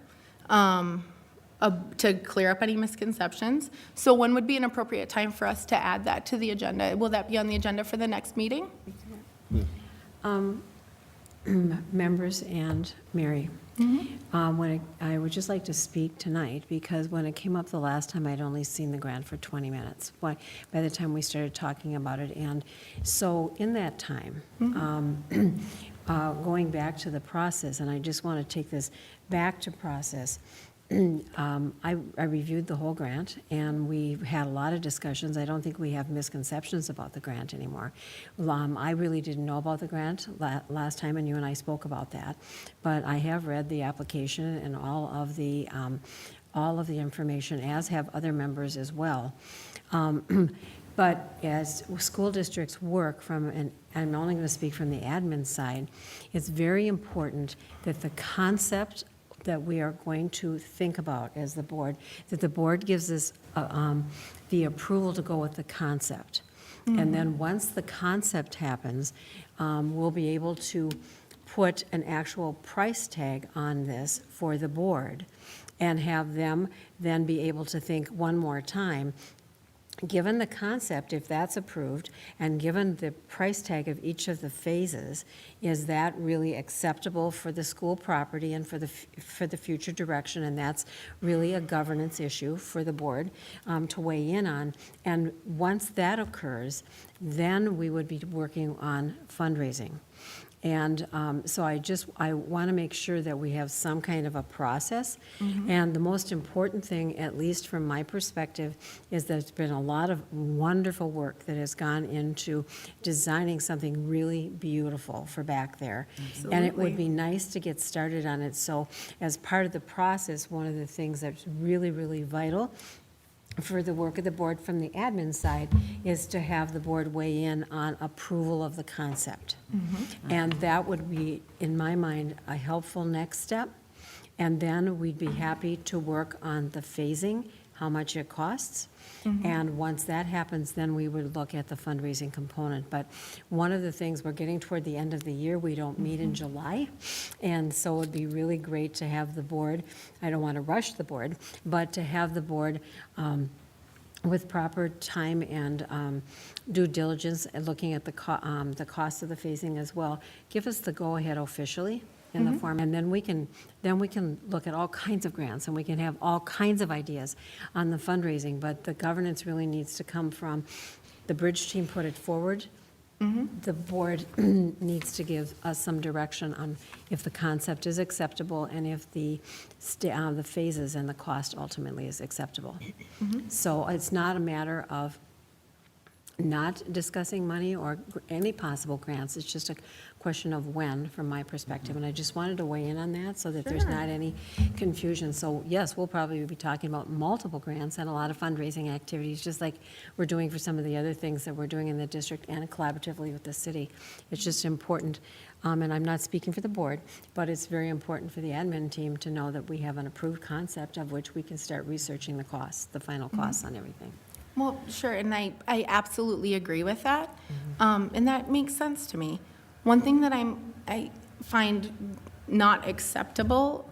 to clear up any misconceptions. So when would be an appropriate time for us to add that to the agenda? Will that be on the agenda for the next meeting? Members and Mary, I would just like to speak tonight, because when it came up the last time, I'd only seen the grant for 20 minutes by the time we started talking about it. And so in that time, going back to the process, and I just want to take this back to process, I reviewed the whole grant, and we had a lot of discussions. I don't think we have misconceptions about the grant anymore. I really didn't know about the grant last time, and you and I spoke about that. But I have read the application and all of the information, as have other members as well. But as school districts work and I'm only going to speak from the admin side, it's very important that the concept that we are going to think about as the board, that the board gives us the approval to go with the concept. And then once the concept happens, we'll be able to put an actual price tag on this for the board and have them then be able to think one more time, given the concept, if that's approved, and given the price tag of each of the phases, is that really acceptable for the school property and for the future direction? And that's really a governance issue for the board to weigh in on. And once that occurs, then we would be working on fundraising. And so I want to make sure that we have some kind of a process. And the most important thing, at least from my perspective, is that there's been a lot of wonderful work that has gone into designing something really beautiful for back there. And it would be nice to get started on it. So as part of the process, one of the things that's really, really vital for the work of the board from the admin side is to have the board weigh in on approval of the concept. And that would be, in my mind, a helpful next step. And then we'd be happy to work on the phasing, how much it costs. And once that happens, then we would look at the fundraising component. But one of the things, we're getting toward the end of the year, we don't meet in July. And so it'd be really great to have the board, I don't want to rush the board, but to have the board with proper time and due diligence, and looking at the cost of the phasing as well, give us the go-ahead officially in the form, and then we can look at all kinds of grants, and we can have all kinds of ideas on the fundraising. But the governance really needs to come from the bridge team, put it forward. The board needs to give us some direction on if the concept is acceptable and if the phases and the cost ultimately is acceptable. So it's not a matter of not discussing money or any possible grants. It's just a question of when, from my perspective. And I just wanted to weigh in on that so that there's not any confusion. So yes, we'll probably be talking about multiple grants and a lot of fundraising activities, just like we're doing for some of the other things that we're doing in the district and collaboratively with the city. It's just important, and I'm not speaking for the board, but it's very important for the admin team to know that we have an approved concept of which we can start researching the costs, the final costs on everything. Well, sure, and I absolutely agree with that, and that makes sense to me. One thing that I find not acceptable,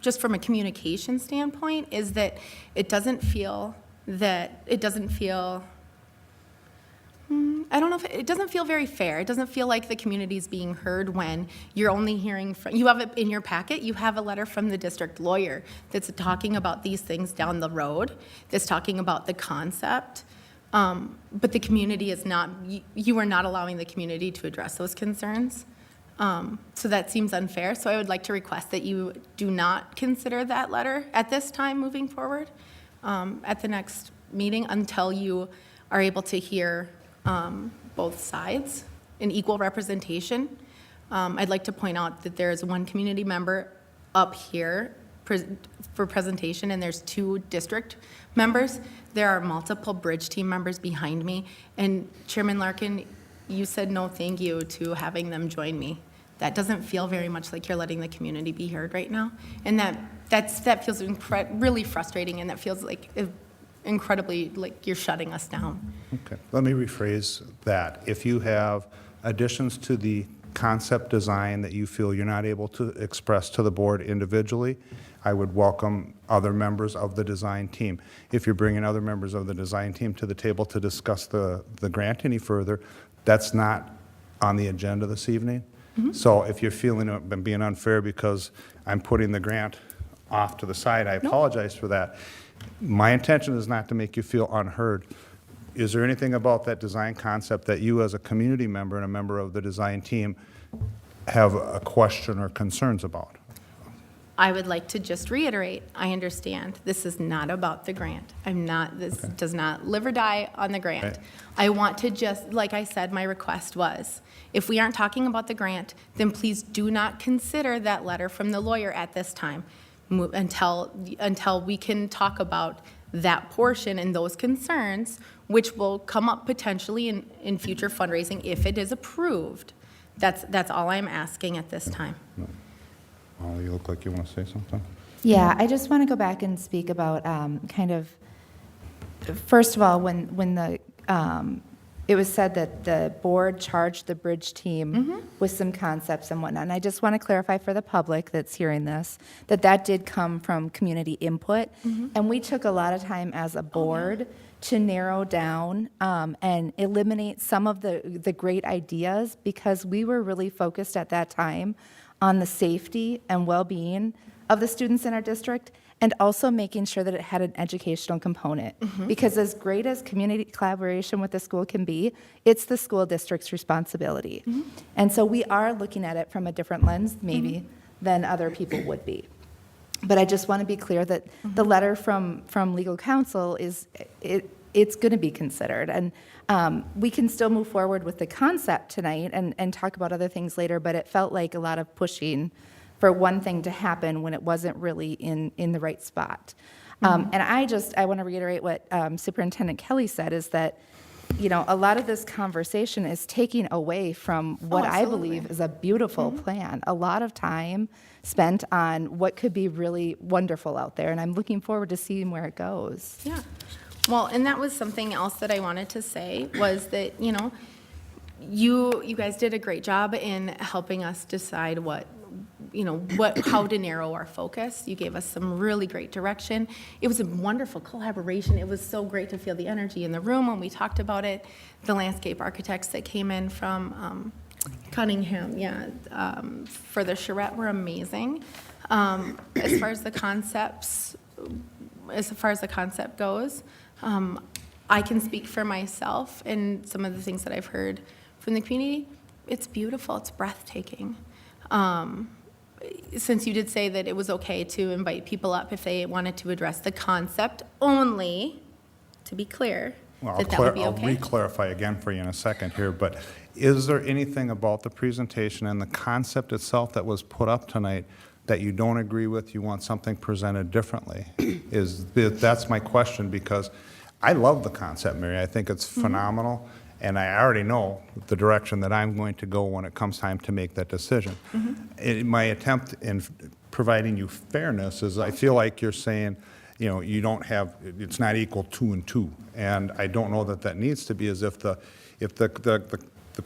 just from a communication standpoint, is that it doesn't feel, I don't know if it doesn't feel very fair. It doesn't feel like the community's being heard when you're only hearing from, you have it in your packet, you have a letter from the district lawyer that's talking about these things down the road, that's talking about the concept, but the community is not, you are not allowing the community to address those concerns. So that seems unfair. So I would like to request that you do not consider that letter at this time moving forward, at the next meeting, until you are able to hear both sides in equal representation. I'd like to point out that there is one community member up here for presentation, and there's 2 district members. There are multiple bridge team members behind me, and Chairman Larkin, you said no thank you to having them join me. That doesn't feel very much like you're letting the community be heard right now, and that feels really frustrating, and that feels like incredibly like you're shutting us down. Okay, let me rephrase that. If you have additions to the concept design that you feel you're not able to express to the board individually, I would welcome other members of the design team. If you're bringing other members of the design team to the table to discuss the grant any further, that's not on the agenda this evening. So if you're feeling I'm being unfair because I'm putting the grant off to the side, I apologize for that. My intention is not to make you feel unheard. Is there anything about that design concept that you as a community member and a member of the design team have a question or concerns about? I would like to just reiterate, I understand this is not about the grant. This does not live or die on the grant. Right. I want to just, like I said, my request was, if we aren't talking about the grant, then please do not consider that letter from the lawyer at this time until we can talk about that portion and those concerns, which will come up potentially in future fundraising if it is approved. That's all I'm asking at this time. Molly, you look like you want to say something? Yeah, I just want to go back and speak about first of all, when it was said that the board charged the bridge team with some concepts and whatnot. And I just want to clarify for the public that's hearing this, that did come from community input. And we took a lot of time as a board to narrow down and eliminate some of the great ideas, because we were really focused at that time on the safety and well-being of the students in our district, and also making sure that it had an educational component. Because as great as community collaboration with the school can be, it's the school district's responsibility. And so we are looking at it from a different lens, maybe, than other people would be. But I just want to be clear that the letter from legal counsel it's going to be considered. And we can still move forward with the concept tonight and talk about other things later, but it felt like a lot of pushing for one thing to happen when it wasn't really in the right spot. And I want to reiterate what Superintendent Kelly said, is that, a lot of this conversation is taking away from what I believe is a beautiful plan. A lot of time spent on what could be really wonderful out there, and I'm looking forward to seeing where it goes. Yeah. Well, and that was something else that I wanted to say, was that, you guys did a great job in helping us decide how to narrow our focus. You gave us some really great direction. It was a wonderful collaboration. It was so great to feel the energy in the room when we talked about it. The landscape architects that came in from Cunningham, for the charrette were amazing. As far as the concept goes, I can speak for myself and some of the things that I've heard from the community. It's beautiful. It's breathtaking. Since you did say that it was okay to invite people up if they wanted to address the concept only, to be clear, Well, that would be I'll okay? re-clarify again for you in a second here, but is there anything about the presentation and the concept itself that was put up tonight that you don't agree with, you want something presented differently? That's my question, because I love the concept, Mary. I think it's phenomenal, and I already know the direction that I'm going to go when it comes time to make that decision. My attempt in providing you fairness is, I feel like you're saying, you don't have, it's not equal 2 and 2, and I don't know that needs to be, as if the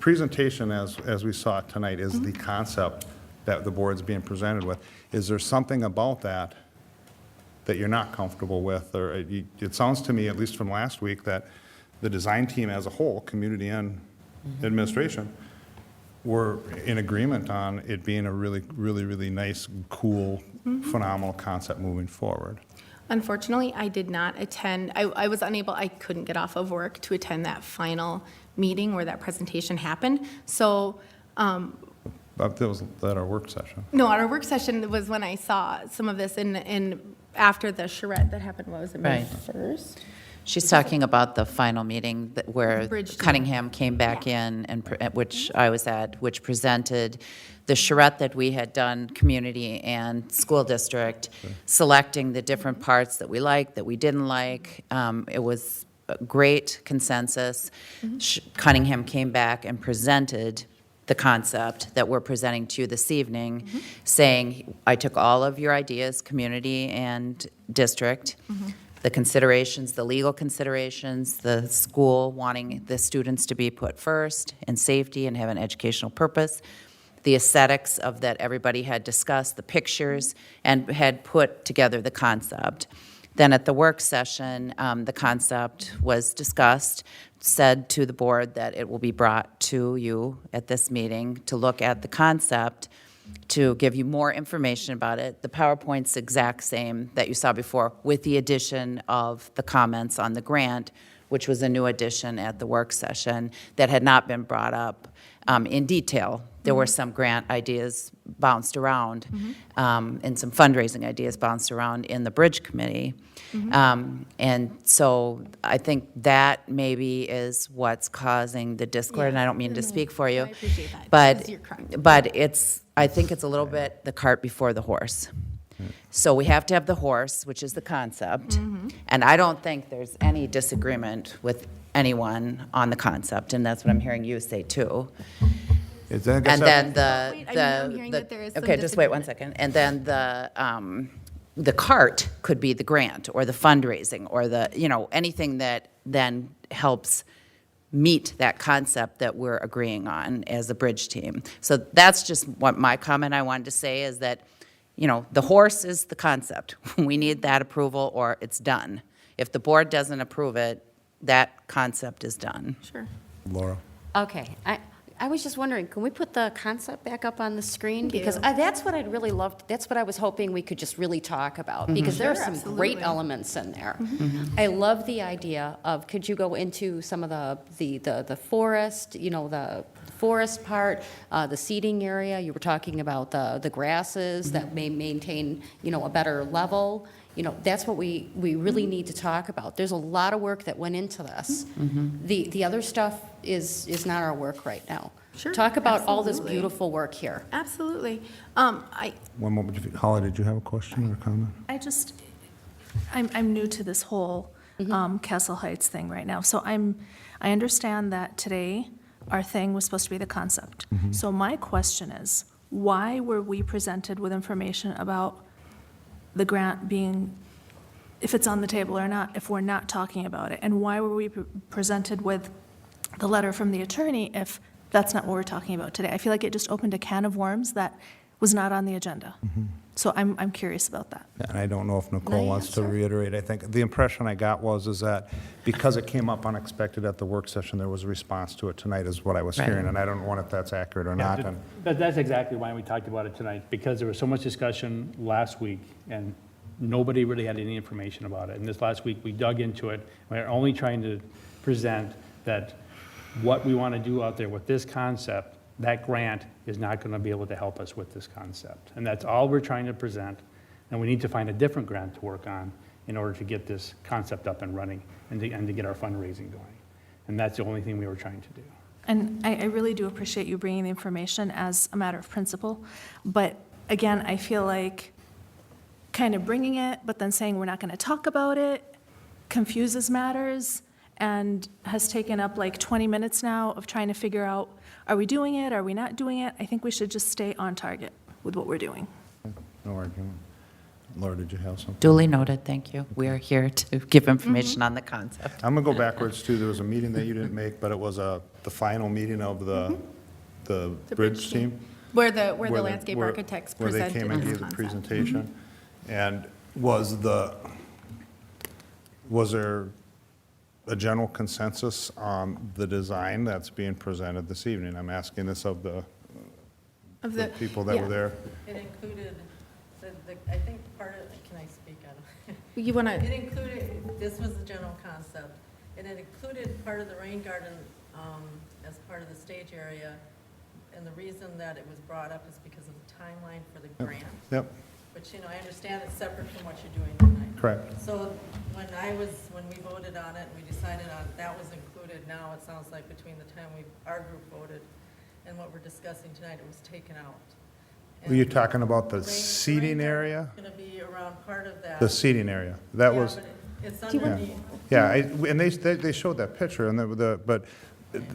presentation as we saw it tonight is the concept that the board's being presented with. Is there something about that you're not comfortable with? Or it sounds to me, at least from last week, that the design team as a whole, community and administration, were in agreement on it being a really, really, really nice, cool, phenomenal concept moving forward. Unfortunately, I did not attend. I was unable, I couldn't get off of work to attend that final meeting where that presentation happened. So, That was at our work session. no, at our work session was when I saw some of this, and after the charrette that happened, what was it, May Right. 1st? She's talking about the final meeting where Bridge team. Cunningham came back in, and which I was at, which presented the charrette that we had done, community and school district, selecting the different parts that we liked, that we didn't like. It was a great consensus. Cunningham came back and presented the concept that we're presenting to you this evening, saying, I took all of your ideas, community and district, the considerations, the legal considerations, the school wanting the students to be put first, and safety and have an educational purpose, the aesthetics of that everybody had discussed, the pictures, and had put together the concept. Then at the work session, the concept was discussed, said to the board that it will be brought to you at this meeting to look at the concept, to give you more information about it. The PowerPoint's exact same that you saw before, with the addition of the comments on the grant, which was a new addition at the work session that had not been brought up in detail. There were some grant ideas bounced around, and some fundraising ideas bounced around in the Bridge Committee. And so I think that maybe is what's causing the discord, and I don't mean to speak for you. I appreciate that, But, 'cause you're correct. but I think it's a little bit the cart before the horse. So we have to have the horse, which is the concept, and I don't think there's any disagreement with anyone on the concept, and that's what I'm hearing you say too. And then Wait, I'm hearing that there is some okay, just wait one disagreement. second. And then the cart could be the grant or the fundraising or the, anything that then helps meet that concept that we're agreeing on as a bridge team. So that's just what my comment I wanted to say is that, the horse is the concept. We need that approval or it's done. If the board doesn't approve it, that concept is done. Sure. Laura? Okay, I was just wondering, can we put the concept back up on the screen? Thank Because you. that's what I'd really love, that's what I was hoping we could just really talk about, because there are Sure, some absolutely. great elements in there. I love the idea of, could you go into some of the forest, the forest part, the seating area? You were talking about the grasses that may maintain, a better level. That's what we really need to talk about. There's a lot of work that went into this. The other stuff is not our work right now. Sure, Talk about all this absolutely. beautiful work here. Absolutely. One moment. Holly, did you have a question or comment? I'm new to this whole Castle Heights thing right now. So I understand that today our thing was supposed to be the concept. So my question is, why were we presented with information about the grant being, if it's on the table or not, if we're not talking about it? And why were we presented with the letter from the attorney if that's not what we're talking about today? I feel like it just opened a can of worms that was not on the agenda. So I'm curious about that. And I don't know if Nicole wants to reiterate. I think the impression I got is that because it came up unexpected at the work session, there was a response to it tonight is what I was hearing, and I don't know if that's accurate or not. And That's exactly why we talked about it tonight, because there was so much discussion last week, and nobody really had any information about it. And this last week, we dug into it. We're only trying to present that what we want to do out there with this concept, that grant is not going to be able to help us with this concept. And that's all we're trying to present, and we need to find a different grant to work on in order to get this concept up and running and to get our fundraising going. And that's the only thing we were trying to do. And I really do appreciate you bringing the information as a matter of principle. But again, I feel like kind of bringing it, but then saying we're not going to talk about it, confuses matters and has taken up like 20 minutes now of trying to figure out, are we doing it, are we not doing it? I think we should just stay on target with what we're doing. no argument. Laura, did you have something? Duly noted, thank you. We are here to give information on the concept. I'm going to go backwards, too. There was a meeting that you didn't make, but it was the final meeting of the bridge team. Where the where landscape where- architects where presented they came and this gave the concept. presentation. And was there a general consensus on the design that's being presented this evening? I'm asking this of the people that were there. It included, I think part of, can I speak on it? You want to? It included, this was the general concept, and it included part of the rain garden as part of the stage area. And the reason that it was brought up is because of the timeline for the grant. Yep, Which, I understand it's separate from what you're doing tonight. correct. So when we voted on it, and we decided on, that was included. Now it sounds like between the time our group voted and what we're discussing tonight, it was taken out. Were you talking about the Rain- seating rain area? garden's gonna be around part of that. The seating area. That Yeah, was, but it's yeah. underneath. Yeah, and they showed that picture, and but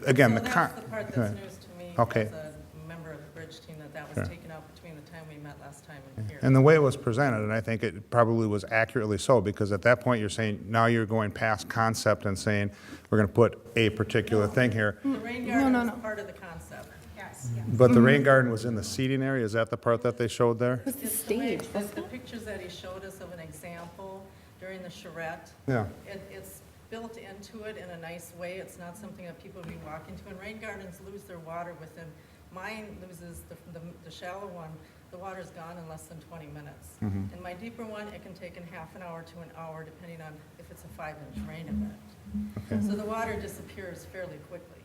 again, So the. that's the part that's news to me Okay. as a member of the bridge team, that was Sure. taken out between the time we met last time and here. And the way it was presented, and I think it probably was accurately so, because at that point, you're saying, now you're going past concept and saying, we're going to put a particular thing here. The rain garden is part of the concept. Yes. But the rain garden was in the seating area, is that the part that they showed there? It's the way, the pictures that he showed us of an example during the charrette. Yeah. It's built into it in a nice way. It's not something that people be walking to. And rain gardens lose their water within, mine loses the shallow one, the water's gone in less than 20 minutes. Mhm. In my deeper one, it can take in half an hour to an hour, depending on if it's a 5-inch rain event. Okay. So the water disappears fairly quickly.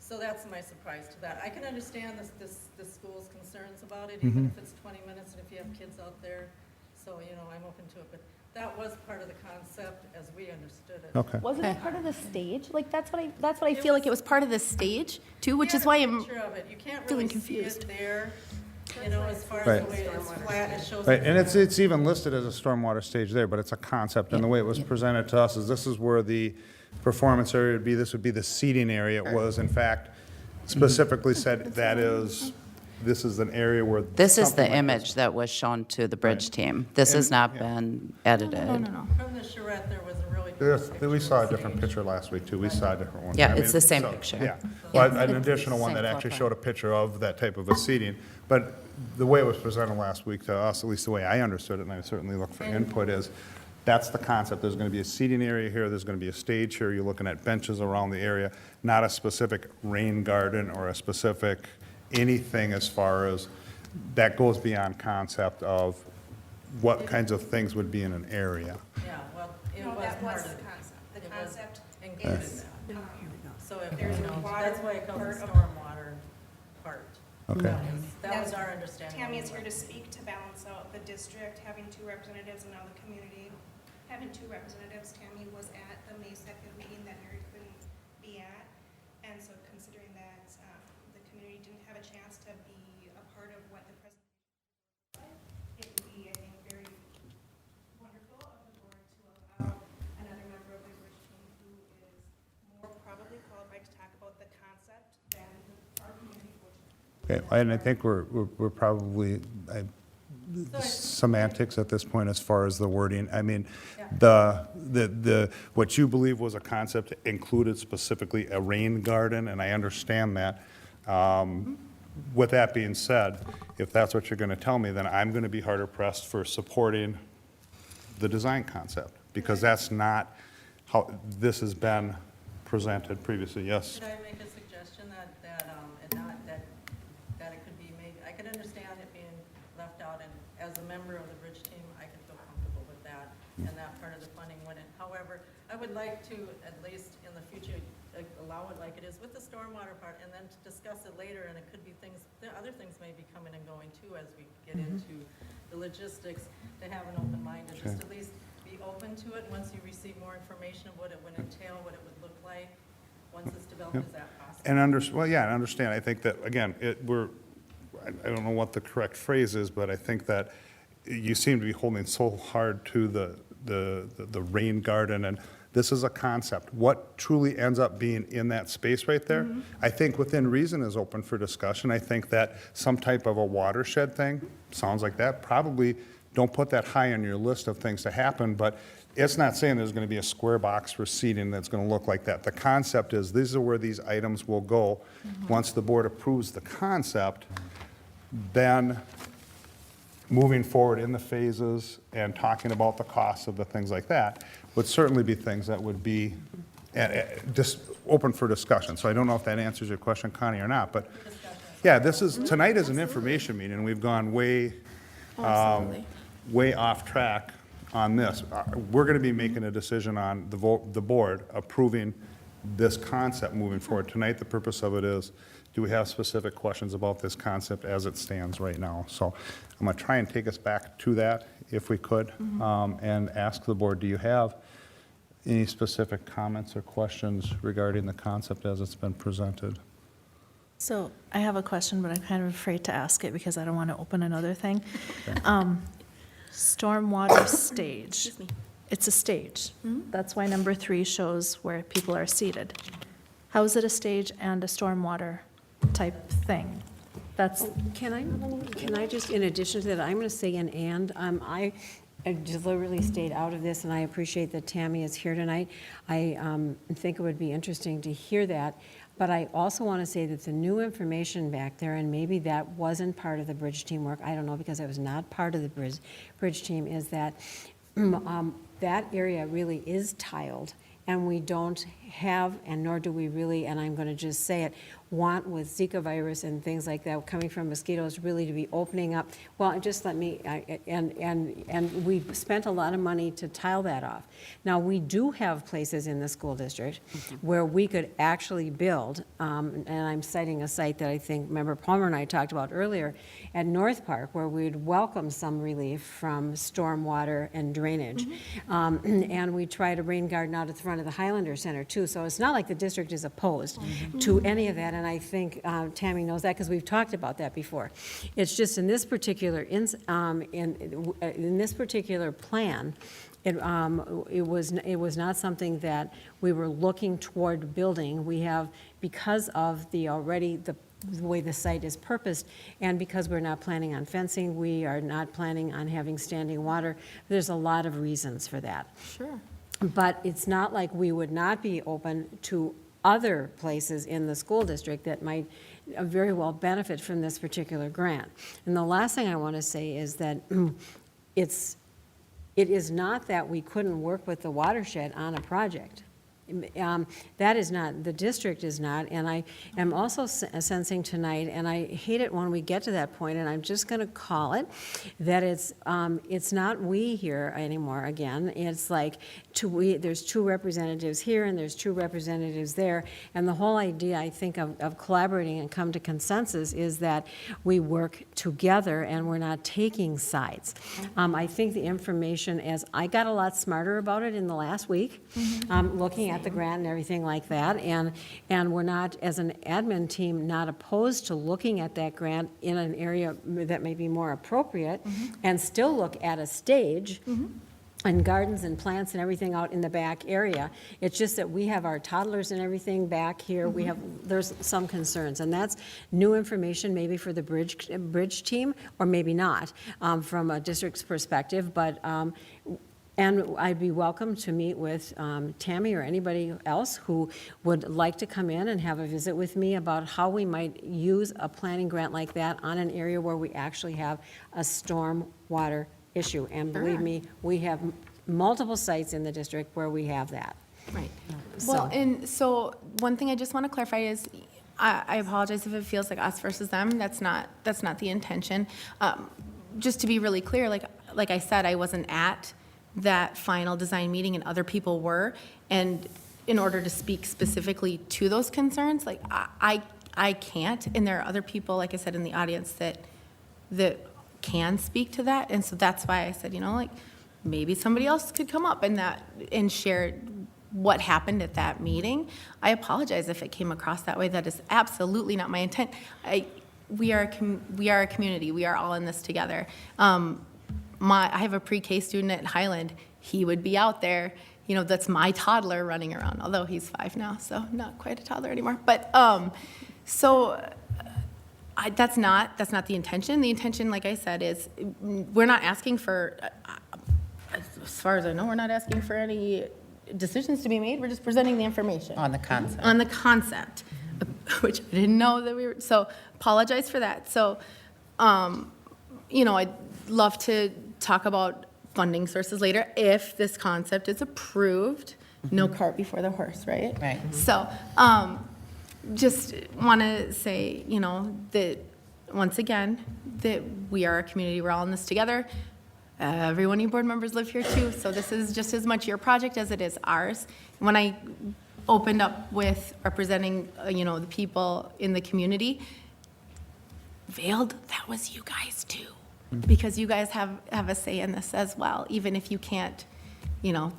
So that's my surprise to that. I can understand this school's concerns about it, even if it's 20 minutes and if you have kids out there. So, you know, I'm open to it, but that was part of the concept as we understood it. Okay. Wasn't it part of the stage? Like, that's what I feel like it was part of the stage, too, which is why I'm Picture of it. You can't feeling really see confused. it there, you know, as far Right. as the way it's flat, it shows. Right, and it's even listed as a stormwater stage there, but it's a concept, and the way it was presented to us is this is where the performance area would be, this would be the seating area. It was, in fact, specifically said this is an area where. This is something the like image that was shown to the bridge team. This has not been edited. From the charrette, there was a really. Yes, we saw a different picture last week, too. We saw a different one. Yeah, I mean, it's the same so, picture. Yeah. Yeah. Well, an additional one Same that floor actually plan. showed a picture of that type of a seating. But the way it was presented last week to us, at least the way I understood it, and I certainly look for input, is that's the concept. There's going to be a seating area here, there's going to be a stage here, you're looking at benches around the area, not a specific rain garden or a specific anything as far as, that goes beyond concept of what kinds of things would be in an area. Yeah, well, it No, was that part was of the it. concept. The It was concept included is, that. So if, there's you a know, water that's why it comes part the of- stormwater part. Okay. That was our understanding. Tammy is here to speak to balance out the district, having two representatives and now the community. Having two representatives, Tammy was at the May 2nd meeting that Mary couldn't be at. And so considering that the community didn't have a chance to be a part of what the presentation was, it would be, I think, very wonderful of the board to allow another member of the bridge team who is more probably qualified to talk about the concept than our community board. Okay, and I think we're probably semantics at this point as far as the wording. I mean, what you believe was a concept included specifically a rain garden, and I understand that. With that being said, if that's what you're going to tell me, then I'm going to be harder pressed for supporting the design concept, because that's not how this has been presented previously. Yes? Could I make a suggestion that it could be made, I could understand it being left out, and as a member of the bridge team, I could feel comfortable with that, and that part of the funding wouldn't. However, I would like to, at least in the future, allow it like it is with the stormwater part, and then to discuss it later, and it could be things, other things may be coming and going too as we get into the logistics, to have an open mind, and just at least be open to it once you receive more information of what it would entail, what it would look like, once it's developed, is that possible? And I understand. I think that, again, I don't know what the correct phrase is, but I think that you seem to be holding so hard to the rain garden, and this is a concept. What truly ends up being in that space right there, I think within reason is open for discussion. I think that some type of a watershed thing, sounds like that, probably don't put that high on your list of things to happen, but it's not saying there's going to be a square box for seating that's going to look like that. The concept is these are where these items will go. Once the board approves the concept, then moving forward in the phases and talking about the costs of the things like that would certainly be things that would be just open for discussion. So I don't know if that answers your question, Connie, or not, but yeah, tonight is an information meeting, and we've gone way off track on this. We're going to be making a decision on the board approving this concept moving forward. Tonight, the purpose of it is, do we have specific questions about this concept as it stands right now? So I'm going to try and take us back to that, if we could, and ask the board, do you have any specific comments or questions regarding the concept as it's been presented? So I have a question, but I'm kind of afraid to ask it because I don't want to open another thing. Stormwater stage. It's a stage. That's why number 3 shows where people are seated. How is it a stage and a stormwater type thing? That's. Can I just, in addition to that, I'm going to say I deliberately stayed out of this, and I appreciate that Tammy is here tonight. I think it would be interesting to hear that, but I also want to say that the new information back there, and maybe that wasn't part of the bridge team work, I don't know, because I was not part of the bridge team, is that that area really is tiled, and we don't have, and nor do we really, and I'm going to just say it, want with Zika virus and things like that coming from mosquitoes really to be opening up. Well, just let me, and we spent a lot of money to tile that off. Now, we do have places in the school district where we could actually build, and I'm citing a site that I think Member Palmer and I talked about earlier, at North Park, where we'd welcome some relief from stormwater and drainage. And we tried a rain garden out at the front of the Highlander Center too. So it's not like the district is opposed to any of that, and I think Tammy knows that because we've talked about that before. It's just in this particular in this particular plan, it was not something that we were looking toward building. We have, because of the way the site is purposed, and because we're not planning on fencing, we are not planning on having standing water. There's a lot of reasons for that. Sure. But it's not like we would not be open to other places in the school district that might very well benefit from this particular grant. And the last thing I want to say is that it is not that we couldn't work with the watershed on a project. That is not, the district is not, and I am also sensing tonight, and I hate it when we get to that point, and I'm just going to call it, that it's not we here anymore again. It's like there's two representatives here and there's two representatives there, and the whole idea, I think, of collaborating and come to consensus is that we work together and we're not taking sides. I think the information, as I got a lot smarter about it in the last week, looking at the grant and everything like that, and we're not, as an admin team, not opposed to looking at that grant in an area that may be more appropriate, and still look at a stage and gardens and plants and everything out in the back area. It's just that we have our toddlers and everything back here. There's some concerns, and that's new information maybe for the bridge team, or maybe not, from a district's perspective, but and I'd be welcome to meet with Tammy or anybody else who would like to come in and have a visit with me about how we might use a planning grant like that on an area where we actually have a storm water issue. And believe me, we have multiple sites in the district where we have that. Right. Well, and so one thing I just want to clarify is, I apologize if it feels like us versus them. That's not the intention. Just to be really clear, like I said, I wasn't at that final design meeting, and other people were, and in order to speak specifically to those concerns, like I can't, and there are other people, like I said, in the audience that can speak to that, and so that's why I said, like maybe somebody else could come up and share what happened at that meeting. I apologize if it came across that way. That is absolutely not my intent. We are a community. We are all in this together. I have a pre-K student at Highland. He would be out there, that's my toddler running around, although he's 5 now, so not quite a toddler anymore. But that's not the intention. The intention, like I said, is we're not asking for, as far as I know, we're not asking for any decisions to be made. We're just presenting the information. On the concept. On the concept, which I didn't know that we were, so apologize for that. So, I'd love to talk about funding sources later if this concept is approved. No cart before the horse, right? Right. So, just want to say, that once again, that we are a community. We're all in this together. Every one of you board members live here too, so this is just as much your project as it is ours. When I opened up with representing, the people in the community, Veiled, that was you guys too. Because you guys have a say in this as well, even if you can't,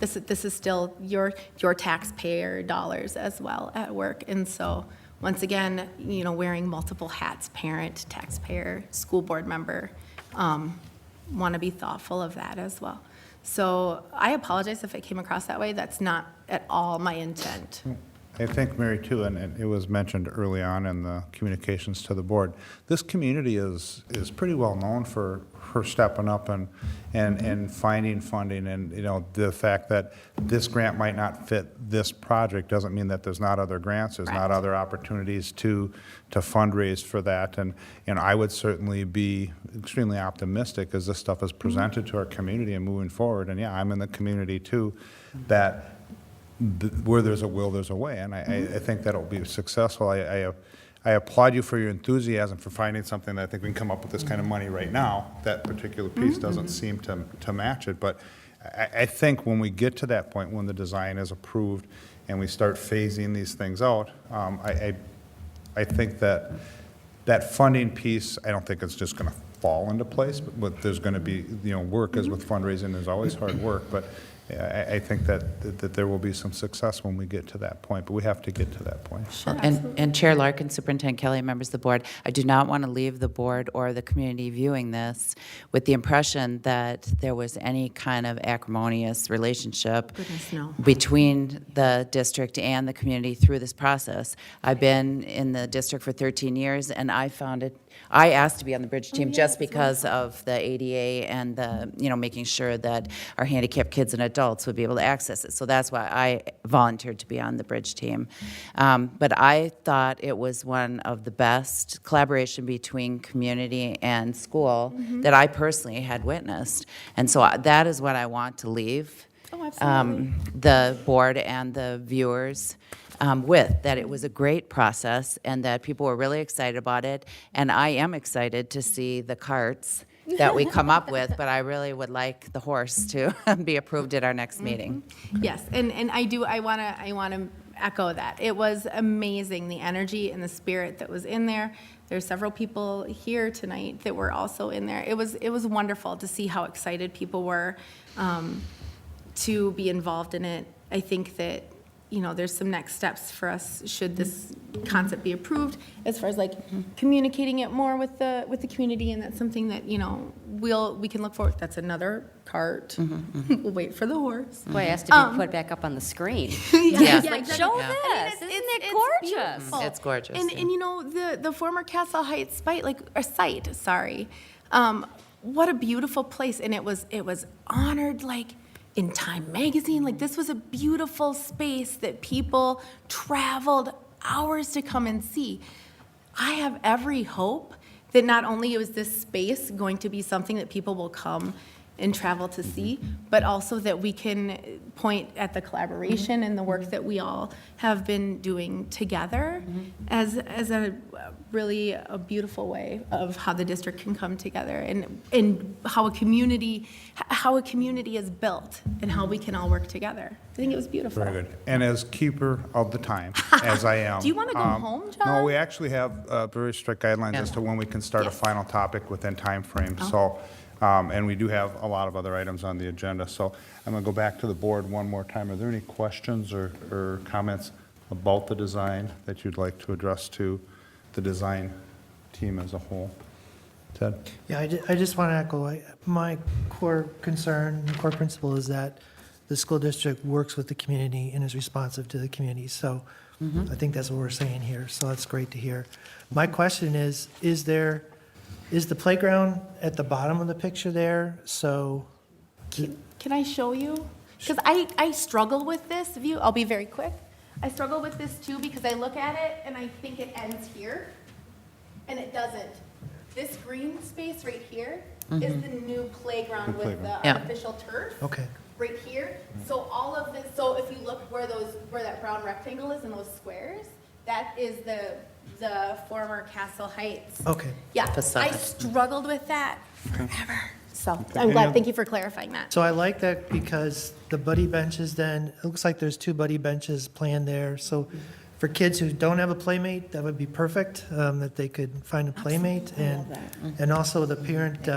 this is still your taxpayer dollars as well at work. And so, once again, wearing multiple hats, parent, taxpayer, school board member, want to be thoughtful of that as well. So I apologize if it came across that way. That's not at all my intent. I think, Mary, too, and it was mentioned early on in the communications to the board, this community is pretty well known for stepping up and finding funding, and the fact that this grant might not fit this project doesn't mean that there's not other grants, there's not other opportunities to fundraise for that, and I would certainly be extremely optimistic as this stuff is presented to our community and moving forward, and I'm in the community too, that where there's a will, there's a way, and I think that'll be successful. I applaud you for your enthusiasm for finding something that I think we can come up with this kind of money right now. That particular piece doesn't seem to match it, but I think when we get to that point, when the design is approved and we start phasing these things out, I think that that funding piece, I don't think it's just going to fall into place, but there's going to be, work, as with fundraising, there's always hard work, but I think that there will be some success when we get to that point, but we have to get to that point. And Chair Larkin, Superintendent Kelly, members of the board, I do not want to leave the board or the community viewing this with the impression that there was any kind of acrimonious relationship Goodness, no. between the district and the community through this process. I've been in the district for 13 years, and I asked to be on the bridge team just because of the ADA and the, making sure that our handicapped kids and adults would be able to access it. So that's why I volunteered to be on the bridge team. But I thought it was one of the best collaboration between community and school that I personally had witnessed. And so that is what I want to leave the board and the viewers with, that it was a great process and that people were really excited about it. And I am excited to see the carts that we come up with, but I really would like the horse to be approved at our next meeting. Yes, and I want to echo that. It was amazing, the energy and the spirit that was in there. There's several people here tonight that were also in there. It was wonderful to see how excited people were to be involved in it. I think that there's some next steps for us should this concept be approved, as far as communicating it more with the community, and that's something that we can look forward. That's another cart. We'll wait for the horse. Boy, it has to be put back up on the screen. Yeah. Like, show this. Isn't it gorgeous? Beautiful. It's gorgeous. And the former Castle Heights site, sorry. What a beautiful place, and it was honored in Time Magazine. This was a beautiful space that people traveled hours to come and see. I have every hope that not only is this space going to be something that people will come and travel to see, but also that we can point at the collaboration and the work that we all have been doing together as a really a beautiful way of how the district can come together and how a community is built and how we can all work together. I think it was beautiful. Very good. And as keeper of the time, as I am. Do you want to go home, John? No, we actually have very strict guidelines as to when we can start a final topic within time frame. So, and we do have a lot of other items on the agenda. So I'm going to go back to the board one more time. Are there any questions or comments about the design that you'd like to address to the design team as a whole? Ted? Yeah, I just want to echo, my core concern, and core principle is that the school district works with the community and is responsive to the community. So I think that's what we're saying here. So that's great to hear. My question is the playground at the bottom of the picture there? So Can I show you? Because I struggle with this view. I'll be very quick. I struggle with this too because I look at it and I think it ends here, and it doesn't. This green space right here is the new playground with the artificial turf. Okay. Right here. So all of this. So if you look where that brown rectangle is in those squares, that is the former Castle Heights. Okay. Yeah. Facade. I struggled with that forever. So I'm glad. Thank you for clarifying that. So I like that because the buddy benches then, it looks like there's 2 buddy benches planned there. So for kids who don't have a playmate, that would be perfect, that they could find a playmate. And also the parent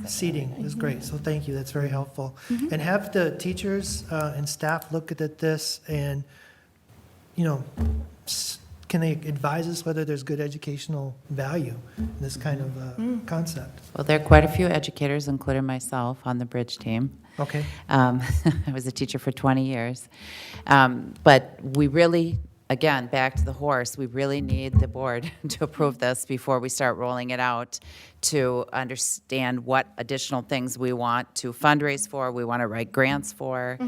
seating is great. So thank you, that's very helpful. And have the teachers and staff look at this and, can they advise us whether there's good educational value in this kind of concept? Well, there are quite a few educators, including myself, on the bridge team. Okay. I was a teacher for 20 years. But we really, again, back to the horse, we really need the board to approve this before we start rolling it out, to understand what additional things we want to fundraise for, we want to write grants for.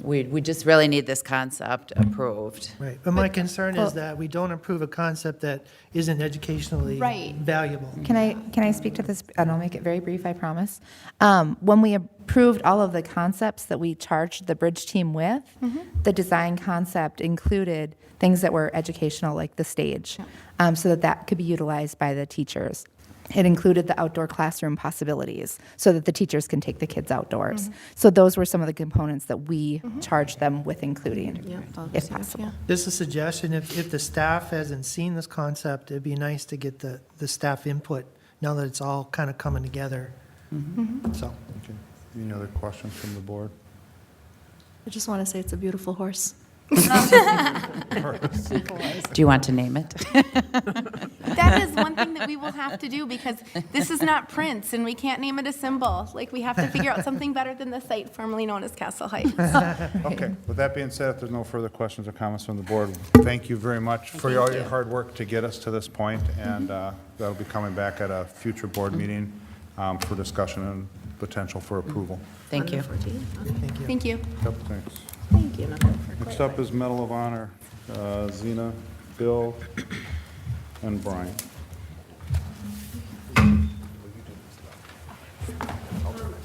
We just really need this concept approved. Right, but my concern is that we don't approve a concept that isn't educationally valuable. Can I speak to this? And I'll make it very brief, I promise. When we proved all of the concepts that we charged the bridge team with. The design concept included things that were educational, like the stage, so that that could be utilized by the teachers. It included the outdoor classroom possibilities so that the teachers can take the kids outdoors. So those were some of the components that we charged them with including, if possible. Just a suggestion, if the staff hasn't seen this concept, it'd be nice to get the staff input now that it's all kind of coming together. So. Okay. Any other questions from the board? I just want to say it's a beautiful horse. Do you want to name it? That is one thing that we will have to do because this is not Prince and we can't name it a symbol. Like, we have to figure out something better than the site formerly known as Castle Heights. Okay, with that being said, if there's no further questions or comments from the board, thank you very much for all your hard work to get us to this point, and that'll be coming back at a future board meeting for discussion and potential for approval. Thank you. Thank you. Yep, thanks. Thank you. Next up is Medal of Honor, Zena, Bill, and Brian.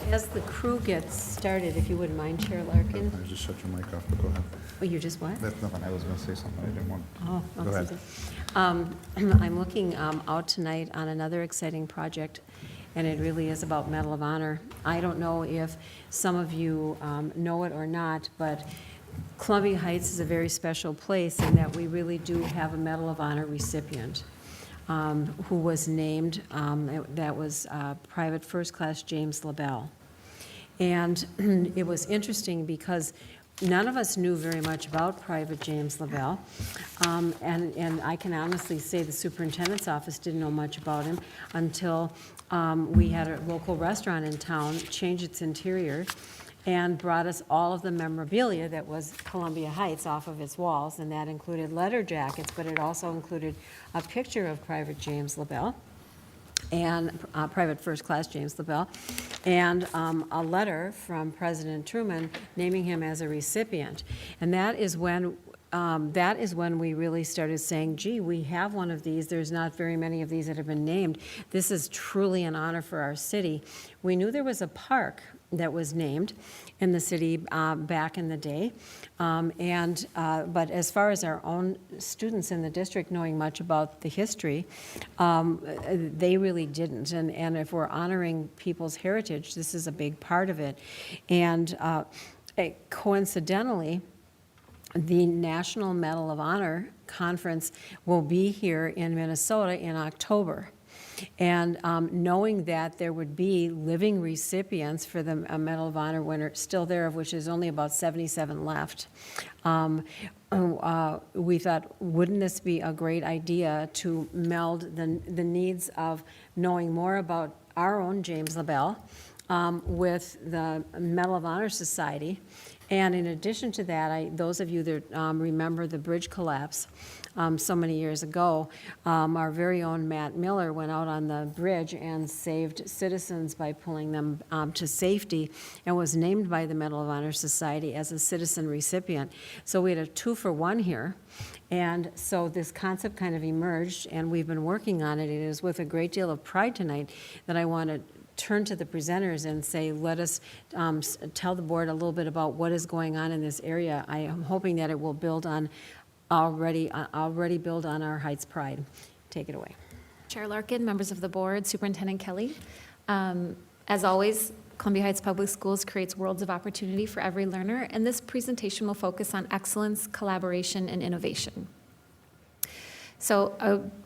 As the crew gets started, if you wouldn't mind, Chair Larkin. I just shut your mic off, but go ahead. Oh, you just what? That's nothing, I was going to say something, I didn't want. Oh, Go ahead. I'm looking out tonight on another exciting project, and it really is about Medal of Honor. I don't know if some of you know it or not, but Columbia Heights is a very special place in that we really do have a Medal of Honor recipient who was named. That was Private First Class James LaBelle. And it was interesting because none of us knew very much about Private James LaBelle, and I can honestly say the superintendent's office didn't know much about him until we had a local restaurant in town change its interior and brought us all of the memorabilia that was Columbia Heights off of its walls, and that included letter jackets, but it also included a picture of Private James LaBelle and Private First Class James LaBelle, and a letter from President Truman naming him as a recipient. And that is when we really started saying, gee, we have one of these. There's not very many of these that have been named. This is truly an honor for our city. We knew there was a park that was named in the city back in the day. But as far as our own students in the district knowing much about the history, they really didn't. And if we're honoring people's heritage, this is a big part of it. And coincidentally, the National Medal of Honor Conference will be here in Minnesota in October. And knowing that there would be living recipients for the Medal of Honor winner still there, of which there's only about 77 left, we thought, wouldn't this be a great idea to meld the needs of knowing more about our own James LaBelle with the Medal of Honor Society. And in addition to that, those of you that remember the bridge collapse so many years ago, our very own Matt Miller went out on the bridge and saved citizens by pulling them to safety and was named by the Medal of Honor Society as a citizen recipient. So we had a 2-for-1 here. And so this concept kind of emerged, and we've been working on it. It is with a great deal of pride tonight that I want to turn to the presenters and say, let us tell the board a little bit about what is going on in this area. I am hoping that it will build on already build on our Heights pride. Take it away. Chair Larkin, members of the board, Superintendent Kelly. As always, Columbia Heights Public Schools creates worlds of opportunity for every learner, and this presentation will focus on excellence, collaboration, and innovation. So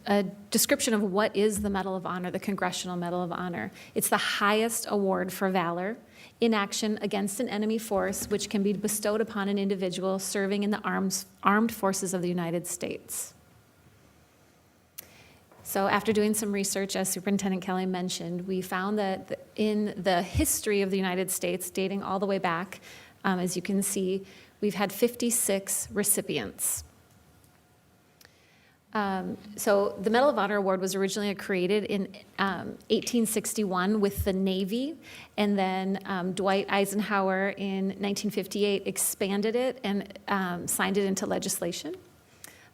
a description of what is the Medal of Honor, the Congressional Medal of Honor. It's the highest award for valor in action against an enemy force, which can be bestowed upon an individual serving in the armed forces of the United States. So after doing some research, as Superintendent Kelly mentioned, we found that in the history of the United States, dating all the way back, as you can see, we've had 56 recipients. So the Medal of Honor Award was originally created in 1861 with the Navy, and then Dwight Eisenhower in 1958 expanded it and signed it into legislation.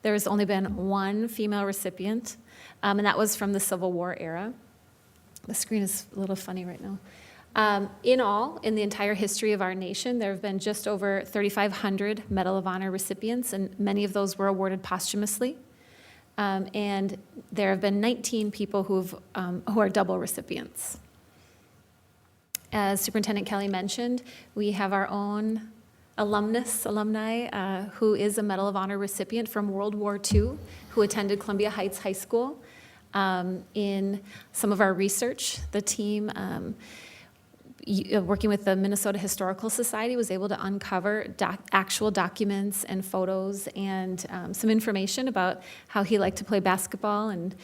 There has only been one female recipient, and that was from the Civil War era. The screen is a little funny right now. In all, in the entire history of our nation, there have been just over 3,500 Medal of Honor recipients, and many of those were awarded posthumously. And there have been 19 people who are double recipients. As Superintendent Kelly mentioned, we have our own alumni, who is a Medal of Honor recipient from World War II, who attended Columbia Heights High School. In some of our research, the team, working with the Minnesota Historical Society, was able to uncover actual documents and photos and some information about how he liked to play basketball and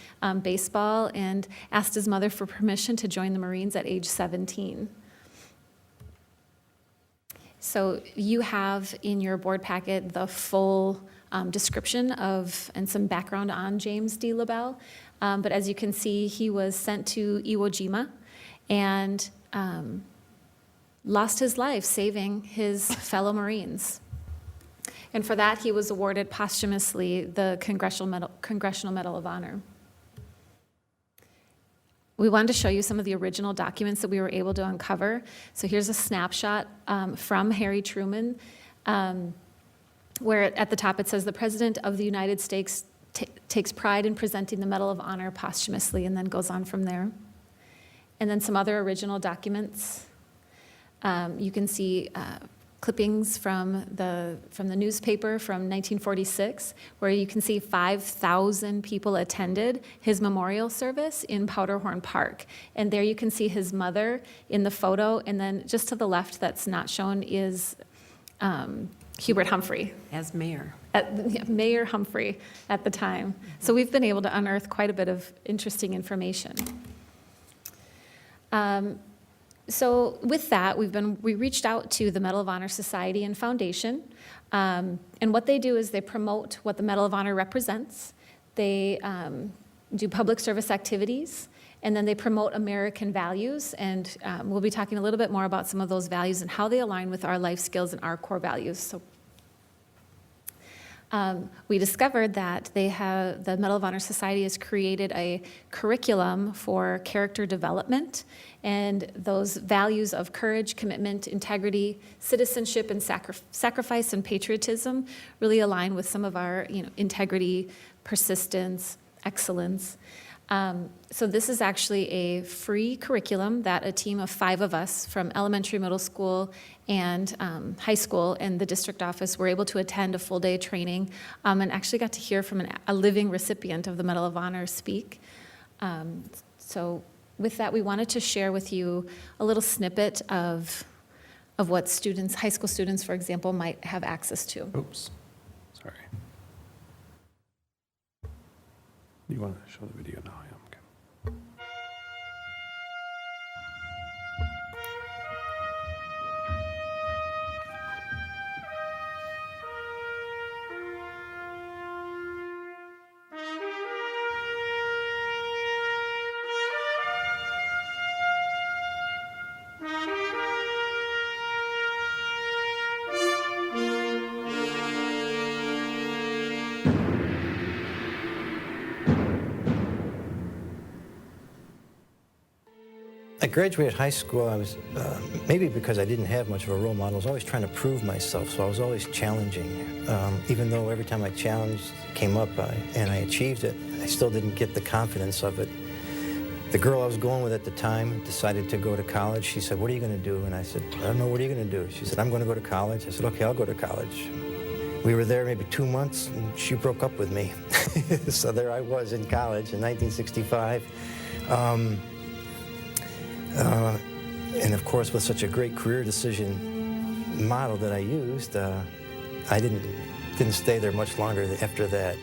baseball, and asked his mother for permission to join the Marines at age 17. So you have in your board packet the full description of and some background on James D. LaBelle. But as you can see, he was sent to Iwo Jima and lost his life saving his fellow Marines. And for that, he was awarded posthumously the Congressional Medal of Honor. We wanted to show you some of the original documents that we were able to uncover. So here's a snapshot from Harry Truman, where at the top it says, "The President of the United States takes pride in presenting the Medal of Honor posthumously," and then goes on from there. And then some other original documents. You can see clippings from the newspaper from 1946, where you can see 5,000 people attended his memorial service in Powderhorn Park. And there you can see his mother in the photo, and then just to the left that's not shown is Hubert Humphrey. As mayor. Mayor Humphrey at the time. So we've been able to unearth quite a bit of interesting information. So with that, we reached out to the Medal of Honor Society and Foundation, and what they do is they promote what the Medal of Honor represents. They do public service activities, and then they promote American values, and we'll be talking a little bit more about some of those values and how they align with our life skills and our core values. So we discovered that the Medal of Honor Society has created a curriculum for character development, and those values of courage, commitment, integrity, citizenship, and sacrifice and patriotism really align with some of our integrity, persistence, excellence. So this is actually a free curriculum that a team of 5 of us from elementary, middle school, and high school and the district office were able to attend a full-day training, and actually got to hear from a living recipient of the Medal of Honor speak. So with that, we wanted to share with you a little snippet of what students, high school students, for example, might have access to. Oops, sorry. You want to show the video now? Yeah, okay. I graduated high school. I was, maybe because I didn't have much of a role model, I was always trying to prove myself, so I was always challenging. Even though every time I challenged, came up, and I achieved it, I still didn't get the confidence of it. The girl I was going with at the time decided to go to college. She said, "What are you going to do?" And I said, "I don't know, what are you going to do?" She said, "I'm going to go to college." I said, "Okay, I'll go to college." We were there maybe 2 months, and she broke up with me. So there I was in college in 1965. And of course, with such a great career decision model that I used, I didn't stay there much longer after that.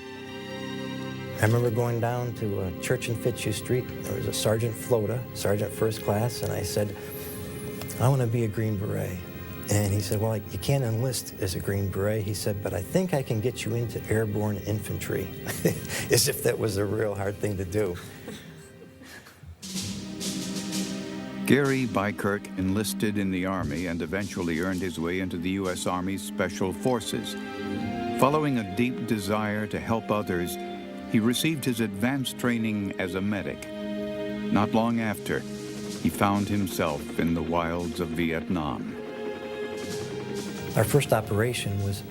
I remember going down to Church and Fitzhugh Street. There was a Sergeant Flota, Sergeant First Class, and I said, "I want to be a Green Beret." And he said, "Well, you can't enlist as a Green Beret." He said, "But I think I can get you into airborne infantry," as if that was a real hard thing to do. Gary Bykirk enlisted in the Army and eventually earned his way into the U.S. Army Special Forces. Following a deep desire to help others, he received his advanced training as a medic. Not long after, he found himself in the wilds of Vietnam. Our first operation was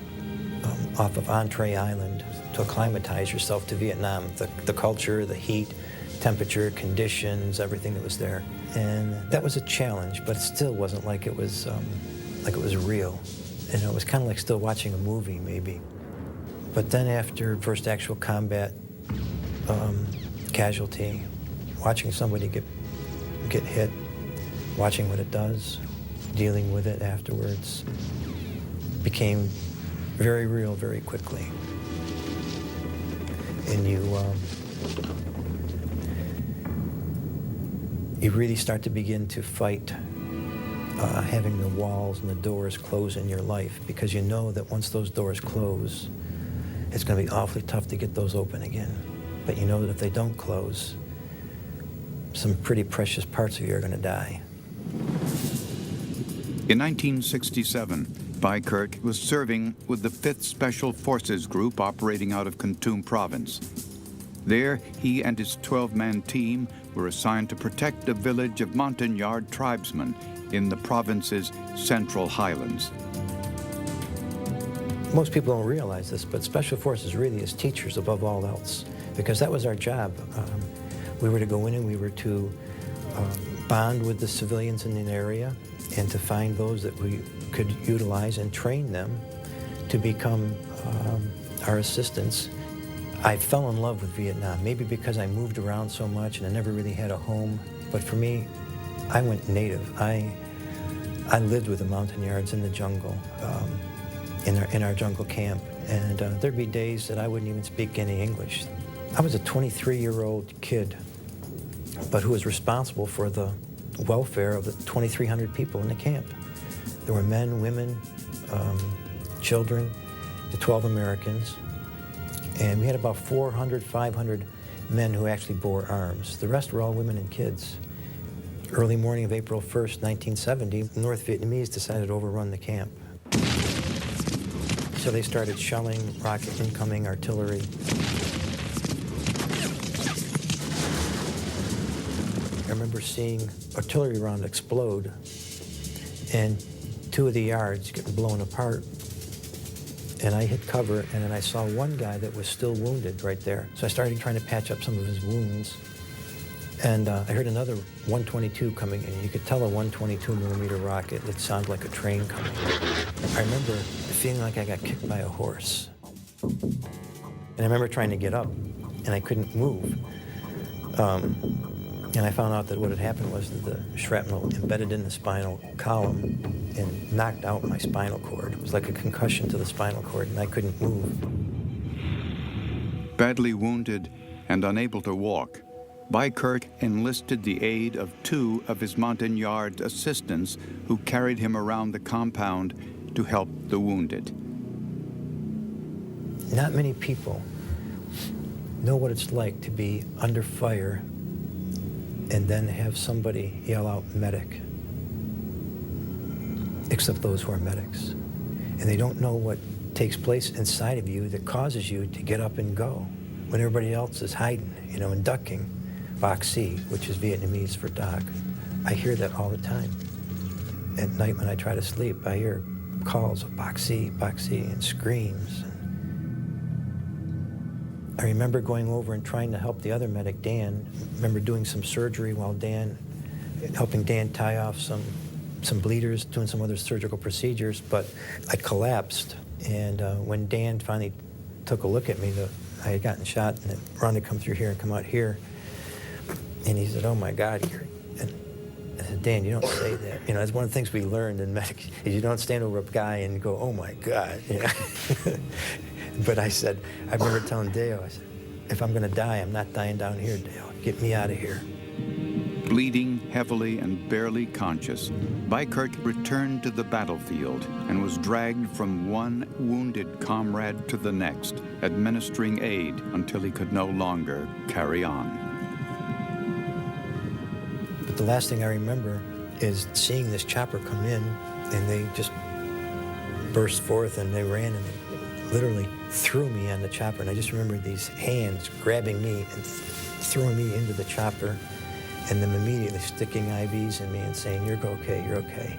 off of Entree Island to acclimatize yourself to Vietnam, the culture, the heat, temperature, conditions, everything that was there. And that was a challenge, but it still wasn't like it was real. And it was kind of like still watching a movie, maybe. But then after first actual combat casualty, watching somebody get hit, watching what it does, dealing with it afterwards, became very real very quickly. And you really start to begin to fight having the walls and the doors close in your life, because you know that once those doors close, it's going to be awfully tough to get those open again. But you know that if they don't close, some pretty precious parts of you are going to die. In 1967, Bykirk was serving with the 5th Special Forces Group operating out of Kon Tum Province. There, he and his 12-man team were assigned to protect a village of Montagnard tribesmen in the province's central highlands. Most people don't realize this, but Special Forces really is teachers above all else, because that was our job. We were to go in and we were to bond with the civilians in an area and to find those that we could utilize and train them to become our assistants. I fell in love with Vietnam, maybe because I moved around so much and I never really had a home. But for me, I went native. I lived with the Montagnards in the jungle, in our jungle camp. And there'd be days that I wouldn't even speak any English. I was a 23-year-old kid, but who was responsible for the welfare of the 2,300 people in the camp. There were men, women, children, the 12 Americans, and we had about 400, 500 men who actually bore arms. The rest were all women and kids. Early morning of April 1st, 1970, the North Vietnamese decided to overrun the camp. So they started shelling, rocket incoming, artillery. I remember seeing artillery round explode and 2 of the yards getting blown apart. And I hit cover, and then I saw one guy that was still wounded right there. So I started trying to patch up some of his wounds. And I heard another 122 coming in. You could tell a 122 millimeter rocket that sounded like a train coming. I remember feeling like I got kicked by a horse. And I remember trying to get up, and I couldn't move. And I found out that what had happened was that the shrapnel embedded in the spinal column and knocked out my spinal cord. It was like a concussion to the spinal cord, and I couldn't move. Badly wounded and unable to walk, Bykirk enlisted the aid of 2 of his Montagnard assistants who carried him around the compound to help the wounded. Not many people know what it's like to be under fire and then have somebody yell out medic, except those who are medics. And they don't know what takes place inside of you that causes you to get up and go when everybody else is hiding, and ducking. Bac Si, which is Vietnamese for dock. I hear that all the time. At night when I try to sleep, I hear calls of Bac Si, and screams. I remember going over and trying to help the other medic, Dan. I remember doing some surgery while helping Dan tie off some bleeders, doing some other surgical procedures, but I collapsed. And when Dan finally took a look at me, I had gotten shot, and it run to come through here and come out here. And he said, "Oh my God, and I said, "Dan, you don't say that." That's one of the things we learned in medic, is you don't stand over a guy and go, "Oh my God." But I remember telling Dale, I said, "If I'm gonna die, I'm not dying down here, Dale. Get me out of here." Bleeding heavily and barely conscious, Bykirk returned to the battlefield and was dragged from one wounded comrade to the next, administering aid until he could no longer carry on. But the last thing I remember is seeing this chopper come in, and they just burst forth, and they ran, and they literally threw me on the chopper. And I just remember these hands grabbing me and throwing me into the chopper. and them immediately sticking IVs in me and saying, "You're okay, you're okay."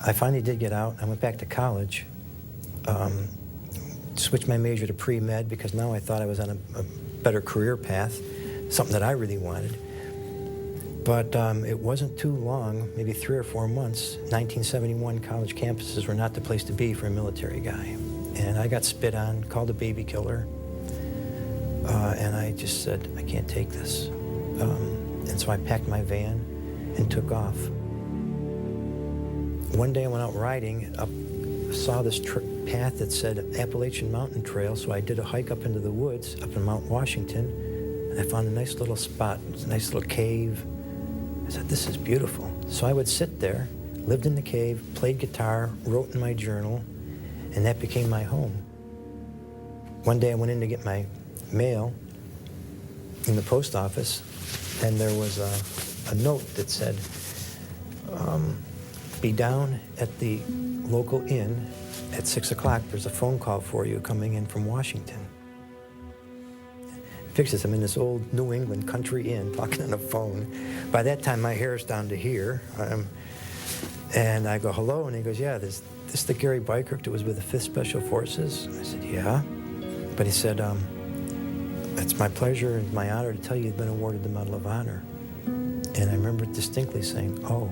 I finally did get out. I went back to college, switched my major to pre-med because now I thought I was on a better career path, something that I really wanted. But it wasn't too long, maybe 3 or 4 months, 1971 college campuses were not the place to be for a military guy. And I got spit on, called a baby killer, and I just said, I can't take this. And so I packed my van and took off. One day I went out riding, saw this path that said Appalachian Mountain Trail, so I did a hike up into the woods, up in Mount Washington, and I found a nice little spot, a nice little cave. I said, this is beautiful. So I would sit there, lived in the cave, played guitar, wrote in my journal, and that became my home. One day I went in to get my mail in the post office, and there was a note that said, be down at the local inn at 6 o'clock. There's a phone call for you coming in from Washington. Picture this, I'm in this old New England country inn talking on the phone. By that time, my hair's down to here. And I go, hello, and he goes, yeah, this the Gary Bykirk that was with the 5th Special Forces? I said, yeah. But he said, it's my pleasure and my honor to tell you you've been awarded the Medal of Honor. And I remember distinctly saying, oh.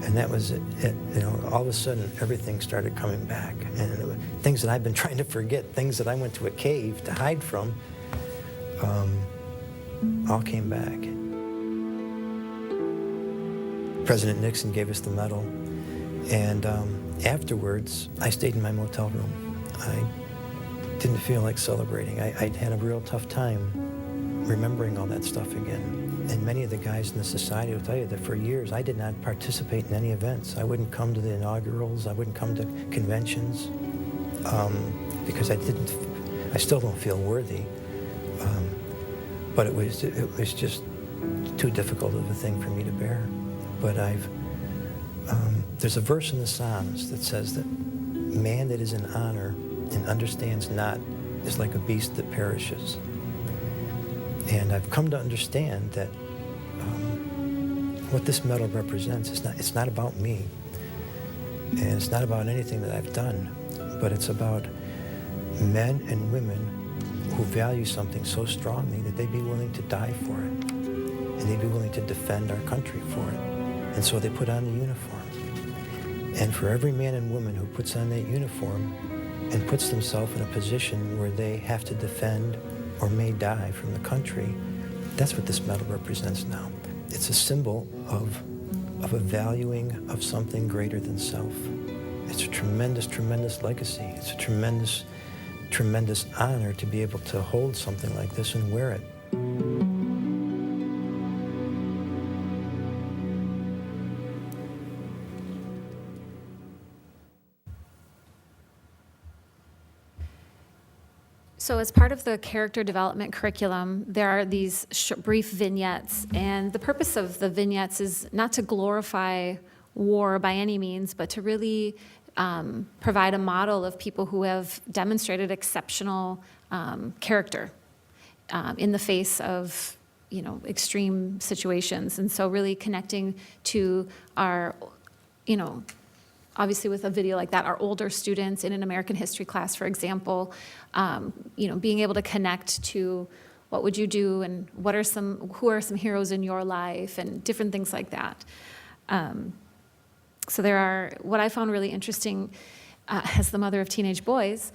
And that was it. You know, all of a sudden, everything started coming back. And it was things that I've been trying to forget, things that I went to a cave to hide from, all came back. President Nixon gave us the medal. And afterwards, I stayed in my motel room. I didn't feel like celebrating. I'd had a real tough time remembering all that stuff again. And many of the guys in the society will tell you that for years I did not participate in any events. I wouldn't come to the inaugurals. I wouldn't come to conventions because I still don't feel worthy. But it was just too difficult of a thing for me to bear. But there's a verse in the Psalms that says that man that is in honor and understands not is like a beast that perishes. And I've come to understand that what this medal represents it's not about me, and it's not about anything that I've done, but it's about men and women who value something so strongly that they'd be willing to die for it, and they'd be willing to defend our country for it. And so they put on the uniform. And for every man and woman who puts on that uniform and puts themselves in a position where they have to defend or may die from the country, that's what this medal represents now. It's a symbol of a valuing of something greater than self. It's a tremendous, tremendous legacy. It's a tremendous, tremendous honor to be able to hold something like this and wear it. So as part of the character development curriculum, there are these brief vignettes, and the purpose of the vignettes is not to glorify war by any means, but to really provide a model of people who have demonstrated exceptional character in the face of, extreme situations. And so really connecting to our, obviously with a video like that, our older students in an American history class, for example, being able to connect to what would you do and who are some heroes in your life and different things like that. So there are, what I found really interesting as the mother of teenage boys,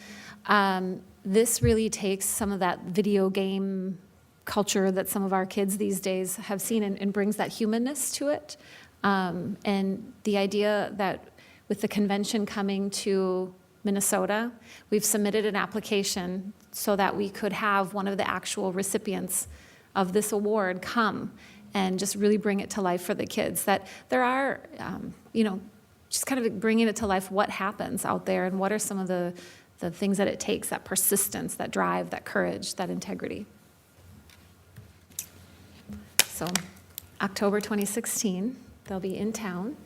this really takes some of that video game culture that some of our kids these days have seen and brings that humanness to it. And the idea that with the convention coming to Minnesota, we've submitted an application so that we could have one of the actual recipients of this award come and just really bring it to life for the kids. That there are, just kind of bringing it to life what happens out there and what are some of the things that it takes, that persistence, that drive, that courage, that integrity. So October 2016, they'll be in town.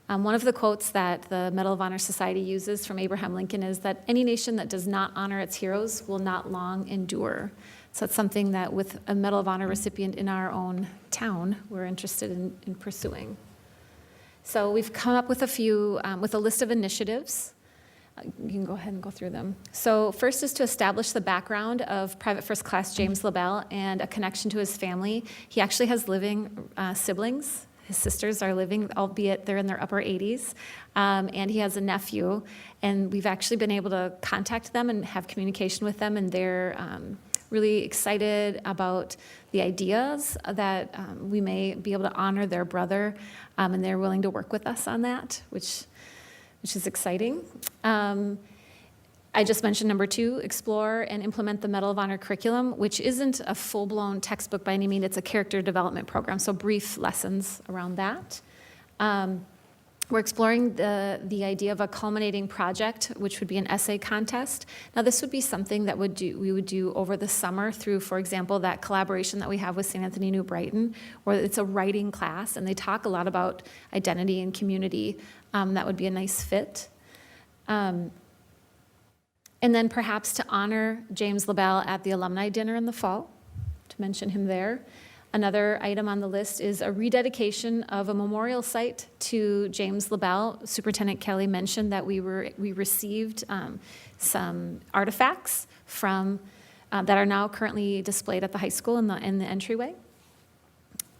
One of the quotes that the Medal of Honor Society uses from Abraham Lincoln is that any nation that does not honor its heroes will not long endure. So it's something that with a Medal of Honor recipient in our own town, we're interested in pursuing. So we've come up with with a list of initiatives. You can go ahead and go through them. So first is to establish the background of Private First Class James LaBelle and a connection to his family. He actually has living siblings. His sisters are living, albeit they're in their upper 80s, and he has a nephew. And we've actually been able to contact them and have communication with them, and they're really excited about the ideas that we may be able to honor their brother, and they're willing to work with us on that, which is exciting. I just mentioned number 2, explore and implement the Medal of Honor curriculum, which isn't a full-blown textbook by any means. It's a character development program, so brief lessons around that. We're exploring the idea of a culminating project, which would be an essay contest. Now, this would be something that we would do over the summer through, for example, that collaboration that we have with St. Anthony New Brighton, where it's a writing class, and they talk a lot about identity and community. That would be a nice fit. And then perhaps to honor James LaBelle at the alumni dinner in the fall, to mention him there. Another item on the list is a rededication of a memorial site to James LaBelle. Superintendent Kelly mentioned that we received some artifacts from that are now currently displayed at the high school in the entryway.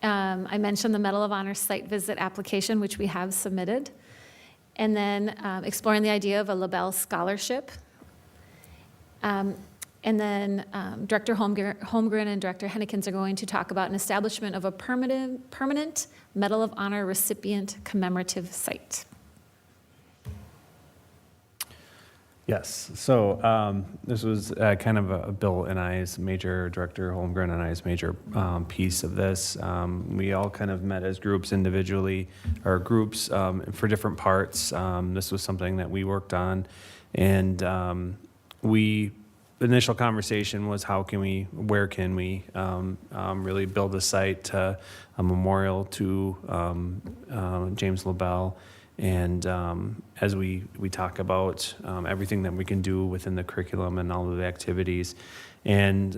I mentioned the Medal of Honor site visit application, which we have submitted. And then exploring the idea of a LaBelle scholarship. And then Director Holmgren and Director Hennekins are going to talk about an establishment of a permanent Medal of Honor recipient commemorative site. Yes, so this was kind of a Bill and I's major, Director Holmgren and I's major piece of this. We all kind of met as groups individually, or groups for different parts. This was something that we worked on, and the initial conversation was where can we really build a site, a memorial to James LaBelle. And as we talk about everything that we can do within the curriculum and all of the activities. And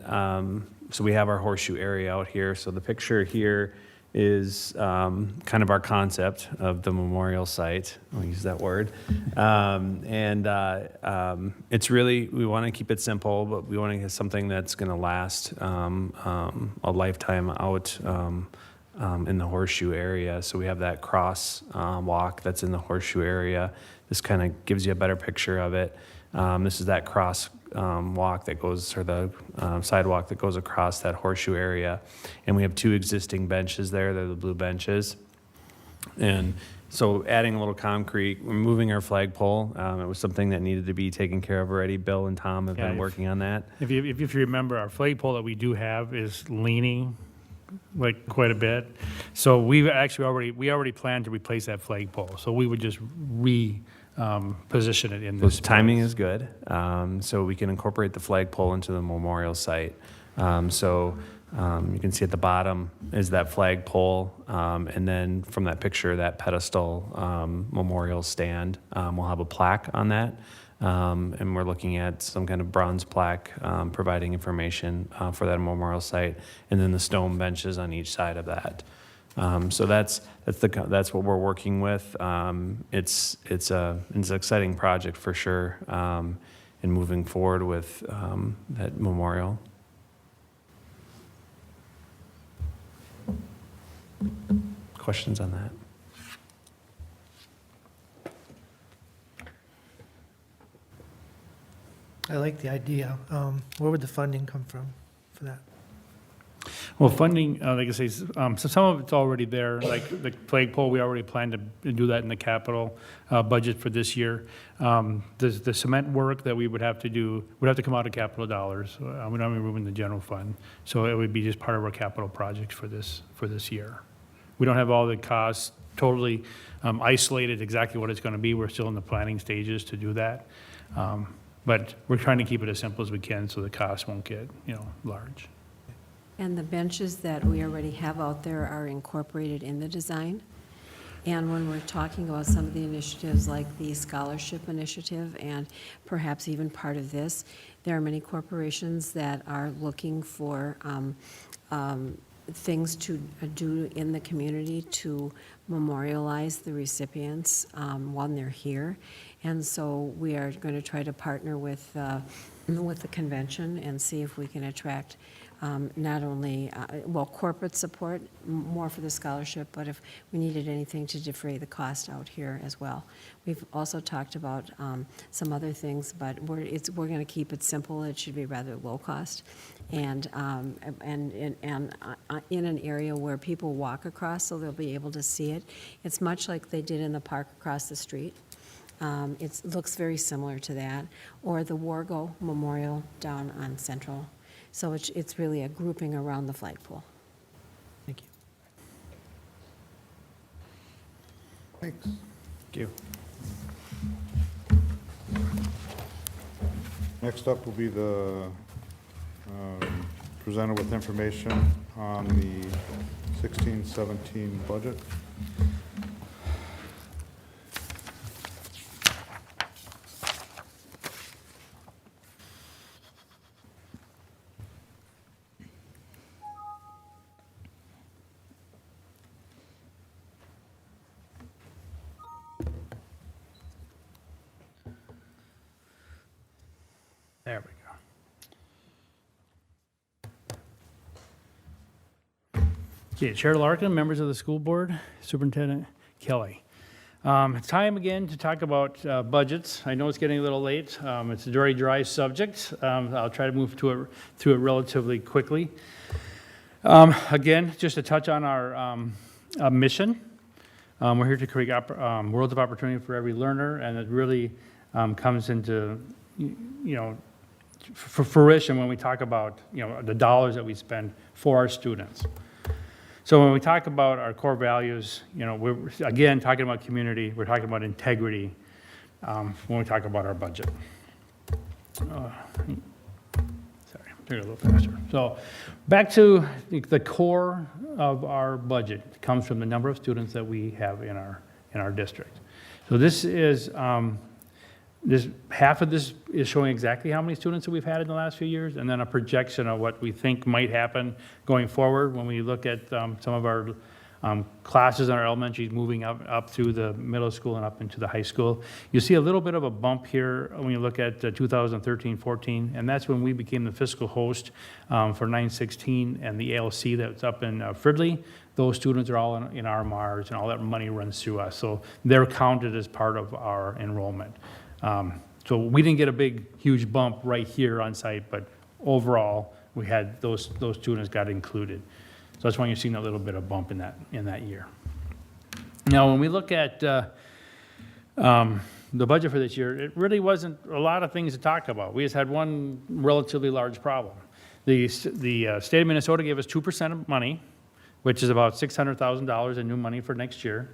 so we have our horseshoe area out here. So the picture here is kind of our concept of the memorial site. I'll use that word. It's really, we want to keep it simple, but we want to get something that's going to last a lifetime out in the horseshoe area. So we have that cross walk that's in the horseshoe area. This kind of gives you a better picture of it. This is that cross walk that goes, or the sidewalk that goes across that horseshoe area. And we have 2 existing benches there. They're the blue benches. And so adding a little concrete, we're moving our flagpole. It was something that needed to be taken care of already. Bill and Tom have been working on that. If you remember, our flagpole that we do have is leaning like quite a bit. So we already planned to replace that flagpole. So we would just position it in this. Timing is good. So we can incorporate the flagpole into the memorial site. You can see at the bottom is that flagpole, and then from that picture, that pedestal memorial stand. We'll have a plaque on that. And we're looking at some kind of bronze plaque providing information for that memorial site, and then the stone benches on each side of that. So that's what we're working with. It's an exciting project for sure, in moving forward with that memorial. Questions on that? I like the idea. Where would the funding come from for that? Well, funding, like I say, so some of it's already there, like the flagpole, we already planned to do that in the capital budget for this year. The cement work that we would have to do would have to come out of capital dollars. We don't have any room in the general fund, so it would be just part of our capital projects for this year. We don't have all the costs totally isolated exactly what it's going to be. We're still in the planning stages to do that, but we're trying to keep it as simple as we can so the costs won't get large. And the benches that we already have out there are incorporated in the design? And when we're talking about some of the initiatives like the scholarship initiative and perhaps even part of this, there are many corporations that are looking for things to do in the community to memorialize the recipients while they're here. And so we are going to try to partner with the convention and see if we can attract not only, corporate support, more for the scholarship, but if we needed anything to defray the cost out here as well. We've also talked about some other things, but we're going to keep it simple. It should be rather low cost, and in an area where people walk across, so they'll be able to see it. It's much like they did in the park across the street. It looks very similar to that, or the Wargo Memorial down on Central. So it's really a grouping around the flagpole. Thank you. Thanks. Thank you. Next up will be the presenter with information on the 16-17 budget. There we go. Okay, Chair Larkin, members of the school board, Superintendent Kelly. It's time again to talk about budgets. I know it's getting a little late. It's a very dry subject. I'll try to move through it relatively quickly. Again, just to touch on our mission. We're here to create worlds of opportunity for every learner, and it really comes into, for fruition when we talk about, the dollars that we spend for our students. So when we talk about our core values, we're, again, talking about community, we're talking about integrity when we talk about our budget. Sorry, do it a little faster. So back to the core of our budget. It comes from the number of students that we have in our district. So this is, half of this is showing exactly how many students that we've had in the last few years, and then a projection of what we think might happen going forward when we look at some of our classes in our elementary moving up through the middle school and up into the high school. You see a little bit of a bump here when you look at 2013-14, and that's when we became the fiscal host for 916 and the ALC that's up in Fridley. Those students are all in our MARS, and all that money runs through us. So they're counted as part of our enrollment. So we didn't get a big, huge bump right here on site, but overall, we had those students got included. So that's why you're seeing a little bit of bump in that year. Now, when we look at the budget for this year, it really wasn't a lot of things to talk about. We just had one relatively large problem. The state of Minnesota gave us 2% of money, which is about $600,000 in new money for next year.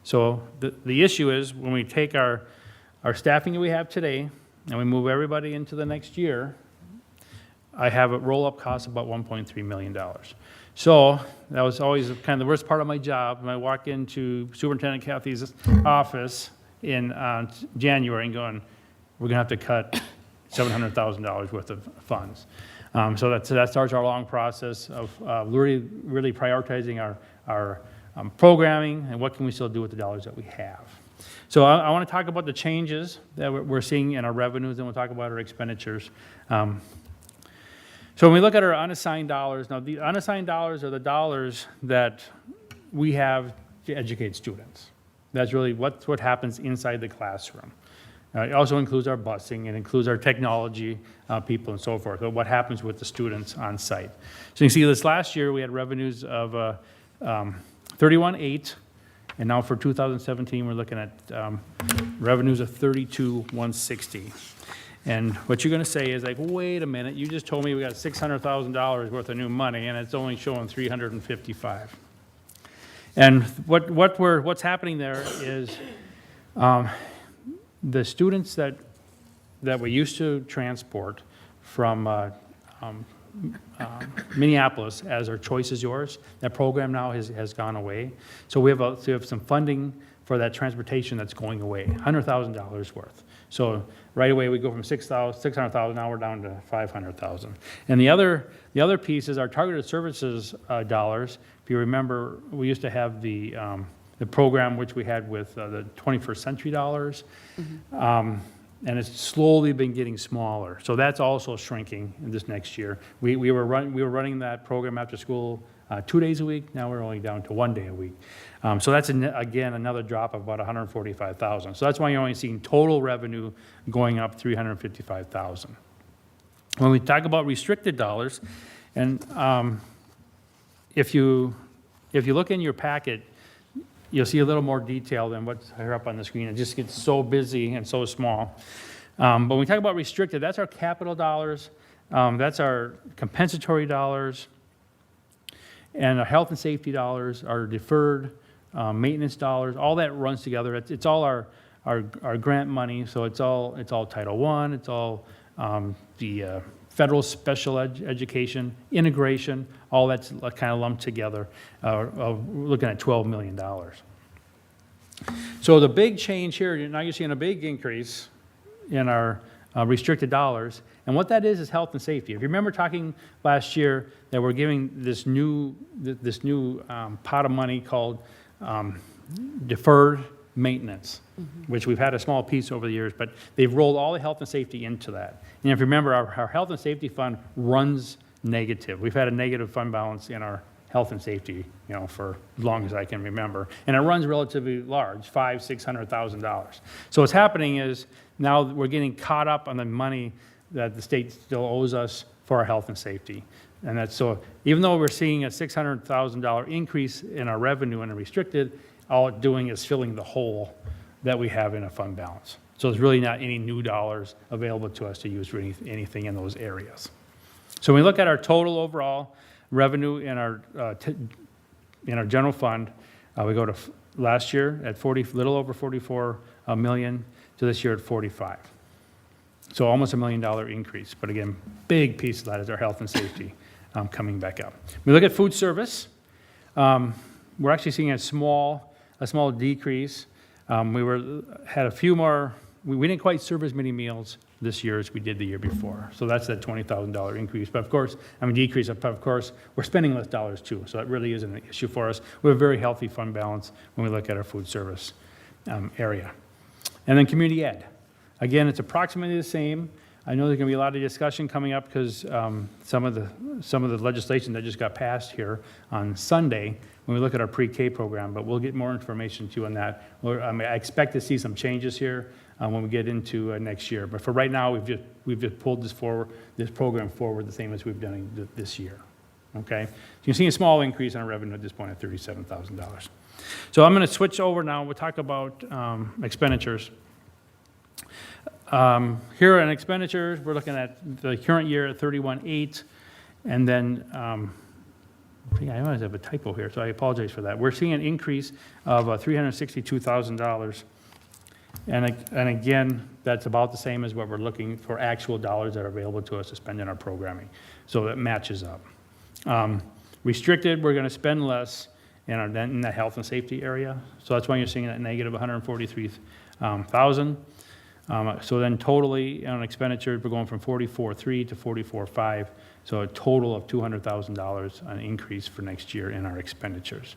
So the issue is when we take our staffing that we have today, and we move everybody into the next year, I have a roll-up cost of about $1.3 million. So that was always kind of the worst part of my job. When I walk into Superintendent Kathy's office in January and going, we're going to have to cut $700,000 worth of funds. So that starts our long process of really prioritizing our programming and what can we still do with the dollars that we have. So I want to talk about the changes that we're seeing in our revenues, and we'll talk about our expenditures. So when we look at our unassigned dollars, now the unassigned dollars are the dollars that we have to educate students. That's really what happens inside the classroom. It also includes our busing, it includes our technology people and so forth, but what happens with the students on site. So you can see this last year we had revenues of 31.8. And now for 2017, we're looking at revenues of 32,160. And what you're going to say is like, wait a minute, you just told me we got $600,000 worth of new money, and it's only showing 355. And what's happening there is the students that we used to transport from Minneapolis as our Choice is Yours. That program now has gone away. So we have some funding for that transportation that's going away, $100,000 worth. So right away, we go from 600,000, now we're down to 500,000. And the other piece is our targeted services dollars. If you remember, we used to have the program which we had with the 21st Century dollars. And it's slowly been getting smaller. So that's also shrinking in this next year. We were running that program after school 2 days a week. Now we're only down to 1 day a week. So that's, again, another drop of about $145,000. So that's why you're only seeing total revenue going up $355,000. When we talk about restricted dollars, and if you look in your packet, you'll see a little more detail than what's here up on the screen. It just gets so busy and so small. But when we talk about restricted, that's our capital dollars, that's our compensatory dollars, and our health and safety dollars, our deferred maintenance dollars, all that runs together. It's all our grant money, so it's all Title I, it's all the federal special education, integration, all that's kind of lumped together. We're looking at $12 million. So the big change here, now you're seeing a big increase in our restricted dollars. And what that is health and safety. If you remember talking last year that we're giving this new pot of money called deferred maintenance, which we've had a small piece over the years, but they've rolled all the health and safety into that. And if you remember, our health and safety fund runs negative. We've had a negative fund balance in our health and safety, for as long as I can remember. And it runs relatively large, $500,000-$600,000. So what's happening is now we're getting caught up on the money that the state still owes us for our health and safety. And that's so, even though we're seeing a $600,000 increase in our revenue in a restricted, all it's doing is filling the hole that we have in a fund balance. So there's really not any new dollars available to us to use for anything in those areas. So when we look at our total overall revenue in our general fund, we go to last year at little over 44 million to this year at 45. So almost $1 million increase. But again, big piece of that is our health and safety coming back up. We look at food service. We're actually seeing a small decrease. Had a few more. We didn't quite serve as many meals this year as we did the year before. So that's that $20,000 increase. But of course, decrease. Of course, we're spending less dollars too. So that really isn't an issue for us. We have a very healthy fund balance when we look at our food service area. And then community ed. Again, it's approximately the same. I know there's going to be a lot of discussion coming up because some of the legislation that just got passed here on Sunday when we look at our pre-K program, but we'll get more information to you on that. I expect to see some changes here when we get into next year. But for right now, we've just pulled this program forward the same as we've done this year. Okay, so you can see a small increase in our revenue at this point at $37,000. So I'm going to switch over now. We'll talk about expenditures. Here in expenditures, we're looking at the current year at 31.8, and then I always have a typo here, so I apologize for that. We're seeing an increase of $362,000, and again, that's about the same as what we're looking for actual dollars that are available to us to spend in our programming. So that matches up. Restricted, we're going to spend less in the health and safety area, so that's why you're seeing that negative $143,000. So then totally on expenditures, we're going from 44.3 to 44.5, so a total of $200,000 an increase for next year in our expenditures.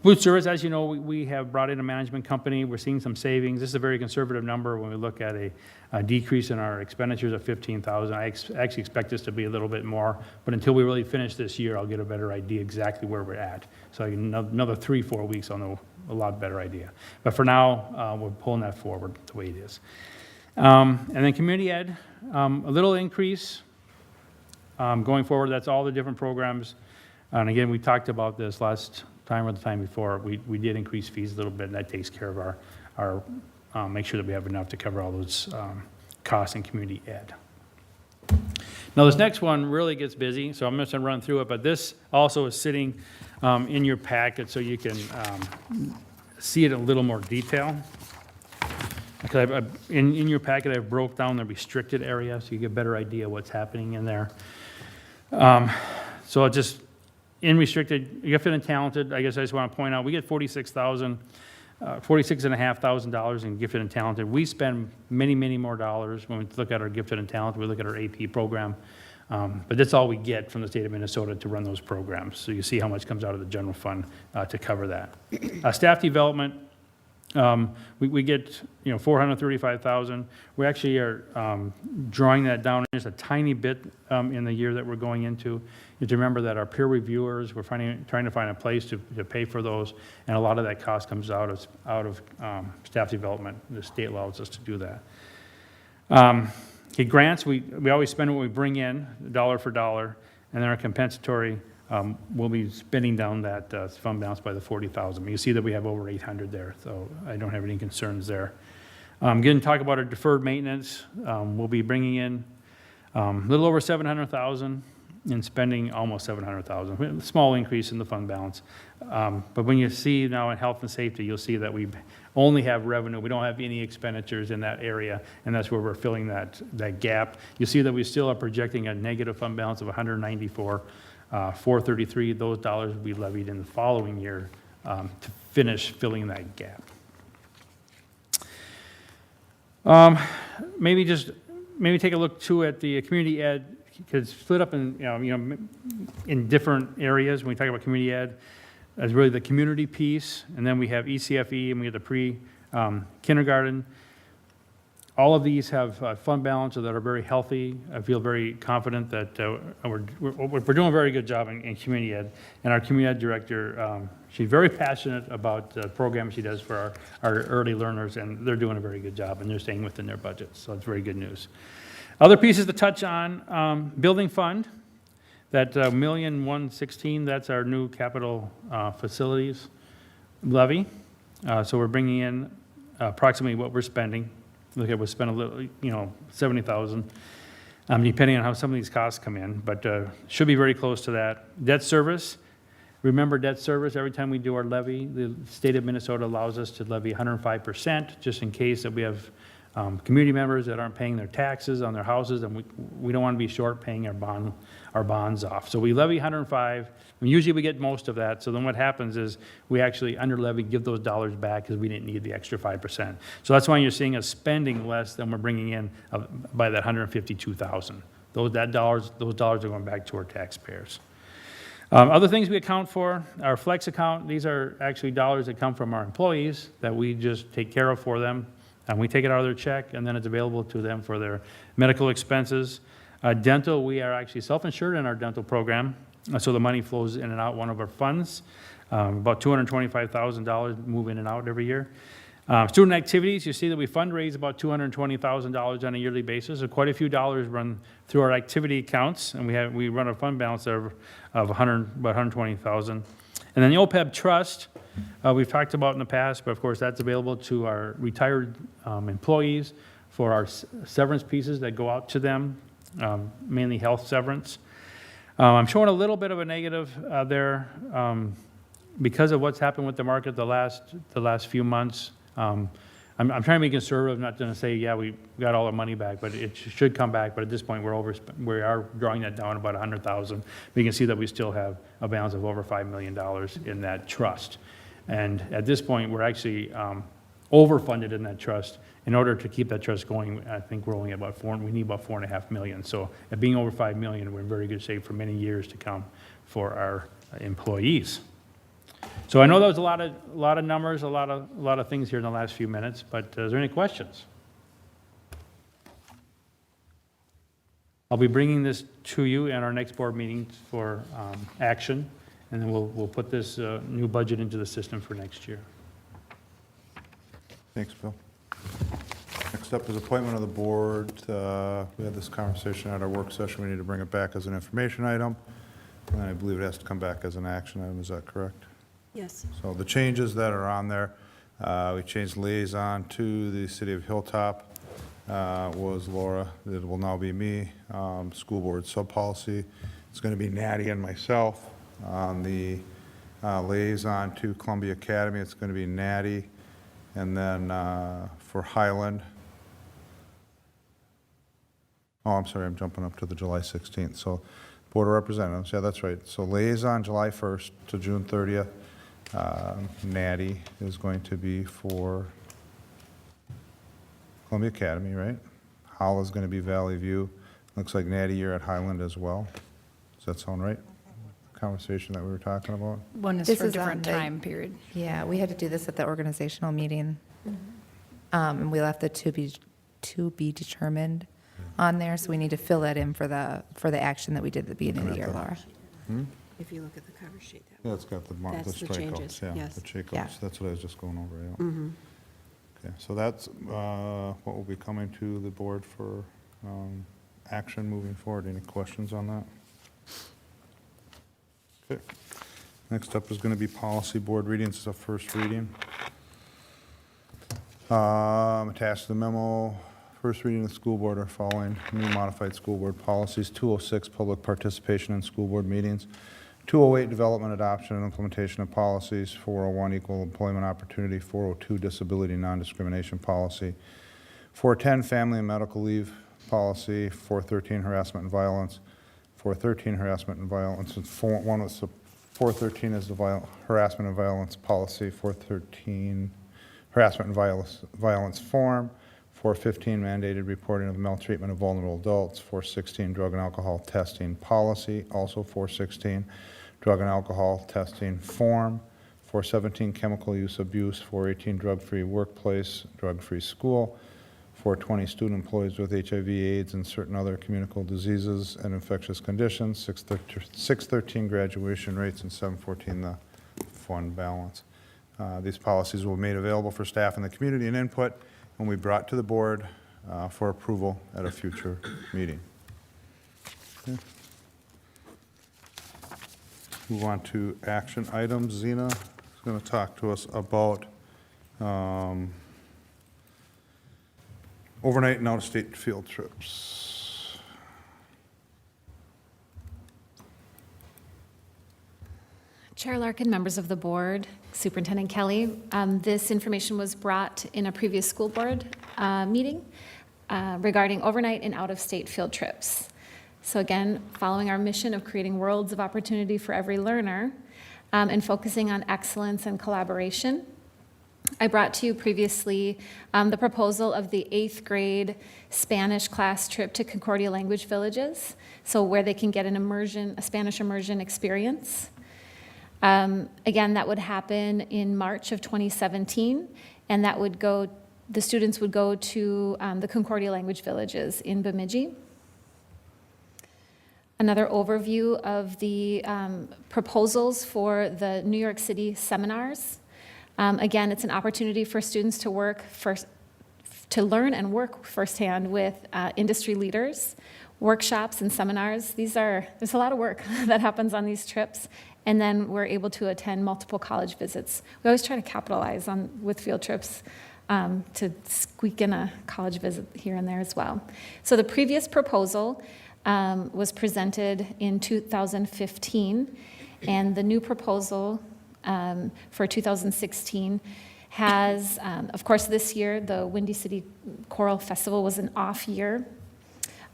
Food service, as you know, we have brought in a management company. We're seeing some savings. This is a very conservative number when we look at a decrease in our expenditures of $15,000. I actually expect this to be a little bit more, but until we really finish this year, I'll get a better idea exactly where we're at. So another 3-4 weeks, I'll know a lot better idea. But for now, we're pulling that forward the way it is. And then community ed, a little increase going forward. That's all the different programs. And again, we talked about this last time or the time before. We did increase fees a little bit, and that takes care of our make sure that we have enough to cover all those costs in community ed. Now this next one really gets busy, so I'm just going to run through it, but this also is sitting in your packet so you can see it in a little more detail. In your packet, I've broke down the restricted area so you get a better idea what's happening in there. So just in restricted, gifted and talented, I guess I just want to point out, we get $46,500 in gifted and talented. We spend many, many more dollars when we look at our gifted and talented, we look at our AP program. But that's all we get from the state of Minnesota to run those programs. So you see how much comes out of the general fund to cover that. Staff development, we get, $435,000. We actually are drawing that down just a tiny bit in the year that we're going into. You have to remember that our peer reviewers, we're trying to find a place to pay for those, and a lot of that cost comes out of staff development. The state allows us to do that. Okay, grants, we always spend what we bring in, dollar for dollar, and then our compensatory, we'll be spending down that fund balance by the 40,000. You see that we have over 800 there, so I don't have any concerns there. Again, talk about our deferred maintenance. We'll be bringing in a little over 700,000 and spending almost 700,000. Small increase in the fund balance. But when you see now in health and safety, you'll see that we only have revenue. We don't have any expenditures in that area, and that's where we're filling that gap. You see that we still are projecting a negative fund balance of 433. Those dollars will be levied in the following year to finish filling that gap. Maybe take a look too at the community ed, because it's split up in in different areas. When we talk about community ed, as really the community piece, and then we have ECFE, and we have the pre-kindergarten. All of these have fund balances that are very healthy. I feel very confident that we're doing a very good job in community ed. And our community ed director, she's very passionate about the program she does for our early learners, and they're doing a very good job, and they're staying within their budgets. So it's very good news. Other pieces to touch on, building fund, that $1,116,000, that's our new capital facilities levy. So we're bringing in approximately what we're spending. Look at, we spent a little, 70,000, depending on how some of these costs come in, but should be very close to that. Debt service, remember debt service, every time we do our levy, the state of Minnesota allows us to levy 105%, just in case that we have community members that aren't paying their taxes on their houses, and we don't want to be short paying our bonds off. So we levy 105, and usually we get most of that. So then what happens is we actually under levy, give those dollars back because we didn't need the extra 5%. So that's why you're seeing us spending less than we're bringing in by that 152,000. Those dollars are going back to our taxpayers. Other things we account for, our flex account, these are actually dollars that come from our employees that we just take care of for them. And we take it out of their check, and then it's available to them for their medical expenses. Dental, we are actually self-insured in our dental program, so the money flows in and out one of our funds. About $225,000 move in and out every year. Student activities, you see that we fundraise about $220,000 on a yearly basis, so quite a few dollars run through our activity accounts, and we run a fund balance of about $120,000. And then the OPEB trust, we've talked about in the past, but of course that's available to our retired employees for our severance pieces that go out to them, mainly health severance. I'm showing a little bit of a negative there because of what's happened with the market the last few months. I'm trying to be conservative, not going to say, yeah, we got all our money back, but it should come back. But at this point, we are drawing that down about $100,000. We can see that we still have a balance of over $5 million in that trust. And at this point, we're actually overfunded in that trust. In order to keep that trust going, I think we're only about we need about $4.5 million. So at being over $5 million, we're in very good shape for many years to come for our employees. So I know that was a lot of numbers, a lot of things here in the last few minutes, but is there any questions? I'll be bringing this to you in our next board meeting for action, and then we'll put this new budget into the system for next year. Thanks, Bill. Next up is appointment of the board. We had this conversation at our work session. We need to bring it back as an information item, and I believe it has to come back as an action item. Is that correct? Yes. So the changes that are on there, we changed liaison to the city of Hilltop, was Laura. It will now be me. School board sub-policy, it's going to be Natty and myself. On the liaison to Columbia Academy, it's going to be Natty. And then for Highland, oh, I'm sorry, I'm jumping up to the July 16th. So Board of Representatives, yeah, that's right. So liaison, July 1st to June 30th. Natty is going to be for Columbia Academy, right? Howell is going to be Valley View. Looks like Natty, you're at Highland as well. Does that sound right? Conversation that we were talking about? One is This for a is on different the- time period. Yeah, we had to do this at the organizational meeting. And we left the to be determined on there, so we need to fill that in for the action that we did at the beginning of the year, Laura. If you look at the cover sheet. Yeah, it's got the That's the changes, strikeouts, yeah, yes. the shakeouts. Yeah. That's what I was just going over, yeah. Mhm. Okay, so that's what will be coming to the board for action moving forward. Any questions on that? Okay. Next up is going to be policy board readings. It's a first reading. Attached to the memo, first reading of the school board are following new modified school board policies: 206, public participation in school board meetings; 208, development, adoption, and implementation of policies; 401, equal employment opportunity; 402, disability non-discrimination policy; 410, family and medical leave policy; 413, harassment and violence; 413, harassment and violence; and 413 is the harassment and violence policy; 413, harassment and violence form; 415, mandated reporting of maltreatment of vulnerable adults; 416, drug and alcohol testing policy; also 416, drug and alcohol testing form; 417, chemical use abuse; 418, drug-free workplace, drug-free school; 420, student employees with HIV, AIDS, and certain other communicable diseases and infectious conditions; 613, graduation rates; and 714, the fund balance. These policies will be made available for staff and the community and input, and will be brought to the board for approval at a future meeting. Okay. Move on to action items. Zena is going to talk to us about overnight and out-of-state field trips. Chair Larkin, members of the board, Superintendent Kelly, this information was brought in a previous school board meeting regarding overnight and out-of-state field trips. So again, following our mission of creating worlds of opportunity for every learner and focusing on excellence and collaboration, I brought to you previously the proposal of the 8th grade Spanish class trip to Concordia Language Villages, so where they can get a Spanish immersion experience. Again, that would happen in March of 2017, and the students would go to the Concordia Language Villages in Bemidji. Another overview of the proposals for the New York City seminars. Again, it's an opportunity for students to learn and work firsthand with industry leaders, workshops and seminars. There's a lot of work that happens on these trips, and then we're able to attend multiple college visits. We always try to capitalize with field trips to squeak in a college visit here and there as well. So the previous proposal was presented in 2015, and the new proposal for 2016 has, of course, this year, the Windy City Choral Festival was an off year,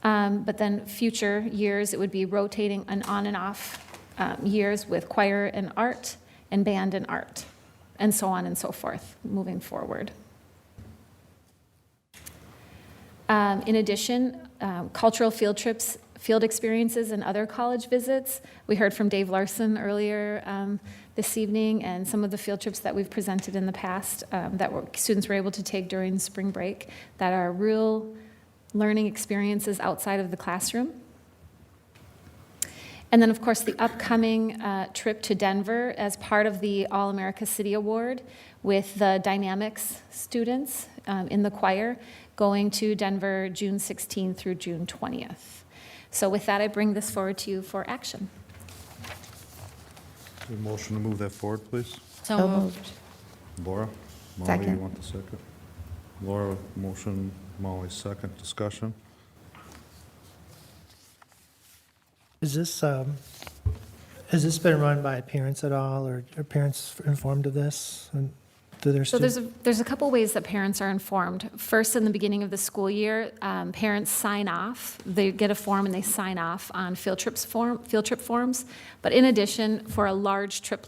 but then future years, it would be rotating an on and off years with choir and art and band and art, and so on and so forth, moving forward. In addition, cultural field trips, field experiences, and other college visits. We heard from Dave Larson earlier this evening, and some of the field trips that we've presented in the past that students were able to take during spring break that are real learning experiences outside of the classroom. And then, of course, the upcoming trip to Denver as part of the All-America City Award with the Dynamics students in the choir going to Denver June 16th through June 20th. So with that, I bring this forward to you for action. A motion to move that forward, please. So moved. Laura? Molly, Second. you want the second? Laura, motion, Molly, second. Discussion? Has this been run by parents at all, or are parents informed of this? And to their So students? there's a couple ways that parents are informed. First, in the beginning of the school year, parents sign off. They get a form and they sign off on field trip forms. But in addition, for a large trip,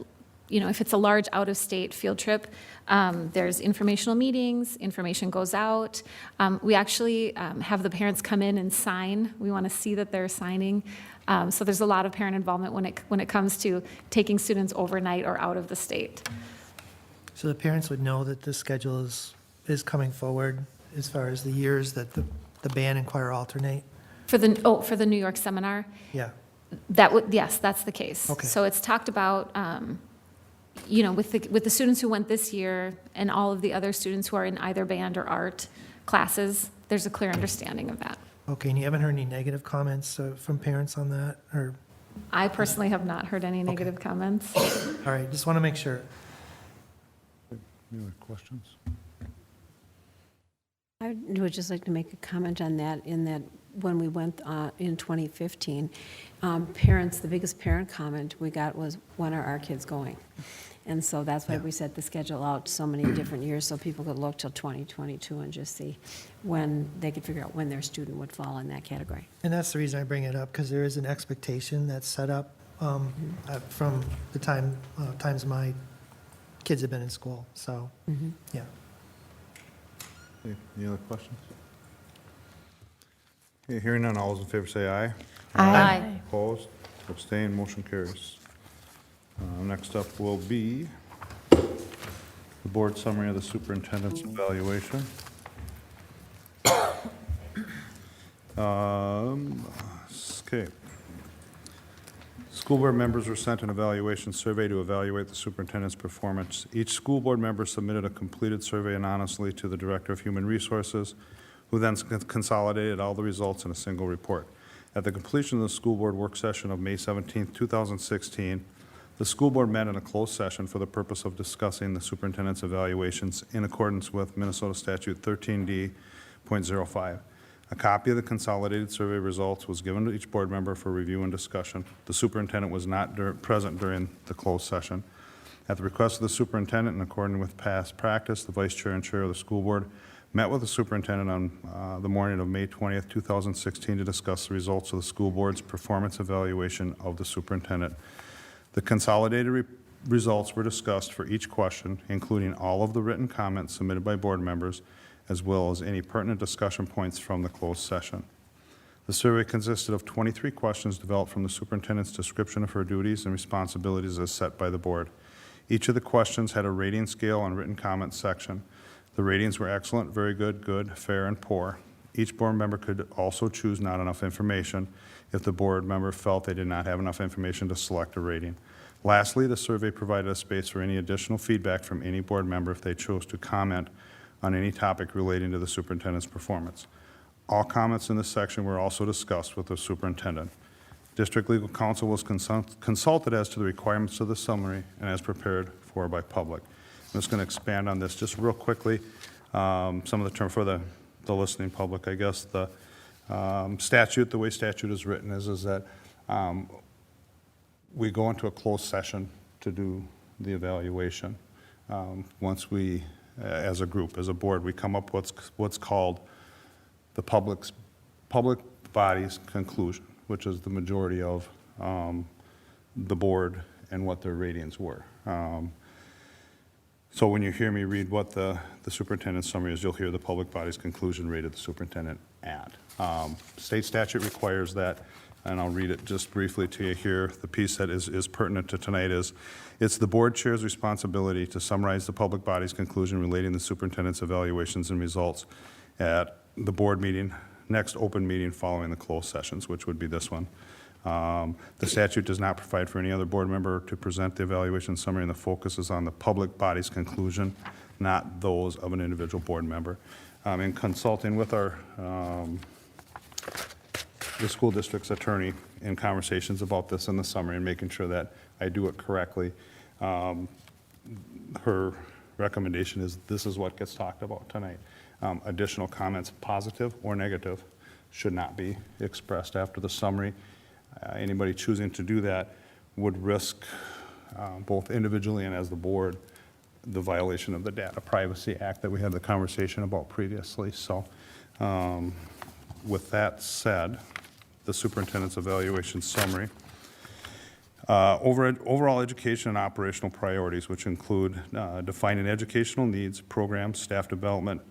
if it's a large out-of-state field trip, there's informational meetings, information goes out. We actually have the parents come in and sign. We want to see that they're signing. So there's a lot of parent involvement when it comes to taking students overnight or out of the state. So the parents would know that this schedule is coming forward as far as the years that the band and choir alternate? For the New York seminar? Yeah. Yes, that's the case. Okay. So it's talked about, with the students who went this year and all of the other students who are in either band or art classes, there's a clear understanding of that. Okay, and you haven't heard any negative comments from parents on that, or? I personally have not heard any negative comments. All right, just want to make sure. Any other questions? I would just like to make a comment on that, in that when we went in 2015, parents, the biggest parent comment we got was, when are our kids going? And so that's why we set the schedule out so many different years, so people could look till 2022 and just see when they could figure out when their student would fall in that category. And that's the reason I bring it up, because there is an expectation that's set up from the times my kids have been in school, so, yeah. Any other questions? Okay, hearing none, all those in favor say aye. Aye. Opposed? Abstained? Motion carries. Next up will be the board summary of the superintendent's evaluation. Okay. School board members were sent an evaluation survey to evaluate the superintendent's performance. Each school board member submitted a completed survey anonymously to the Director of Human Resources, who then consolidated all the results in a single report. At the completion of the school board work session of May 17, 2016, the school board met in a closed session for the purpose of discussing the superintendent's evaluations in accordance with Minnesota Statute 13D.05. A copy of the consolidated survey results was given to each board member for review and discussion. The superintendent was not present during the closed session. At the request of the superintendent, in accordance with past practice, the vice chair and chair of the school board met with the superintendent on the morning of May 20th, 2016 to discuss the results of the school board's performance evaluation of the superintendent. The consolidated results were discussed for each question, including all of the written comments submitted by board members, as well as any pertinent discussion points from the closed session. The survey consisted of 23 questions developed from the superintendent's description of her duties and responsibilities as set by the board. Each of the questions had a rating scale and written comments section. The ratings were excellent, very good, good, fair, and poor. Each board member could also choose not enough information if the board member felt they did not have enough information to select a rating. Lastly, the survey provided a space for any additional feedback from any board member if they chose to comment on any topic relating to the superintendent's performance. All comments in this section were also discussed with the superintendent. District Legal Counsel was consulted as to the requirements of the summary and as prepared for by public. I'm just going to expand on this just real quickly. Some of the term for the listening public, I guess. The statute, the way statute is written is that we go into a closed session to do the evaluation. Once we, as a group, as a board, we come up with what's called the public body's conclusion, which is the majority of the board and what their ratings were. So when you hear me read what the superintendent's summary is, you'll hear the public body's conclusion rated the superintendent at. State statute requires that, and I'll read it just briefly to you here. The piece that is pertinent to tonight is, it's the board chair's responsibility to summarize the public body's conclusion relating the superintendent's evaluations and results at the board meeting, next open meeting following the closed sessions, which would be this one. The statute does not provide for any other board member to present the evaluation summary, and the focus is on the public body's conclusion, not those of an individual board member. In consulting with our the school district's attorney in conversations about this in the summary and making sure that I do it correctly, her recommendation is this is what gets talked about tonight. Additional comments, positive or negative, should not be expressed after the summary. Anybody choosing to do that would risk, both individually and as the board, the violation of the Data Privacy Act that we had the conversation about previously. So with that said, the superintendent's evaluation summary. Overall education and operational priorities, which include defining educational needs, programs, staff development,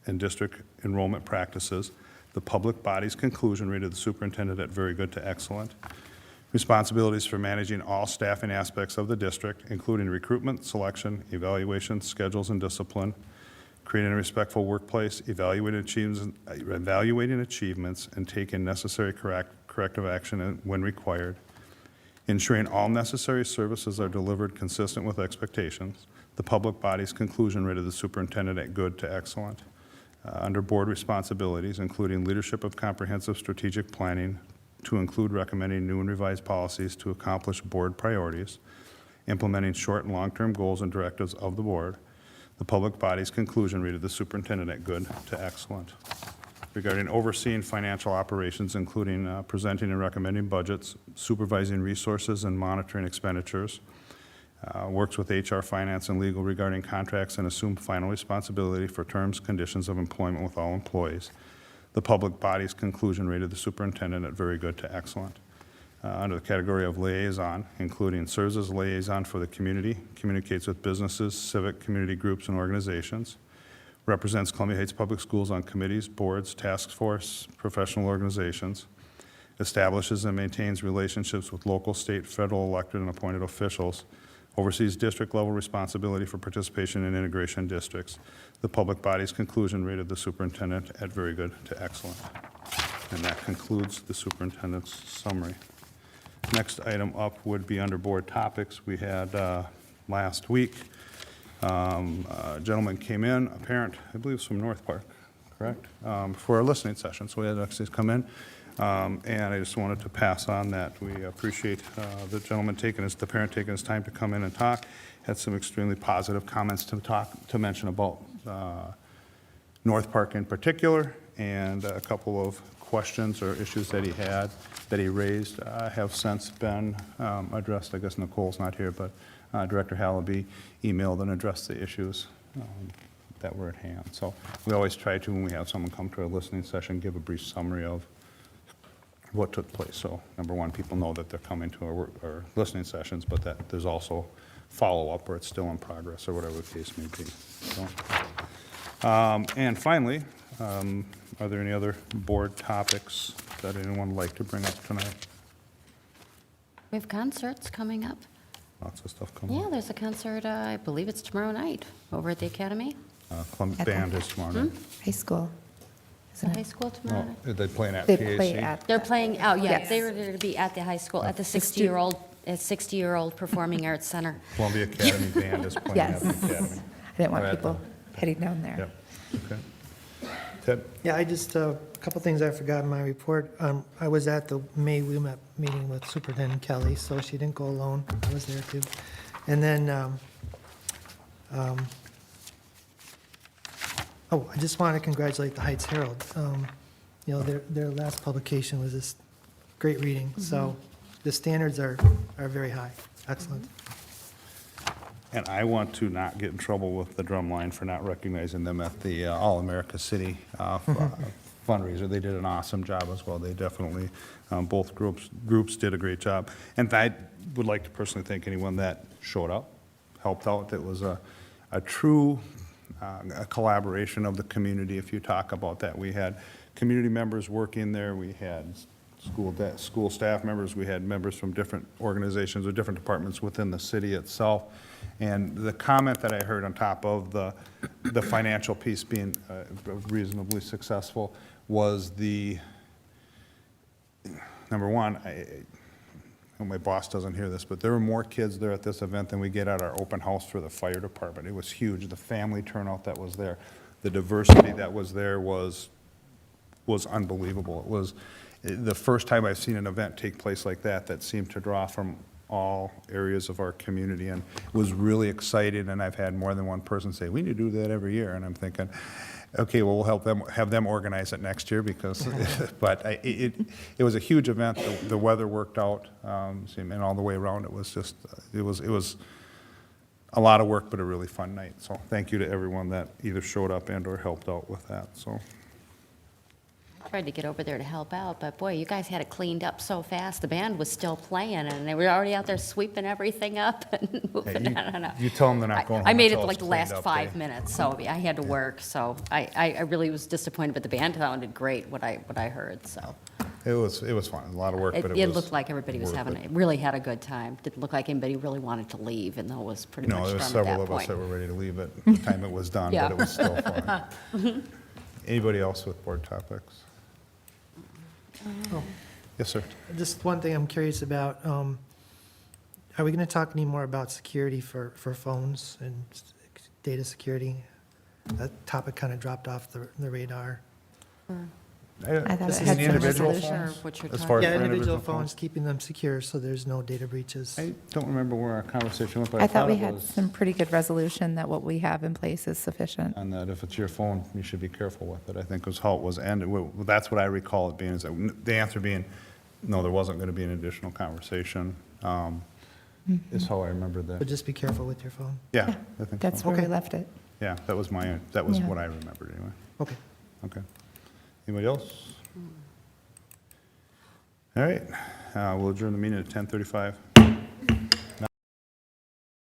and district enrollment practices. The public body's conclusion rated the superintendent at very good to excellent. Responsibilities for managing all staffing aspects of the district, including recruitment, selection, evaluation, schedules, and discipline. Creating a respectful workplace, evaluating achievements, and taking necessary corrective action when required. Ensuring all necessary services are delivered consistent with expectations. The public body's conclusion rated the superintendent at good to excellent. Under board responsibilities, including leadership of comprehensive strategic planning to include recommending new and revised policies to accomplish board priorities, implementing short and long-term goals and directives of the board. The public body's conclusion rated the superintendent at good to excellent. Regarding overseeing financial operations, including presenting and recommending budgets, supervising resources, and monitoring expenditures. Works with HR, finance, and legal regarding contracts and assumed final responsibility for terms, conditions of employment with all employees. The public body's conclusion rated the superintendent at very good to excellent. Under the category of liaison, including serves as liaison for the community, communicates with businesses, civic community groups, and organizations. Represents Columbia Heights Public Schools on committees, boards, task force, professional organizations. Establishes and maintains relationships with local, state, federal elected and appointed officials. Oversees district-level responsibility for participation in integration districts. The public body's conclusion rated the superintendent at very good to excellent. And that concludes the superintendent's summary. Next item up would be under board topics. We had last week, a gentleman came in, a parent, I believe it's from North Park, correct? For a listening session, so we had actually come in. And I just wanted to pass on that. We appreciate the gentleman the parent taking his time to come in and talk. Had some extremely positive comments to mention about North Park in particular, and a couple of questions or issues that he raised have since been addressed. I guess Nicole's not here, but Director Hallaby emailed and addressed the issues that were at hand. So we always try to, when we have someone come to a listening session, give a brief summary of what took place. So number one, people know that they're coming to our listening sessions, but that there's also follow-up or it's still in progress or whatever the case may be. So, and finally, are there any other board topics that anyone would like to bring up tonight? We have concerts coming up. Lots of stuff coming Yeah, up. there's a concert, I believe it's tomorrow night, over at the Academy. Columbia Band is tomorrow night. High school. Is it high school tomorrow night? They're playing at They PAC. play at. They're playing, oh, yeah, Yes. they were going to be at the high school, at the 60-year-old Performing Arts Center. Columbia Academy Band is playing at the Yes. Academy. I didn't want Or at people heading down there. Yep, okay. Ted? Yeah, I just, a couple things I forgot in my report. I was at the May WUMEP meeting with Superintendent Kelly, so she didn't go alone. I was there too. And then, I just want to congratulate the Heights Herald. You know, their last publication was this great reading, so the standards are very high. Excellent. And I want to not get in trouble with the Drumline for not recognizing them at the All-America City fundraiser. They did an awesome job as well. They definitely, both groups did a great job. And I would like to personally thank anyone that showed up, helped out. It was a true a collaboration of the community. If you talk about that, we had community members working there. We had school staff members. We had members from different organizations or different departments within the city itself. And the comment that I heard on top of the financial piece being reasonably successful was the, number one, I hope my boss doesn't hear this, but there were more kids there at this event than we get at our open house for the fire department. It was huge. The family turnout that was there, the diversity that was there was unbelievable. It was the first time I've seen an event take place like that seemed to draw from all areas of our community, and was really excited. And I've had more than one person say, we need to do that every year. And I'm thinking, okay, well, we'll have them organize it next year, because, but it was a huge event. The weather worked out, and all the way around, it was just, it was a lot of work, but a really fun night. So thank you to everyone that either showed up and/or helped out with that, so. Tried to get over there to help out, but boy, you guys had it cleaned up so fast. The band was still playing, and they were already out there sweeping everything up and moving. you- I don't know. you tell 'em they're not going I home made it until like it's the cleaned last up, 5 eh? minutes, so I had to work. So I really was disappointed, but the band sounded great. What I heard, so It was fun, a lot of work, but it it was. looked like everybody was worth having it. really had a good time. Didn't look like anybody really wanted to leave, and though it was pretty No, much there was done at several that of us point. that were ready to leave at the time it was done, Yeah. but it was still fun. Anybody else with board topics? Oh. Yes, sir. Just one thing I'm curious about, are we going to talk any more about security for phones and data security? That topic kind of dropped off the radar. I thought This it is had the some individual resolution. phones? What you're As far as Yeah, for individual phones, keeping them secure so there's no data breaches. I don't remember where our conversation went, but I thought we it had was some pretty good resolution that what we have in place is sufficient. on that if it's your phone, you should be careful with it, I think was how it was ended. That's what I recall it being, is that the answer being, no, there wasn't going to be an additional conversation, is how I remember But that. just be careful with your phone. Yeah, I think so. That's where we left it. Yeah, that was Yeah. what I remembered anyway. Okay. Okay. Anybody else? All right, we'll adjourn the meeting at 10:35.